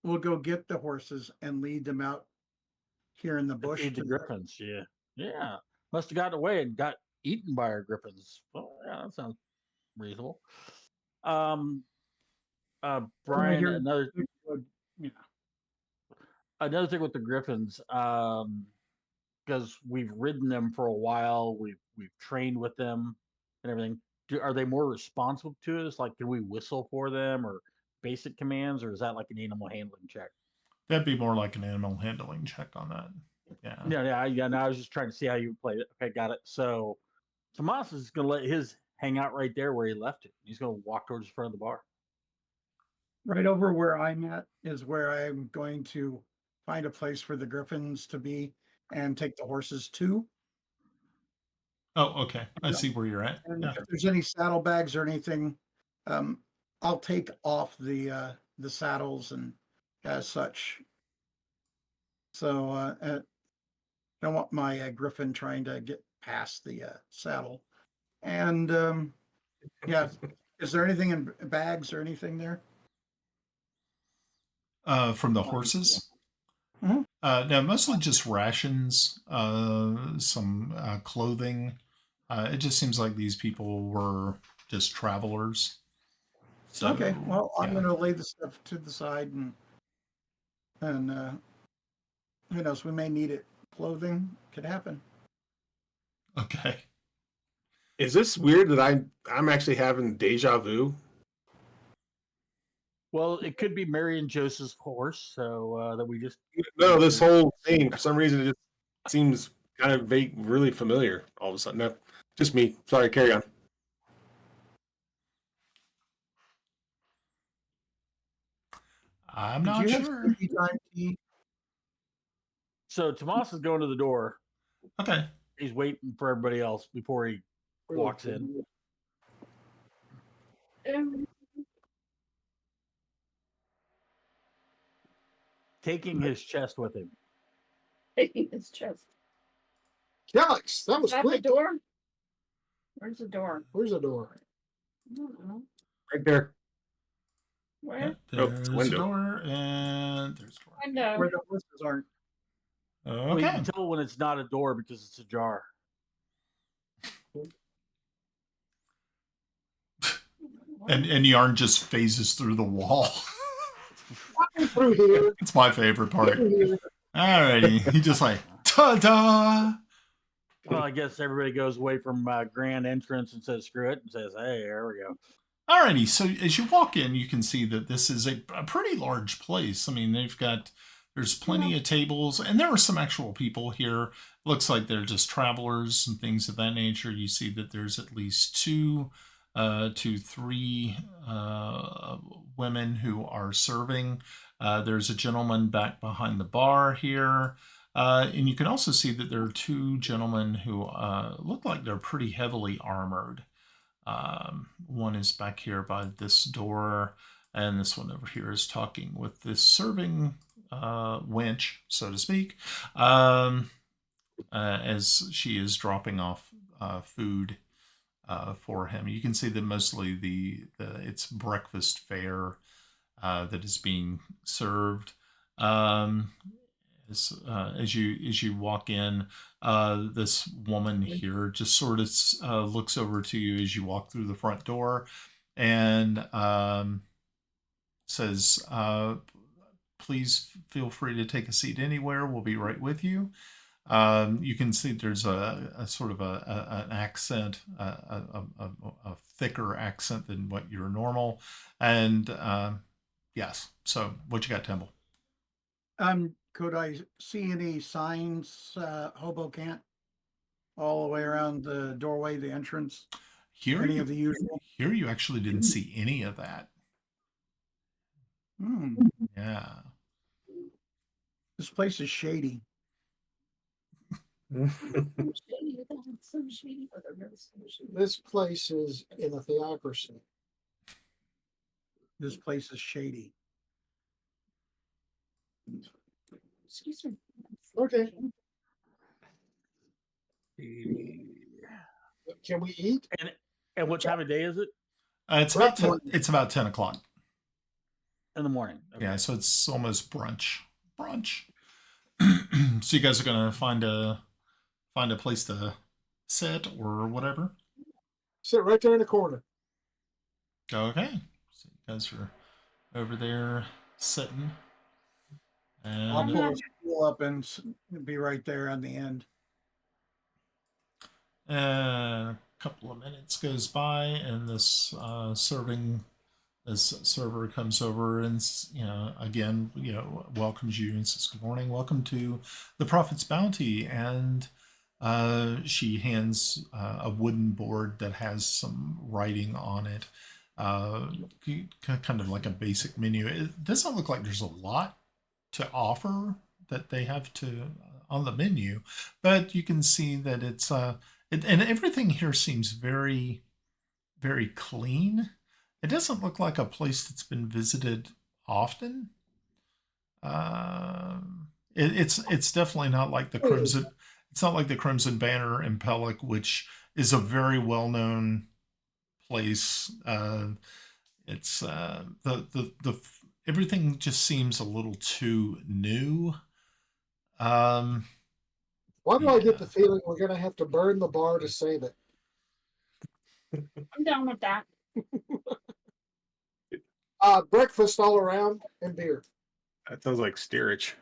we'll go get the horses and lead them out here in the bush. Feed the griffins. Yeah. Must have gotten away and got eaten by our griffins. Well, yeah, that sounds reasonable. Brian, another thing with the griffins, because we've ridden them for a while, we've trained with them and everything. Are they more responsive to us? Like, can we whistle for them or basic commands, or is that like an animal handling check? That'd be more like an animal handling check on that. Yeah. No, I was just trying to see how you played it. Okay, got it. So Tomas is going to let his hang out right there where he left it. He's going to walk towards the front of the bar. Right over where I'm at is where I'm going to find a place for the griffins to be and take the horses to. Oh, okay. I see where you're at. And Yeah. if there's any saddlebags or anything, I'll take off the saddles and as such. So I don't want my griffin trying to get past the saddle. And yeah, is there anything in bags or anything there? From the horses? Mhm. No, mostly just rations, some clothing. It just seems like these people were just travelers. So, Okay, well, I'm yeah. going to lay the stuff to the side and who knows, we may need it. Clothing could happen. Okay. Is this weird that I'm actually having deja vu? Well, it could be Mary and Joseph's horse, so that we just No, this whole thing for some reason it just seems kind of vague, really familiar. All of a sudden, no, just me. Sorry, carry on. I'm Did not you have sure. sleepy time tea? So Tomas is going to the door. Okay. He's waiting for everybody else before he walks in. Taking his chest with him. Taking his chest. Kellex, that Is was that quick. the door? Where's the door? Where's the door? I don't know. Right there. Where? Oh, There's a window. door, and there's a door. Window. Where the whistles aren't. Well, you Okay. can tell when it's not a door because it's ajar. And Yarn just phases through the wall. Through here. It's my favorite part. Through here. Alrighty. He just like, ta-da! Well, I guess everybody goes away from grand entrance and says screw it and says, hey, there we go. Alrighty, so as you walk in, you can see that this is a pretty large place. I mean, there's plenty of tables, and there are some actual people here. Looks like they're just travelers and things of that nature. You see that there's at least two to three women who are serving. There's a gentleman back behind the bar here. And you can also see that there are two gentlemen who look like they're pretty heavily armored. One is back here by this door, and this one over here is talking with this serving wench, so to speak, as she is dropping off food for him. You can see that mostly it's breakfast fare that is being served. As you walk in, this woman here just sort of looks over to you as you walk through the front door and says, please feel free to take a seat anywhere. We'll be right with you. You can see there's a sort of an accent, a thicker accent than what you're normal. And yes, so what you got, Temple? Could I see any signs, hobo can't, all the way around the doorway, the entrance? Here, Any of the usual? Here you actually didn't see any of that. Yeah. This place is shady. This place is in a theocracy. This place is shady. Excuse me. Okay. Can we eat? And what time of day is it? It's about 10 o'clock. In the morning. Okay. Yeah, so it's almost brunch. So you guys are gonna find a place to sit or whatever. Sit right there in the corner. Okay. So you guys are over there sitting. I'll And pull a stool up and be right there on the end. a couple of minutes goes by, and this server comes over and again welcomes you and says, "Good morning, welcome to the Prophet's Bounty." And she hands a wooden board that has some writing on it, kind of like a basic menu. It doesn't look like there's a lot to offer that they have on the menu, but you can see that it's and everything here seems very, very clean. It doesn't look like a place that's been visited often. It's definitely not like the Crimson. It's not like the Crimson Banner in Pellic, which is a very well-known place. It's the everything just seems a little too new. Why do I get the feeling we're going to have to burn the bar to save it? I'm down with that. Breakfast all around and beer. That sounds like steerage.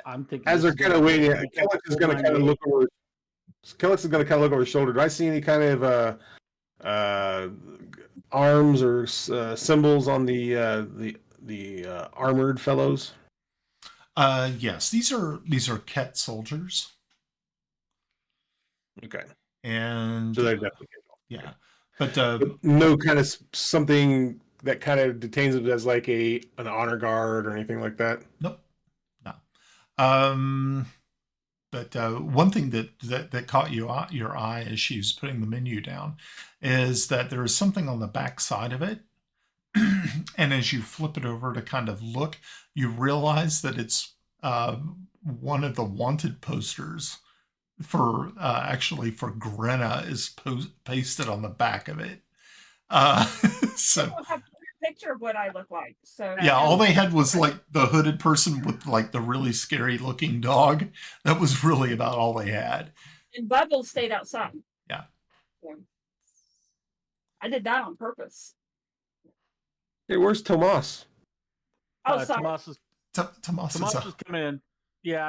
I'm thinking As they're kind of waiting, Kellex is going to kind of look over. Kellex is going to kind of look over his shoulder. Do I see any kind of arms or symbols on the armored fellows? Yes, these are Ket soldiers. Okay, and so they definitely yeah, but no kind of something that kind of detains it as like an honor guard or anything like that. Nope, no. But one thing that caught your eye as she was putting the menu down is that there is something on the back side of it. And as you flip it over to kind of look, you realize that it's one of the wanted posters for actually for Grenna is pasted on the back of it. So People have a picture of what I look like. So yeah, all they had was like the hooded person with like the really scary looking dog. That was really about all they had. And Bubbles stayed outside. Yeah. So, I did that on purpose. Hey, where's Tomas? Oh, sorry. Tomas is Tomas Tomas is is coming in. Yeah,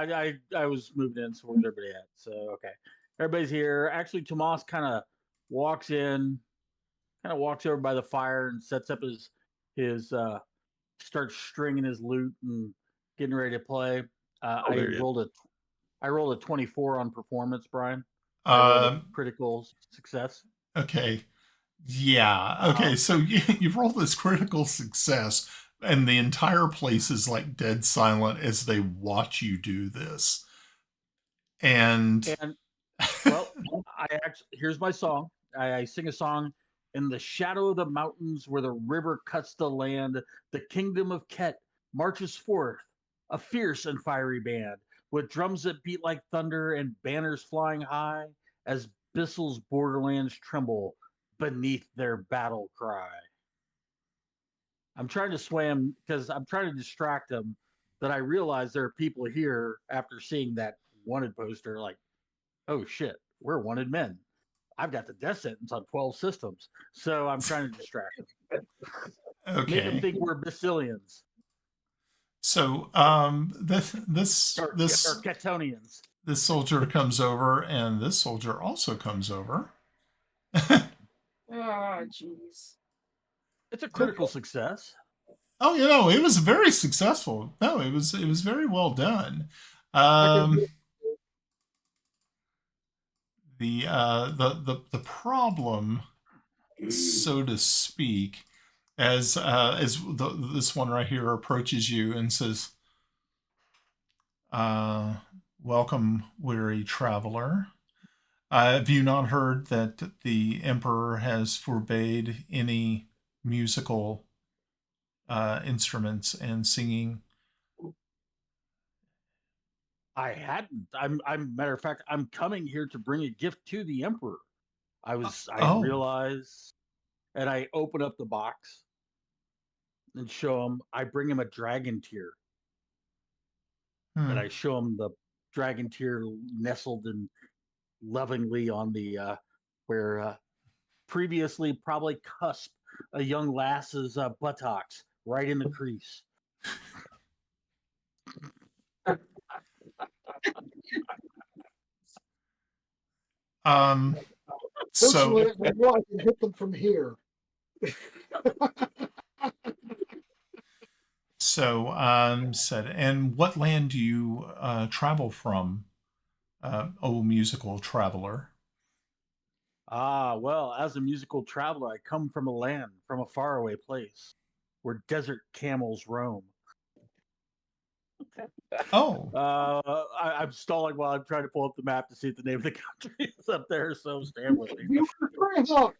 I was moved in, so where's everybody at? So okay, everybody's here. Actually, Tomas kind of walks over by the fire and sets up his starts stringing his lute and getting ready to play. there he is. I rolled a 24 on performance, Brian. I rolled a critical success. okay. Yeah. Okay. So you roll this critical success, and the entire place is like dead silent as they watch you do this. And well, here's my song. I sing a song. In the shadow of the mountains where the river cuts the land, the kingdom of Ket marches forth, a fierce and fiery band, with drums that beat like thunder and banners flying high, as Bissell's borderlands tremble beneath their battle cry. I'm trying to sway him because I'm trying to distract him that I realize there are people here after seeing that wanted poster like, oh shit, we're wanted men. I've got the death sentence on 12 systems. So I'm trying to distract him. okay. Make him think we're Bacillians. So this Or Ketonians. This soldier comes over, and this soldier also comes over. Oh, jeez. It's a critical success. Oh, it was very successful. No, it was very well done. The problem, so to speak, as this one right here approaches you and says, "Welcome, weary traveler. Have you not heard that the emperor has forbade any musical instruments and singing?" I hadn't. Matter of fact, I'm coming here to bring a gift to the emperor. I realize, and I open up the box and show him. I bring him a dragon tear, and I show him the dragon tear nestled and lovingly on the where previously probably cusped a young lass's buttocks, right in the crease. So I can hit them from here. said, and what land do you travel from, oh musical traveler? Well, as a musical traveler, I come from a faraway place where desert camels roam. Oh, I'm stalling while I'm trying to pull up the map to see if the name of the country is up there. So stand with me. Greyhawk.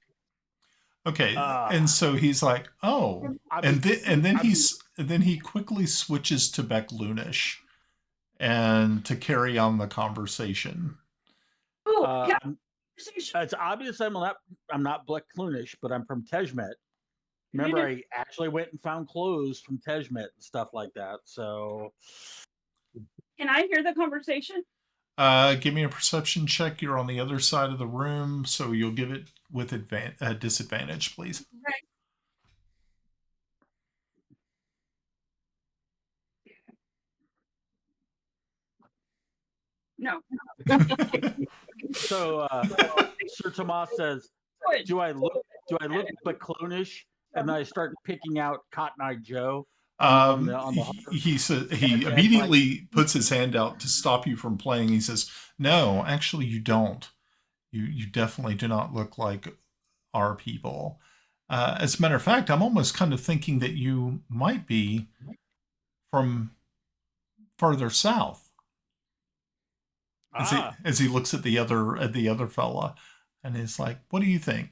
okay. And so he's like, oh, and then he quickly switches to Becklunish, and to carry on the conversation. It's obvious I'm not Becklunish, but I'm from Tejmet. Remember, I actually went and found clothes from Tejmet and stuff like that. So, can I hear the conversation? Give me a perception check. You're on the other side of the room, so you'll give it with disadvantage, please. Right. No. So Sir Tomas says, "Do I look Becklunish?" And then I start picking out Cotton Eye Joe. He said he immediately puts his hand out to stop you from playing. He says, "No, actually, you don't. You definitely do not look like our people. As a matter of fact, I'm almost kind of thinking that you might be from further south." As he looks at the other fella, and he's like, "What do you think?"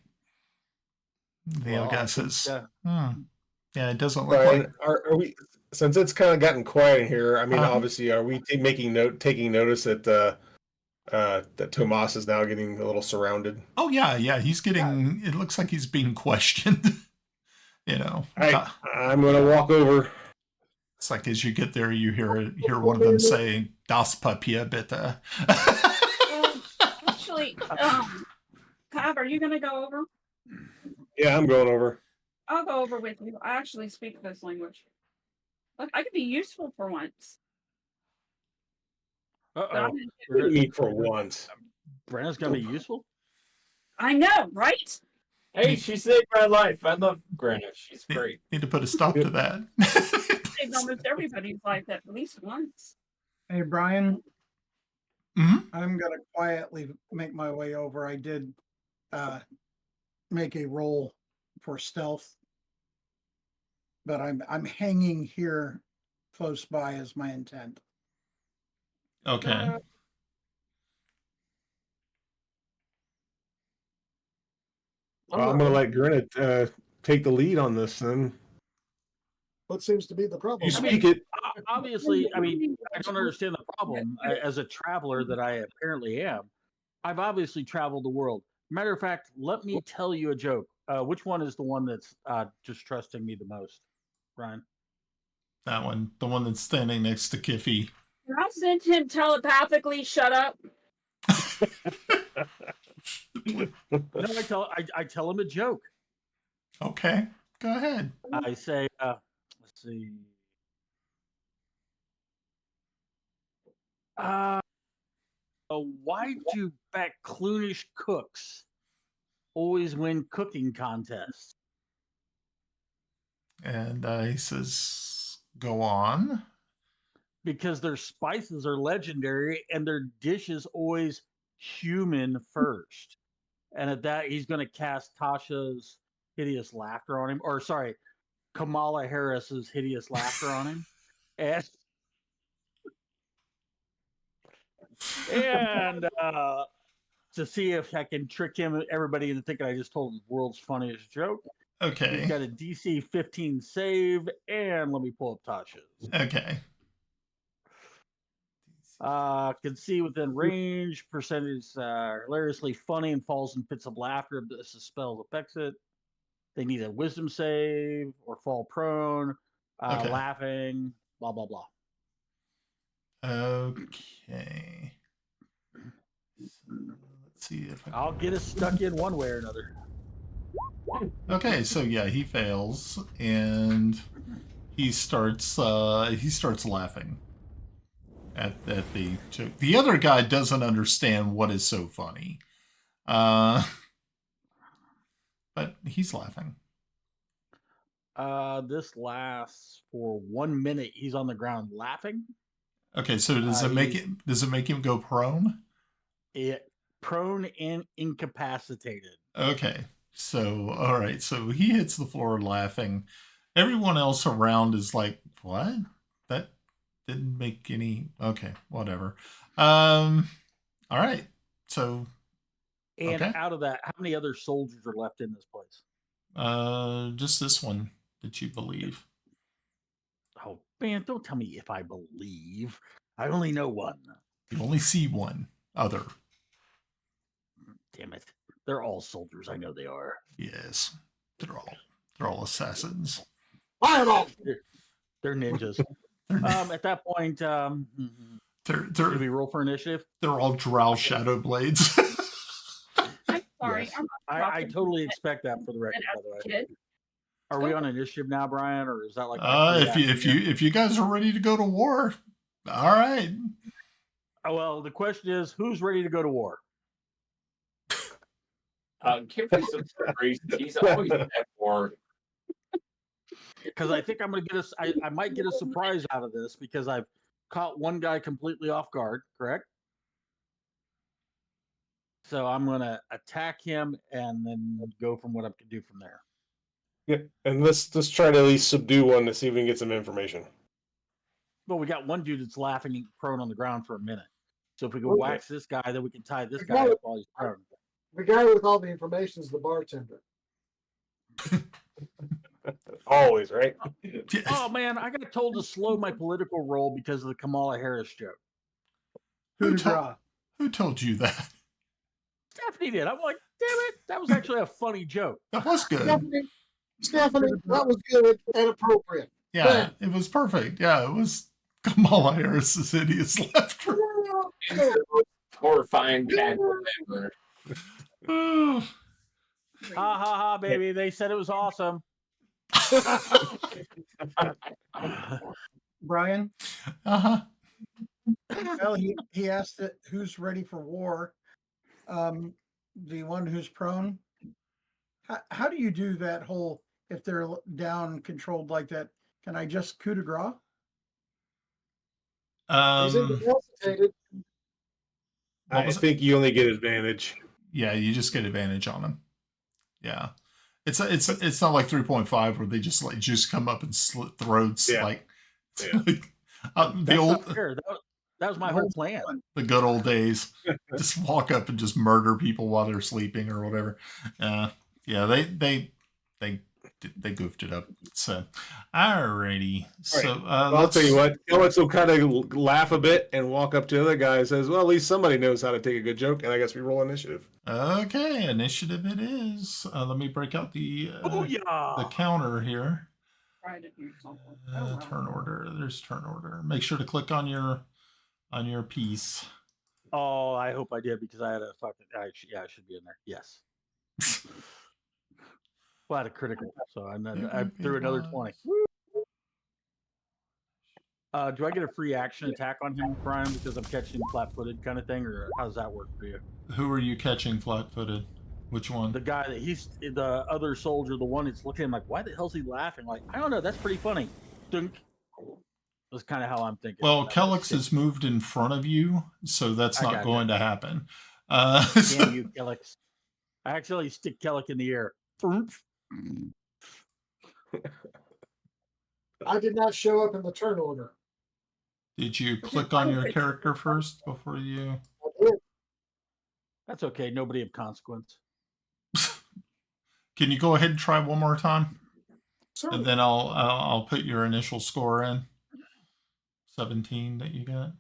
The other guy says, "Yeah, it doesn't look Brian, like." are we, since it's kind of gotten quiet in here? I mean, obviously, are we taking notice that that Tomas is now getting a little surrounded? Oh yeah, he's getting. It looks like he's being questioned. You know, I'm gonna walk over. it's like as you get there, you hear one of them say, "Das Papier, bitte." Actually, Cav, are you gonna go over? Yeah, I'm going over. I'll go over with you. I actually speak this language. Look, I could be useful for once. Meet for once. Brandon's gonna be useful. I know, right? Hey, she saved my life. I love Granna. She's great. Need to put a stop to that. Saved almost everybody's life at least once. Hey, Brian. Mhm. I'm gonna quietly make my way over. I did make a roll for stealth, but I'm hanging here close by as my intent. Okay. Well, I'm gonna let Granna take the lead on this then. What seems to be the problem? You speak it. Obviously, I mean, I don't understand the problem. As a traveler that I apparently am, I've obviously traveled the world. Matter of fact, let me tell you a joke. Which one is the one that's just trusting me the most, Ryan? That one, the one that's standing next to Kiffy. I sent him telepathically. Shut up. No, I tell him a joke. Okay, go ahead. I say, let's see. Why do Bacloonish cooks always win cooking contests? And he says, "Go on." Because their spices are legendary and their dishes always human first. And at that, he's going to cast Tasha's hideous laughter on him, or sorry, Kamala Harris's hideous laughter on him, and to see if I can trick everybody into thinking I just told the world's funniest joke. Okay. He's got a DC 15 save, and let me pull up Tasha's. Okay. Can see within range. Percentage hilariously funny and falls in fits of laughter. If this spell affects it, they need a wisdom save or fall prone. Okay. Laughing. Blah blah blah. Okay. So, let's see if I'll get us stuck in one way or another. Okay, so yeah, he fails and he starts laughing at the joke. The other guy doesn't understand what is so funny. But he's laughing. This lasts for 1 minute. He's on the ground laughing. Okay, so does it make him go prone? Prone and incapacitated. Okay. So all right, so he hits the floor laughing. Everyone else around is like, "What? That didn't make any." Okay, whatever. All right. So and okay. Out of that, how many other soldiers are left in this place? Just this one that you believe. Oh man, don't tell me if I believe. I only know one. You only see one other. Damn it. They're all soldiers. I know they are. Yes. They're all assassins. Fireball! They're ninjas. At that point, should we roll for initiative? They're all Drow Shadow Blades. I'm sorry. Yes. I totally expect that for the record, by the way. Are we on initiative now, Brian, or is that like if you guys are ready to go to war, all right. Well, the question is, who's ready to go to war? Kiffy's some stories. He's always at war. Because I think I'm going to I might get a surprise out of this because I've caught one guy completely off guard, correct? So I'm going to attack him and then go from what I can do from there. Yeah, and let's try to at least subdue one to see if we can get some information. Well, we got one dude that's laughing prone on the ground for a minute. So if we can Okay. wax this guy, then we can tie this The guy guy- up while he's prone. The guy with all the information is the bartender. Always, right? Oh man, I got told to slow my political roll because of the Kamala Harris joke. Coup Who, de to- grace. who told you that? Stephanie did. I'm like, damn it, that was actually a funny joke. That was good. Stephanie, that was good and appropriate. Yeah, it was perfect. Yeah, it was Kamala Harris's hideous laughter. Horrifying cackle ever. Oh. Ha ha ha, baby. They said it was awesome. Brian, Uh-huh. well, he asked it, who's ready for war? The one who's prone. How do you do that whole, if they're down controlled like that? Can I just coup de grace? He's incapacitated. What I was it? think you only get advantage. Yeah, you just get advantage on them. Yeah. It's not like 3.5 where they just come up and slit throats. Yeah. Like, Yeah. like the That's old not fair. That was my whole plan. the good old days. Just walk up and just murder people while they're sleeping or whatever. Yeah, they goofed it up. So, alrighty. So I'll tell you what. Alex will kind of laugh a bit and walk up to the other guy and says, "Well, at least somebody knows how to take a good joke." And I guess we roll initiative. Okay, initiative it is. Let me break out the counter here. Turn order. There's turn order. Make sure to click on your piece. Oh, I hope I did because I had a fucking. I should be in there. Yes. Well, I had a critical, so I threw another 20. Do I get a free action attack on him, Brian, because I'm catching flat-footed kind of thing, or how does that work for you? Who are you catching flat-footed? Which one? The guy that he's the other soldier, the one that's looking at him like, why the hell's he laughing? Like, I don't know, that's pretty funny. Dunk. That's kind of how I'm thinking. Well, Kellex has moved in front of you, so that's not going to happen. Damn you, Kellex. I actually stick Kellex in the air. I did not show up in the turn order. Did you click on your character first before you? I did. That's okay. Nobody of consequence. Can you go ahead and try one more time? Sure. And then I'll put your initial score in. 17 that you got.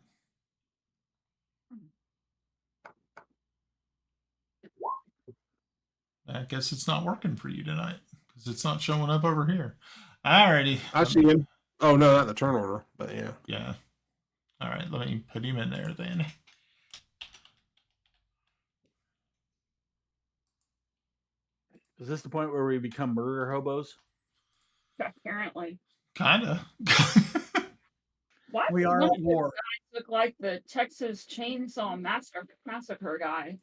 I guess it's not working for you tonight because it's not showing up over here. Alrighty. I see him. Oh no, not in the turn order, but yeah. Yeah. All right, let me put him in there then. Is this the point where we become murder hobos? Apparently. Kinda. What? We are None at of war. those guys look like the Texas Chainsaw Massacre guy.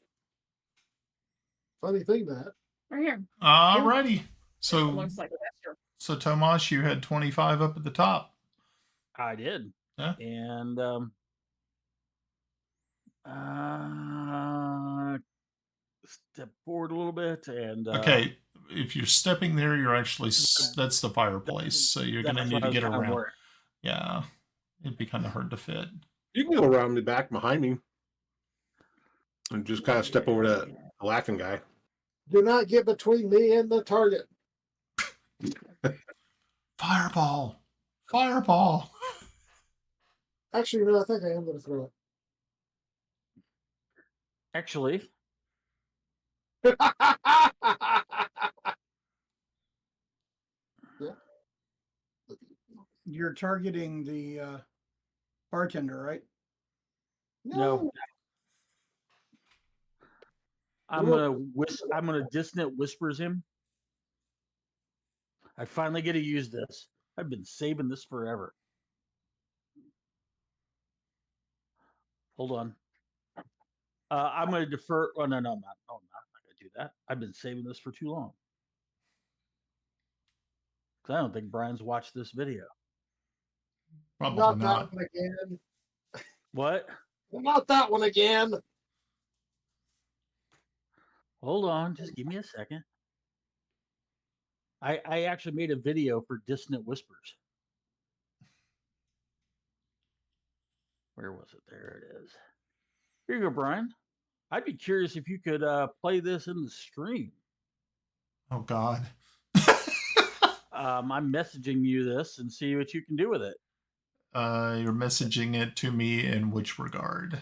Funny thing that. Right here. Alrighty. It So looks like a Western. so Tomas, you had 25 up at the top. I did. Yeah. And step forward a little bit and Okay, if you're stepping there, you're actually that's the fireplace, so you're gonna need to get around. Yeah, it'd be kind of hard to fit. You can go around the back behind me and just kind of step over to the laughing guy. Do not get between me and the target. Fireball, fireball. Actually, no, I think I am going to throw it. Actually, Yeah. You're targeting the bartender, right? no. I'm gonna dissonant whispers him. I finally get to use this. I've been saving this forever. Hold on. I'm gonna defer. Oh no, I'm not. Oh, I'm not gonna do that. I've been saving this for too long. Because I don't think Brian's watched this video. Probably Not not. that one again. What? Not that one again. Hold on, just give me a second. I actually made a video for Dissonant Whispers. Where was it? There it is. Here you go, Brian. I'd be curious if you could play this in the stream. Oh God. I'm messaging you this and see what you can do with it. You're messaging it to me in which regard?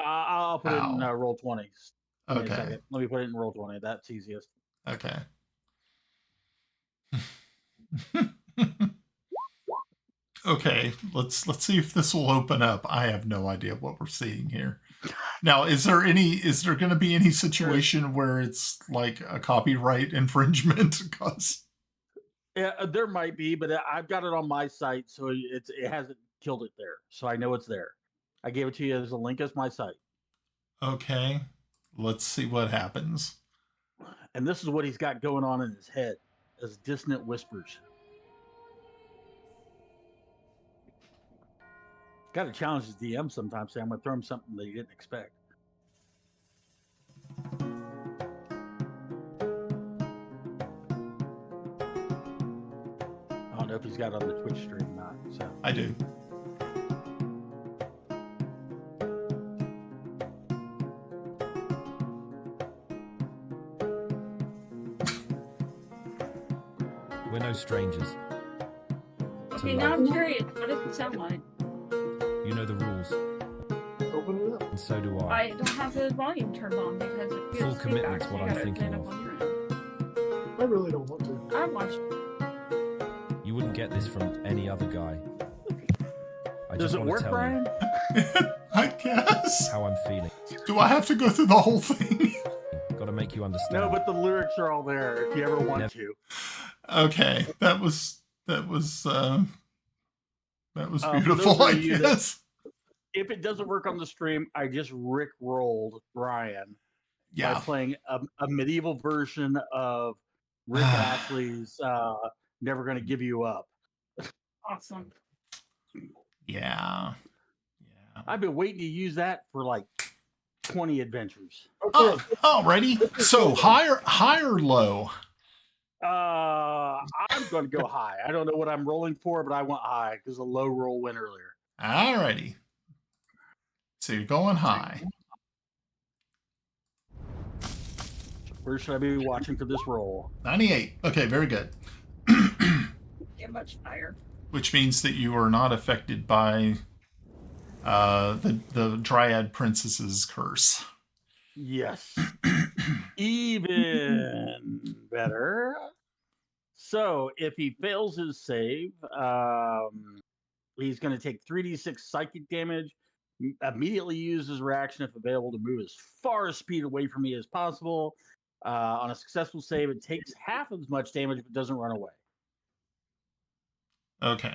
I'll put it in How? roll 20. Give me a Okay. second. Let me put it in roll 20. That's easiest. Okay. Okay, let's see if this will open up. I have no idea what we're seeing here. Now, is there going to be any situation where it's like a copyright infringement? Because Yeah, there might be, but I've got it on my site, so it hasn't killed it there. So I know it's there. I gave it to you as a link as my site. Okay, let's see what happens. And this is what he's got going on in his head as dissonant whispers. Got to challenge his DM sometimes. Say, I'm going to throw him something that he didn't expect. I don't know if he's got it on the Twitch stream or not. So I do. We're no strangers. Okay, now I'm curious. What does it sound like? You know the rules, Open it up. and so do I. I don't have the volume turned on because it feels Full commitment's feedback, what so I'm you gotta thinking turn it up of. on your end. I really don't want to. I watched. You wouldn't get this from any other guy. I does just it want work, to tell Brian? I guess. you how I'm feeling. Do I have to go through the whole thing? Got to make you understand. No, but the lyrics are all there if you ever want to. Okay, that was For beautiful. those I of you that- guess. If it doesn't work on the stream, I just Rick rolled Brian by Yeah. playing a medieval version of Rick Astley's "Never Gonna Give You Up." Awesome. Yeah. I've been waiting to use that for like 20 adventures. Okay. Alrighty. So high or low? I'm going to go high. I don't know what I'm rolling for, but I want high because the low roll went earlier. Alrighty. So you're going high. Where should I be watching for this roll? 98. Okay, very good. Get much higher. Which means that you are not affected by the Dryad Princess's curse. Yes. Even better. So if he fails his save, he's going to take 3d6 psychic damage. Immediately use his reaction if available to move as far as speed away from me as possible. On a successful save, it takes half as much damage but doesn't run away. Okay.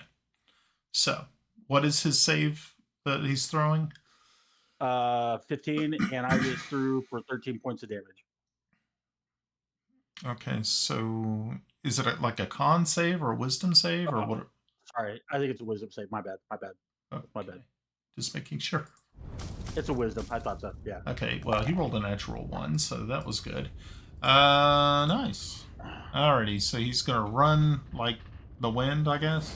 So, what is his save that he's throwing? 15, and I just threw for 13 points of damage. Okay, so is it like a con save or a wisdom save or what? Sorry, I think it's a wisdom save. My bad. Okay. My bad. Just making sure. It's a wisdom. I thought so. Yeah. Okay, well, he rolled a natural 1, so that was good. Nice. Alrighty, so he's going to run like the wind, I guess?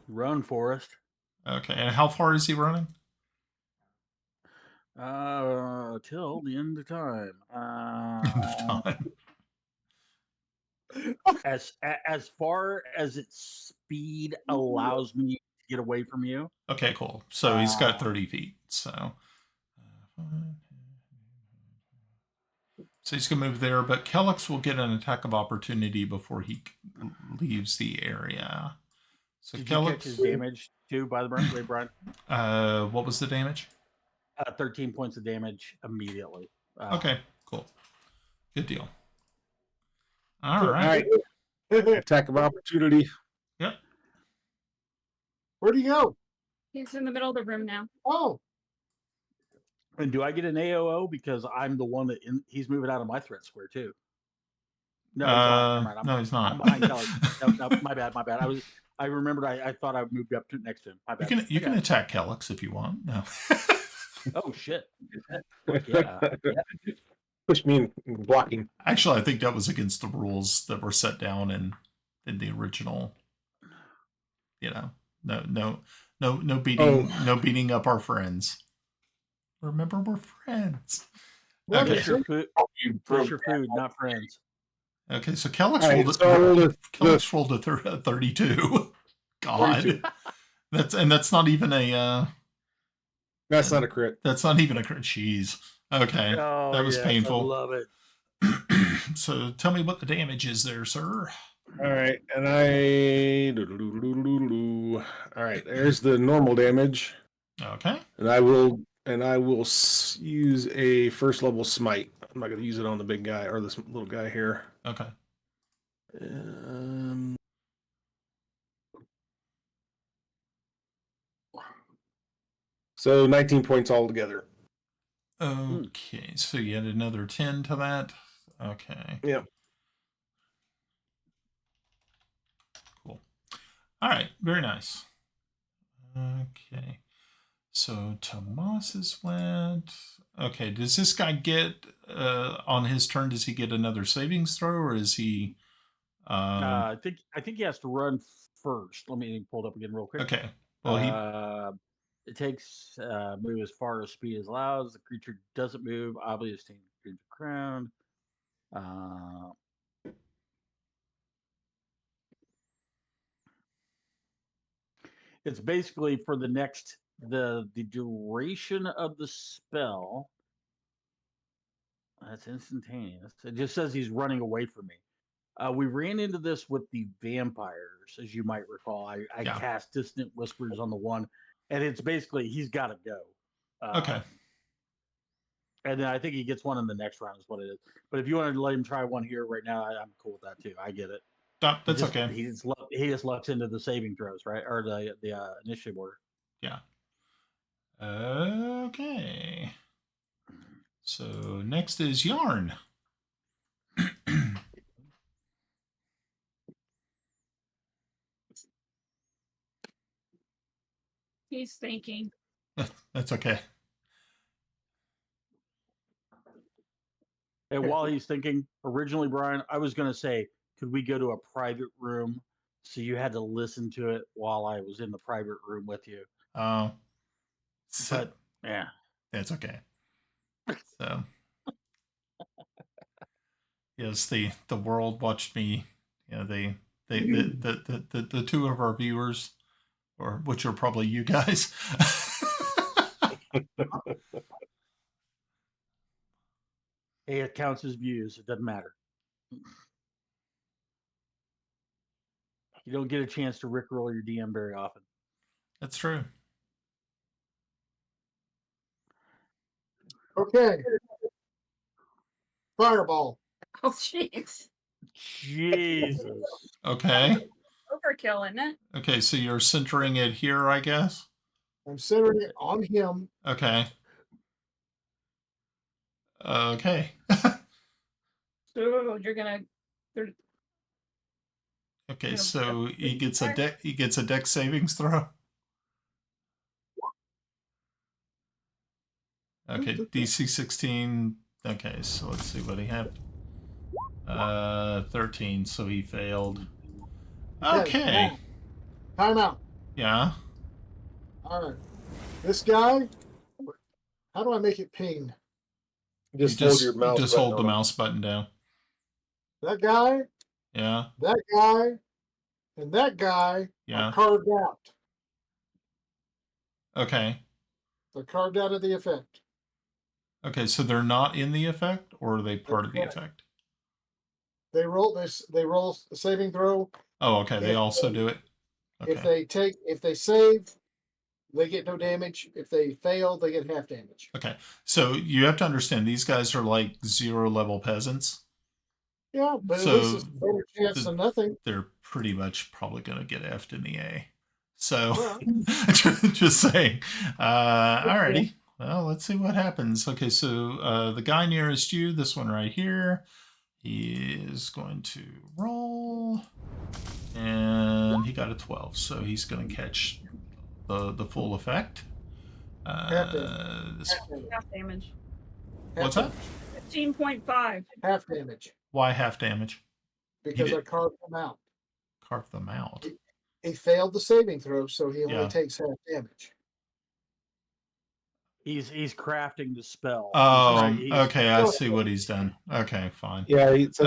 Run, Forest. Okay, and how far is he running? Till the end of time. Time. As far as its speed allows me to get away from you. Okay, cool. So he's got 30 feet. So he's going to move there, but Kellex will get an attack of opportunity before he leaves the area. So Did you catch his damage too, by the way, Brian? What was the damage? 13 points of damage immediately. Okay, cool. Good deal. All All right. right. Attack of opportunity. Yep. Where'd he go? He's in the middle of the room now. Oh, And do I get an AOO because I'm the one that he's moving out of my threat square too? No, he's not. Never mind. No, he's not. I'm behind Kellex. No, my bad. I remembered. I thought I moved up to next to him. My bad. You can attack Kellex if you want. No. Oh shit! Yeah. Push me in blocking. Actually, I think that was against the rules that were set down in the original. You know, no beating up our friends. Remember, we're friends. What Okay. is Your it? food, You just broke your food, not friends. Okay, so Kellex All right, rolled, so I rolled Kellex rolled a 32. God. 32. That's not even a That's not a crit. that's not even a crit. Jeez. Okay. Oh, That was yes, I painful. love it. So tell me what the damage is there, sir. All right, and all right, there's the normal damage, Okay. and I will use a first level smite. I'm not going to use it on the big guy or this little guy here. Okay. So 19 points altogether. Okay. So you add another 10 to that. Okay. Yeah. Cool. All right. Very nice. Okay. So Tomas's went. Okay. Does this guy get on his turn? Does he get another savings throw, or is he? I think he has to run first. Let me pull it up again real quick. Okay. Well, he. It takes move as far as speed as allows. The creature doesn't move. Obviously, the ground. It's basically for the next the duration of the spell. That's instantaneous. It just says he's running away from me. We ran into this with the vampires, as you might recall. I Yeah. cast Distant Whispers on the one, and it's basically he's got to go. Okay. And then I think he gets one in the next round, is what it is. But if you want to let him try one here right now, I'm cool with that too. I get it. That's okay. He just lucks into the saving throws, right, or the initiative order. Yeah. Okay. So next is Yarn. He's thinking. That's okay. And while he's thinking, originally, Brian, I was going to say, could we go to a private room so you had to listen to it while I was in the private room with you? So, But yeah, that's okay. So yes, the world watched me. You know, the two of our viewers, or which are probably you guys. hey, it counts as views. It doesn't matter. You don't get a chance to rickroll your DM very often. That's true. Okay. Fireball. Oh, jeez. Jesus. Okay. Overkill, isn't it? Okay, so you're centering it here, I guess. I'm centering it on him. Okay. Okay. So you're gonna. Okay, so he gets a deck savings throw. Okay, DC 16. Okay, so let's see what he had. 13, so he failed. Okay. Time out. Yeah. All right. This guy, how do I make it ping? Just hold your mouse. Just hold the mouse button down. That guy, Yeah. that guy, and that guy Yeah. are carved out. Okay. They're carved out of the effect. Okay, so they're not in the effect, or are they part of the effect? They roll this. They roll a saving throw. Oh, okay. They also do it. Okay. If they save, they get no damage. If they fail, they get half damage. Okay. So you have to understand these guys are like 0 level peasants. Yeah, but So at least it's a better chance than nothing. They're pretty much probably going to get F'd in the A. So Well. just saying. Alrighty. Well, let's see what happens. Okay, so the guy nearest you, this one right here, he is going to roll, and he got a 12, so he's going to catch the full effect. Half damage. What's that? 15.5. Half damage. Why half damage? Because I carved them out. Carved them out. He failed the saving throw, so he only Yeah. takes half damage. He's crafting the spell. Oh, He's okay. I see what he's done. Okay, fine. Yeah, he's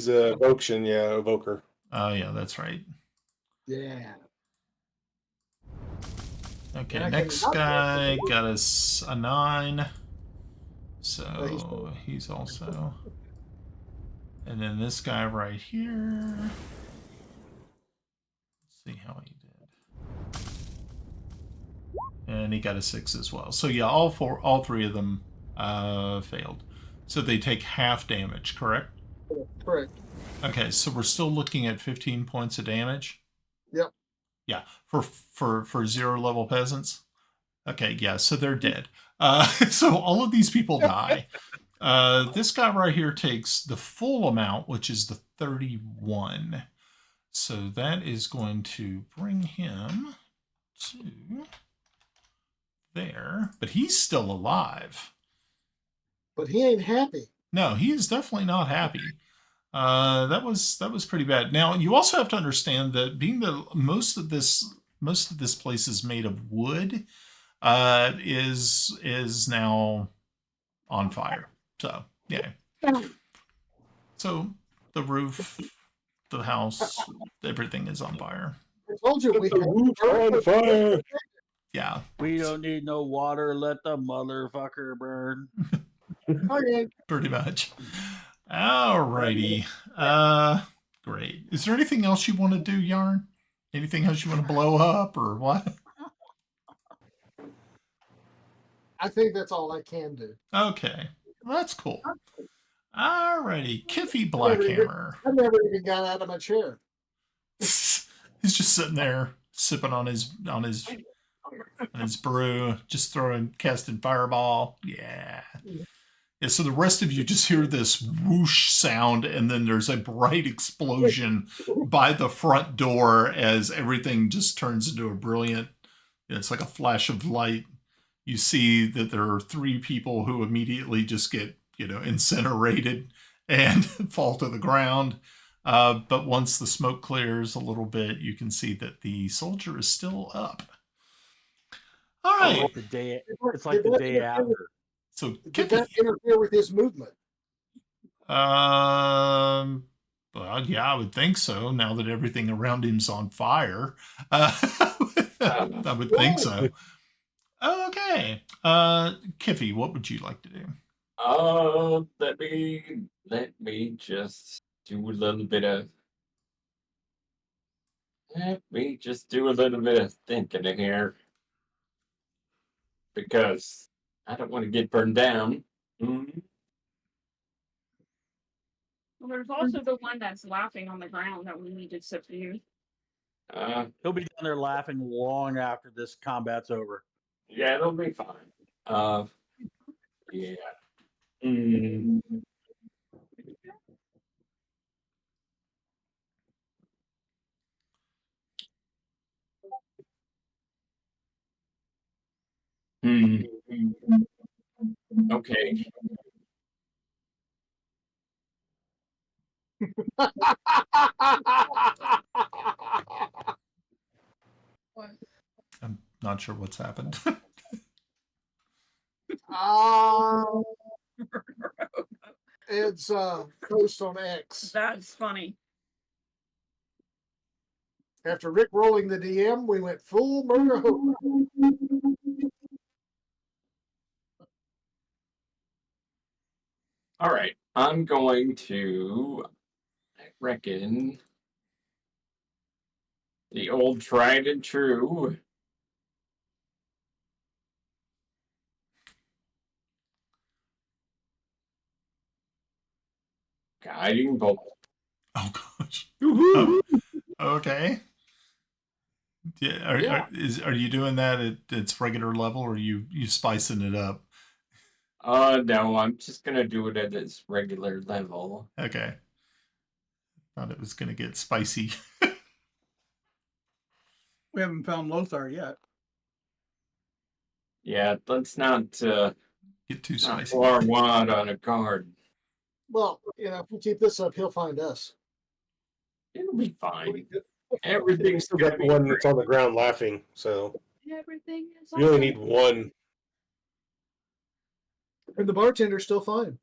a evoker. Oh, yeah, that's right. Yeah. Okay, And I next cannot- guy got us a 9. he's So he's also. And then this guy right here. Let's see how he did. And he got a 6 as well. So yeah, all 3 of them failed. So they take half damage, correct? Correct. Okay, so we're still looking at 15 points of damage. Yep. Yeah, for 0 level peasants. Okay, yeah, so they're dead. So all of these people die. This guy right here takes the full amount, which is the 31. So that is going to bring him to there. But he's still alive. But he ain't happy. No, he is definitely not happy. That was pretty bad. Now you also have to understand that being the most of this place is made of wood, is now on fire. So yeah. So the roof, the house, everything is on fire. I told you we The roof's on fire. Yeah. We don't need no water. Let the motherfucker burn. Okay. Pretty much. Alrighty. Great. Is there anything else you want to do, Yarn? Anything else you want to blow up or what? I think that's all I can do. Okay. Well, that's cool. Alrighty. Kiffy Blackhammer. I never even got out of my chair. He's just sitting there sipping on his brew, just casting fireball. Yeah. Yeah, so the rest of you just hear this whoosh sound, and then there's a bright explosion by the front door as everything just turns into a brilliant, it's like a flash of light. You see that there are 3 people who immediately just get, incinerated and fall to the ground. But once the smoke clears a little bit, you can see that the soldier is still up. All right. It's like the day after. So Did that interfere with his movement? Well, yeah, I would think so. Now that everything around him's on fire, I would think so. Okay, Kiffy, what would you like to do? Let me just do a little bit of. Let me just do a little bit of thinking here, because I don't want to get burned down. Mhm. Well, there's also the one that's laughing on the ground that we need to subdue. He'll be down there laughing long after this combat's over. Yeah, it'll be fine. Yeah. Mm. Hmm. Okay. I'm not sure what's happened. It's post on X. That's funny. After Rick rolling the DM, we went full murder hope. All right. I'm going to, I reckon, the old tried and true. Guiding bolt. Oh gosh. Oh, okay. Yeah. Are you doing that at its regular level, or are you spicing it up? No, I'm just gonna do it at its regular level. Okay. Thought it was gonna get spicy. We haven't found Lothar yet. Yeah, let's not Get too not spicy. pour our wad on a card. Well, if we keep this up, he'll find us. It'll be fine. Everything's Still gonna got be one great. that's on the ground laughing, so Everything is you only awesome. need one. And the bartender's still fine.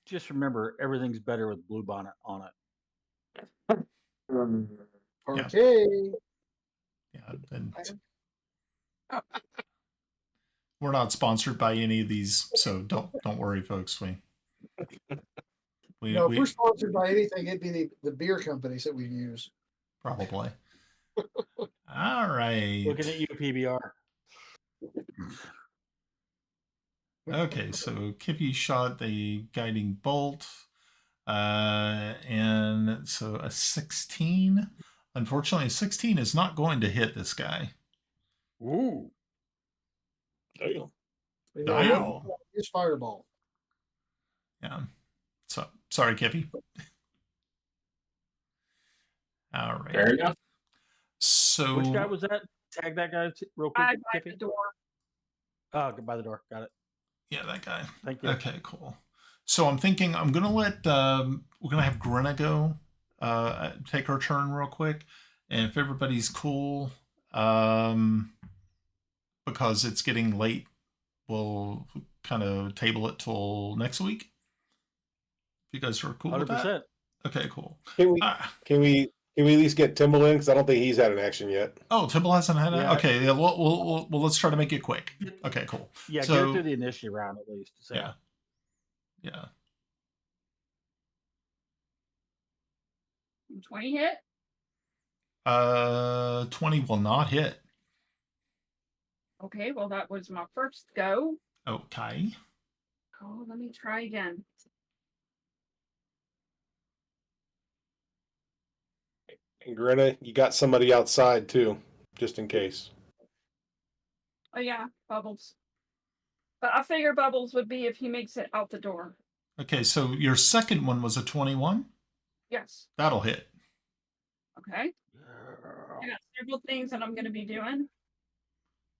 Just remember, everything's better with blue bonnet on it. Yeah. Okay. Yeah, and we're not sponsored by any of these, so don't worry, folks. No, if we're sponsored by anything, it'd be the beer companies that we use. Probably. All right. Looking at you, PBR. Okay, so Kippy shot the guiding bolt. And so a 16. Unfortunately, a 16 is not going to hit this guy. Ooh. Damn. Wow. It's fireball. Yeah. So sorry, Kippy. All right. Fair enough. So Which guy was that? Tag that guy real quick, By the Kippy. door. Oh, by the door. Got it. yeah, that guy. Thank you. Okay, cool. So I'm thinking I'm gonna let we're gonna have Grenna go take her turn real quick, and if everybody's cool, because it's getting late, we'll kind of table it till next week. If you guys are cool with that. 100%. Okay, cool. Can we at least get Timble in? Because I don't think he's had an action yet. Oh, Timble hasn't had it. Yeah. Okay, yeah. Well, let's try to make it quick. Okay, cool. Yeah, So- get through the initiative round at least. So. Yeah. Yeah. 20 hit. 20 will not hit. Okay, well that was my first go. Okay. Oh, let me try again. And Grenna, you got somebody outside too, just in case. Oh yeah, Bubbles. But I figure Bubbles would be if he makes it out the door. Okay, so your second one was a 21. Yes. That'll hit. Okay. I got several things that I'm going to be doing.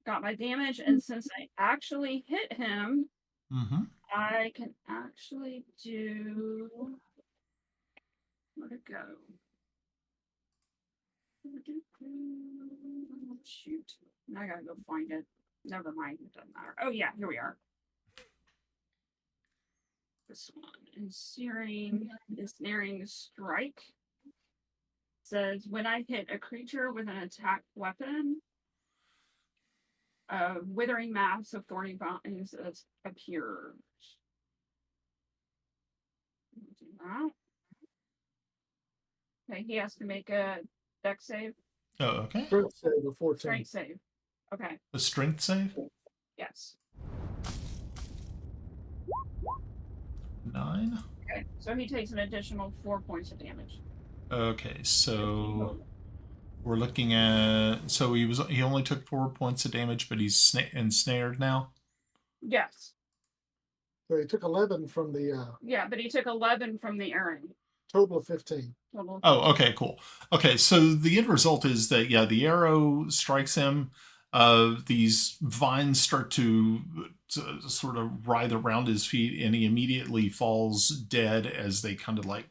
Got my damage, and since I actually hit him, Mm-hmm. I can actually do. Where'd it go? Shoot. I gotta go find it. Never mind. It doesn't matter. Oh, yeah. Here we are. This one ensnaring strike. Says when I hit a creature with an attack weapon, a withering mass of thorny vines appears. Do that. Okay, he has to make a dex save. Oh, okay. Strength save of 14. Strength save. Okay. A strength save? Yes. 9. Okay. So he takes an additional 4 points of damage. Okay, so we're looking at. So he only took 4 points of damage, but he's ensnared now. Yes. So he took 11 from the Yeah, but he took 11 from the airing. total of 15. Total. Oh, okay, cool. Okay, so the end result is that the arrow strikes him. These vines start to sort of writhe around his feet, and he immediately falls dead as they kind of like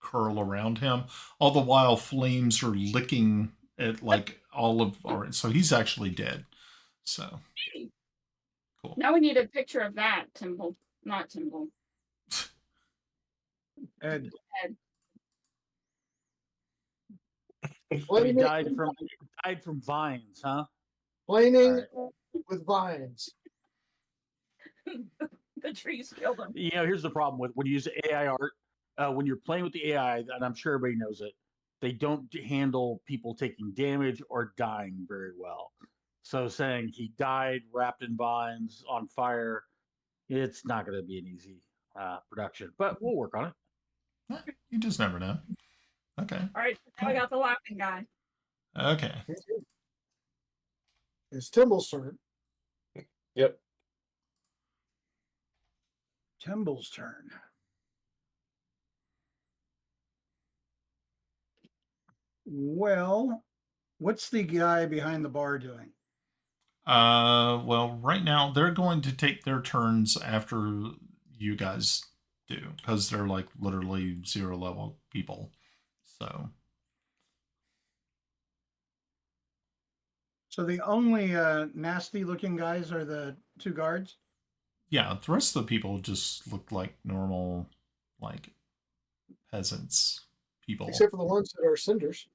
curl around him. All the while, flames are licking at like all of our. So he's actually dead. So cool. Now we need a picture of that, Timble. Not Timble. Ed. He Flaming, died from vines, huh? flaming with vines. The trees killed him. You know, here's the problem with when you use AI art. When you're playing with the AI, and I'm sure everybody knows it, they don't handle people taking damage or dying very well. So saying he died wrapped in vines on fire, it's not going to be an easy production, but we'll work on it. You just never know. Okay. All right, now I got the laughing guy. Okay. It's Timble's turn. Yep. Timble's turn. Well, what's the guy behind the bar doing? Well, right now they're going to take their turns after you guys do, because they're like literally 0 level people. So the only nasty looking guys are the 2 guards? yeah, the rest of the people just look like normal, like peasants people. Except for the ones that are cinders.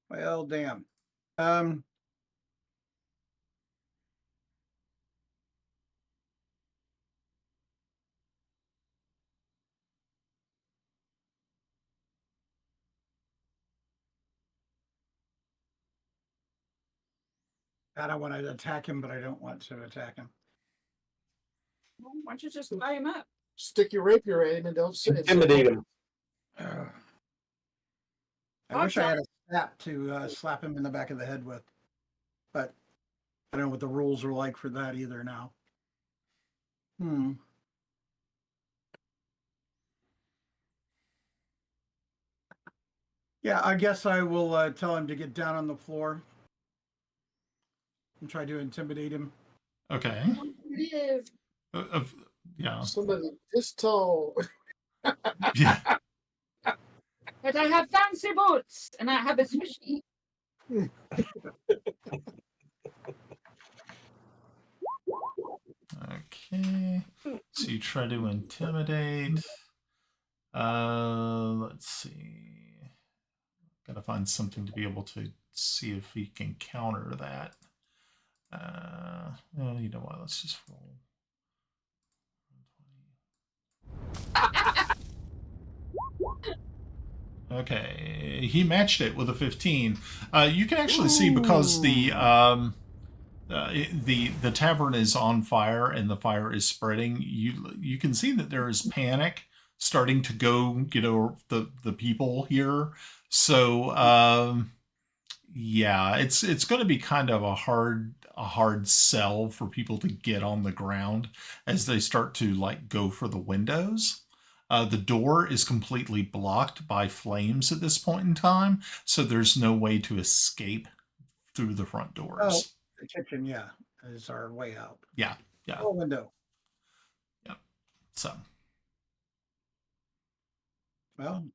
Well, damn. I don't want to attack him, but I don't want to attack him. Well, why don't you just tie him up? Stick your rapier at him and don't say Intimidate him. I Hot wish I shot. had a snap to slap him in the back of the head with, but I don't know what the rules are like for that either now. Yeah, I guess I will tell him to get down on the floor and try to intimidate him. Okay. Yeah. Somebody this tall. Yeah. But I have fancy boots and I have a swishy. Okay. So you try to intimidate. Let's see. Gotta find something to be able to see if he can counter that. Well, you know what? Let's just roll. Okay, he matched it with a 15. You can actually see because the tavern is on fire and the fire is spreading. You can see that there is panic starting to go. The people here. So yeah, it's going to be kind of a hard sell for people to get on the ground as they start to like go for the windows. The door is completely blocked by flames at this point in time, so there's no way to escape through the front doors. Oh, the kitchen, yeah, is our way out. Yeah. Oh, window. Yeah. So. Well,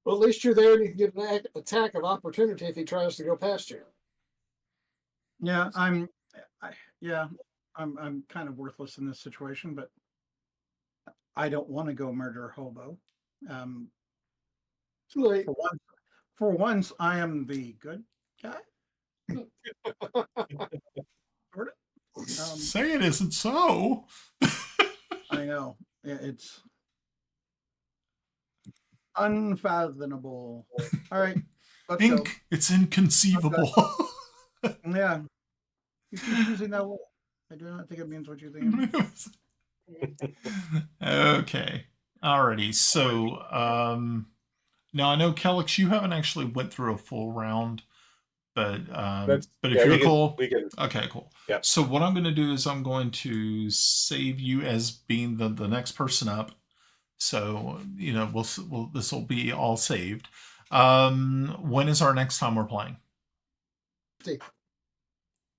at least you're there and you can get an attack of opportunity if he tries to go past you. yeah, I'm kind of worthless in this situation, but I don't want to go murder a hobo. Too late. For once, I am the good guy. Say it isn't so. I know. It's unfathomable. All right. Let's go. It's inconceivable. Yeah. You keep using that word. I do not think it means what you think. Okay. Alrighty. So now I know Kelix, you haven't actually went through a full round, but if you're cool, okay, cool. Yep. So what I'm going to do is I'm going to save you as being the next person up. So this will be all saved. When is our next time we're playing? The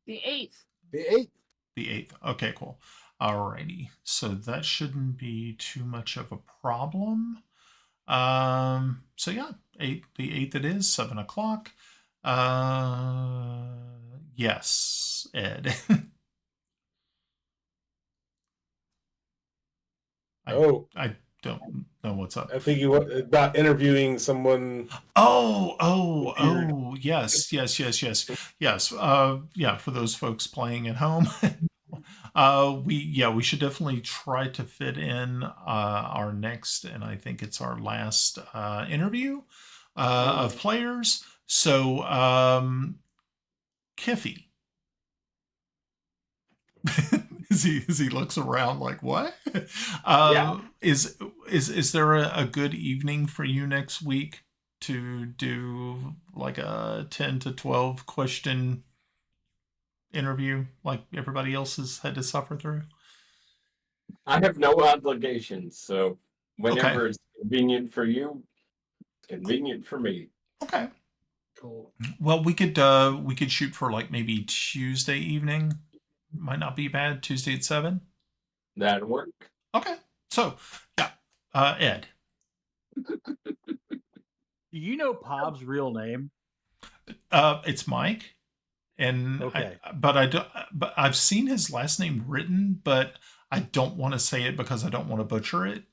8th. The 8th. The 8th. Okay, cool. Alrighty. So that shouldn't be too much of a problem. So yeah, the 8th it is, 7 o'clock. Yes, Ed. I don't know what's up. I think you were about interviewing someone. Oh, yes. Yeah, for those folks playing at home. We should definitely try to fit in our next, and I think it's our last interview of players. So Kiffy. As he looks around like, what? Is there a good evening for you next week to do like a 10 to 12 question interview like everybody else has had to suffer through? I have no obligations, so whenever it's convenient for you, it's convenient for me. Okay. Cool. Well, we could shoot for like maybe Tuesday evening. Might not be bad. Tuesday at 7. That'll work. Okay. So, yeah. Ed. Do you know Pob's real name? It's Mike, and Okay. but I don't. But I've seen his last name written, but I don't want to say it because I don't want to butcher it.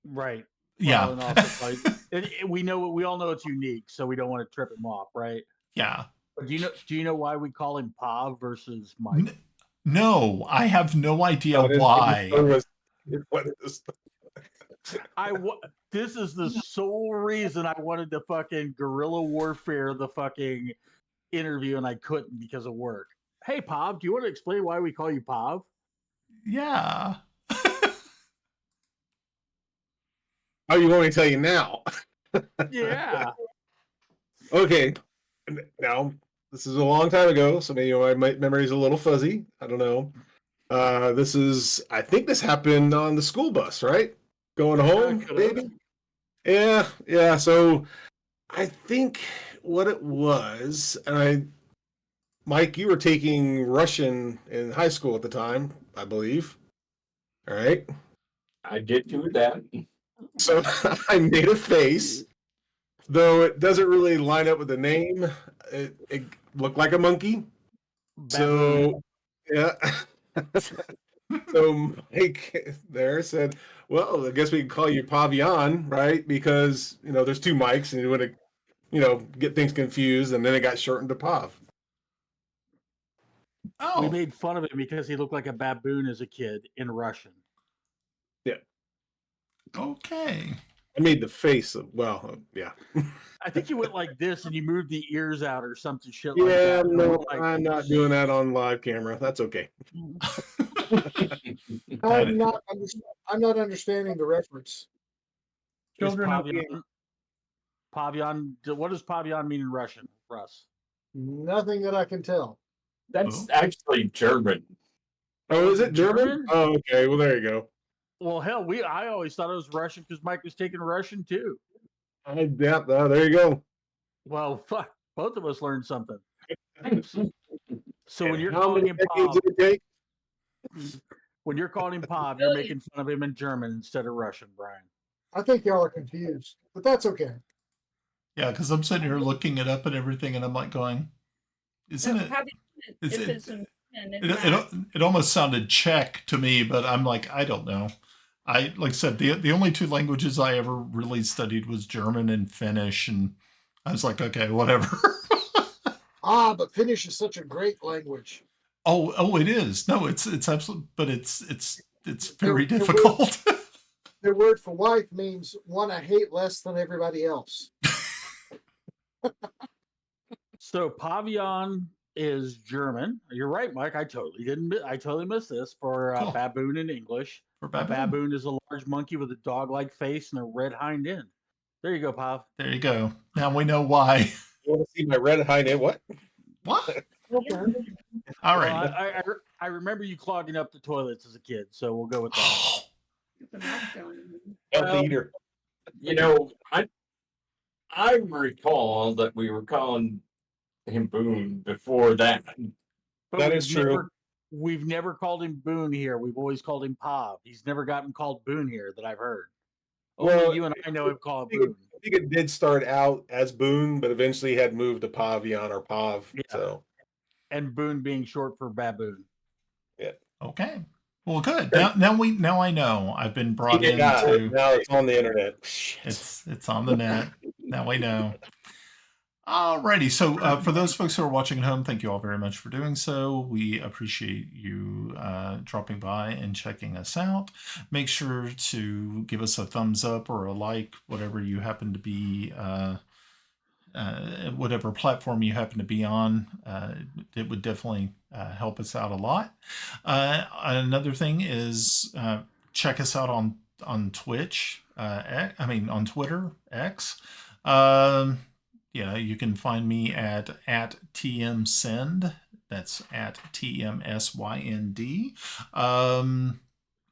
Right. Yeah. Well, and also, like, we all know it's unique, so we don't want to trip him off, right? Yeah. But do you know why we call him Pav versus Mike? No, I have no idea No, why. What is This is the sole reason I wanted to fucking guerrilla warfare the fucking interview, and I couldn't because of work. Hey, Pav, do you want to explain why we call you Pav? Yeah. Oh, you want me to tell you now? Yeah. Okay. Now, this is a long time ago, so maybe my memory's a little fuzzy. I don't know. I think this happened on the school bus, right? Going home, maybe? Yeah. So I think what it was, Mike, you were taking Russian in high school at the time, I believe. All right. I did do that. So I made a face, though it doesn't really line up with the name. It looked like a monkey. Baboon. So, yeah. So Mike there said, "Well, I guess we can call you Pavian, right? Because there's two mics, and you want to, get things confused, and then it got shortened to Pav." We Oh. made fun of him because he looked like a baboon as a kid in Russian. Yeah. Okay. I made the face of yeah. I think you went like this and you moved the ears out or something shit Yeah, like that. no, Like, I'm not doing that on live camera. That's okay. I'm not understanding the reference. Children of Pavian. Pavian. What does Pavian mean in Russian, Russ? Nothing that I can tell. That's actually German. Oh, is it German? German? Oh, okay. Well, there you go. Well, hell, I always thought it was Russian because Mike was taking Russian too. Yeah, there you go. Well, fuck, both of us learned something. So when you're How calling many him decades Pav, did it take? when you're calling him Pav, you're making fun of him in German instead of Russian, Brian. I think y'all are confused, but that's okay. Yeah, because I'm sitting here looking it up and everything, and I'm like going, isn't it? It almost sounded Czech to me, but I'm like, I don't know. Like I said, the only two languages I ever really studied was German and Finnish, and I was like, okay, whatever. But Finnish is such a great language. Oh, it is. No, it's absolute, but it's very difficult. Their word for wife means one I hate less than everybody else. So Pavian is German. You're right, Mike. I totally missed this for Cool. baboon in English. For A baboon is a large monkey with a dog-like face and a red hind end. There you go, Pav. There you go. Now we know why. You want to see my red hind end? What? What? Okay. All right. Well, I remember you clogging up the toilets as a kid, so we'll go with that. Eater. I recall that we were calling him Boone before that. But That is true. We've never called him Boone here. We've always called him Pav. He's never gotten called Boone here that I've heard. Only you and I know him called Boone. I think it did start out as Boone, but eventually had moved to Pavian or Pav. Yeah. So, and Boone being short for baboon. Yeah. Okay. Well, good. Now I know. I've been brought into. Now it's on the internet. It's on the net. Now I know. Alrighty. So for those folks who are watching at home, thank you all very much for doing so. We appreciate you dropping by and checking us out. Make sure to give us a thumbs up or a like, whatever you happen to be, whatever platform you happen to be on. It would definitely help us out a lot. Another thing is check us out on Twitch. On Twitter, X. Yeah, you can find me at TMSend. That's at TMSYND.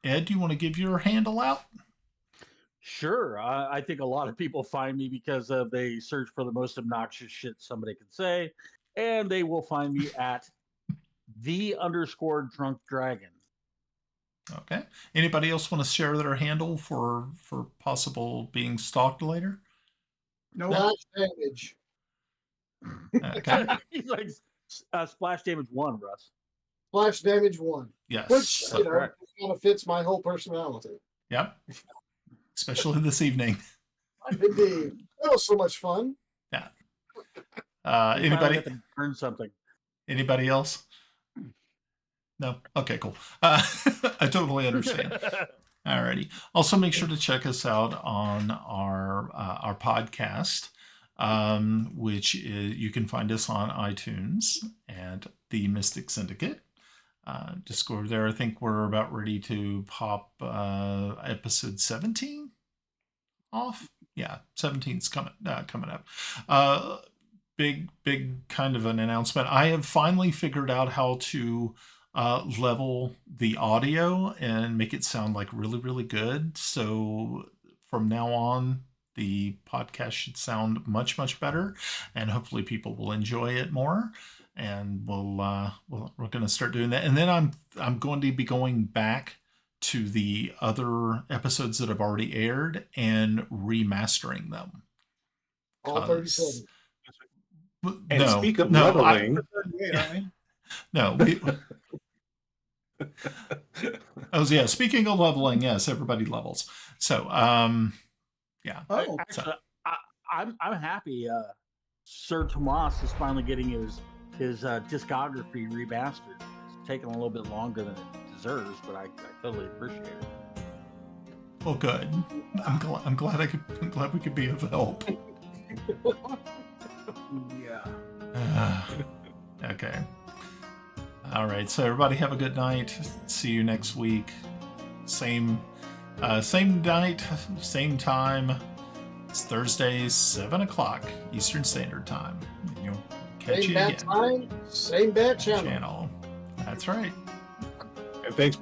Ed, do you want to give your handle out? Sure. I think a lot of people find me because they search for the most obnoxious shit somebody could say, and they will find me at _drunk dragon. Okay. Anybody else want to share their handle for possible being stalked later? No. Damage. Okay. He's like splash damage 1, Russ. Splash damage 1. Yes. Which, So- you know, Correct. kind of fits my whole personality. Yep. Especially this evening. Indeed. That was so much fun. Yeah. You finally Anybody? got to burn something. Anybody else? No. Okay. Cool. I totally understand. Alrighty. Also, make sure to check us out on our podcast, which is, you can find us on iTunes and the Mystic Syndicate. Just go over there. I think we're about ready to pop episode 17 off. Yeah, 17's coming up. Big kind of an announcement. I have finally figured out how to level the audio and make it sound like really, really good. So from now on, the podcast should sound much, much better, and hopefully people will enjoy it more. And we're going to start doing that. And then I'm going to be going back to the other episodes that have already aired and remastering them. All 37. And speak of no, leveling, No. Oh yeah. Speaking of leveling, yes, everybody levels. So, yeah. Oh, Actually, I'm happy. Sir Tomas is finally getting his discography remastered. It's taken a little bit longer than it deserves, but I totally appreciate it. Well, good. I'm glad we could be of help. yeah. Okay. All right. So everybody have a good night. See you next week. Same night, same time. It's Thursday, 7:00 Eastern Standard Time. And you'll catch Same you bat again. time, same bat channel. That's right. and thanks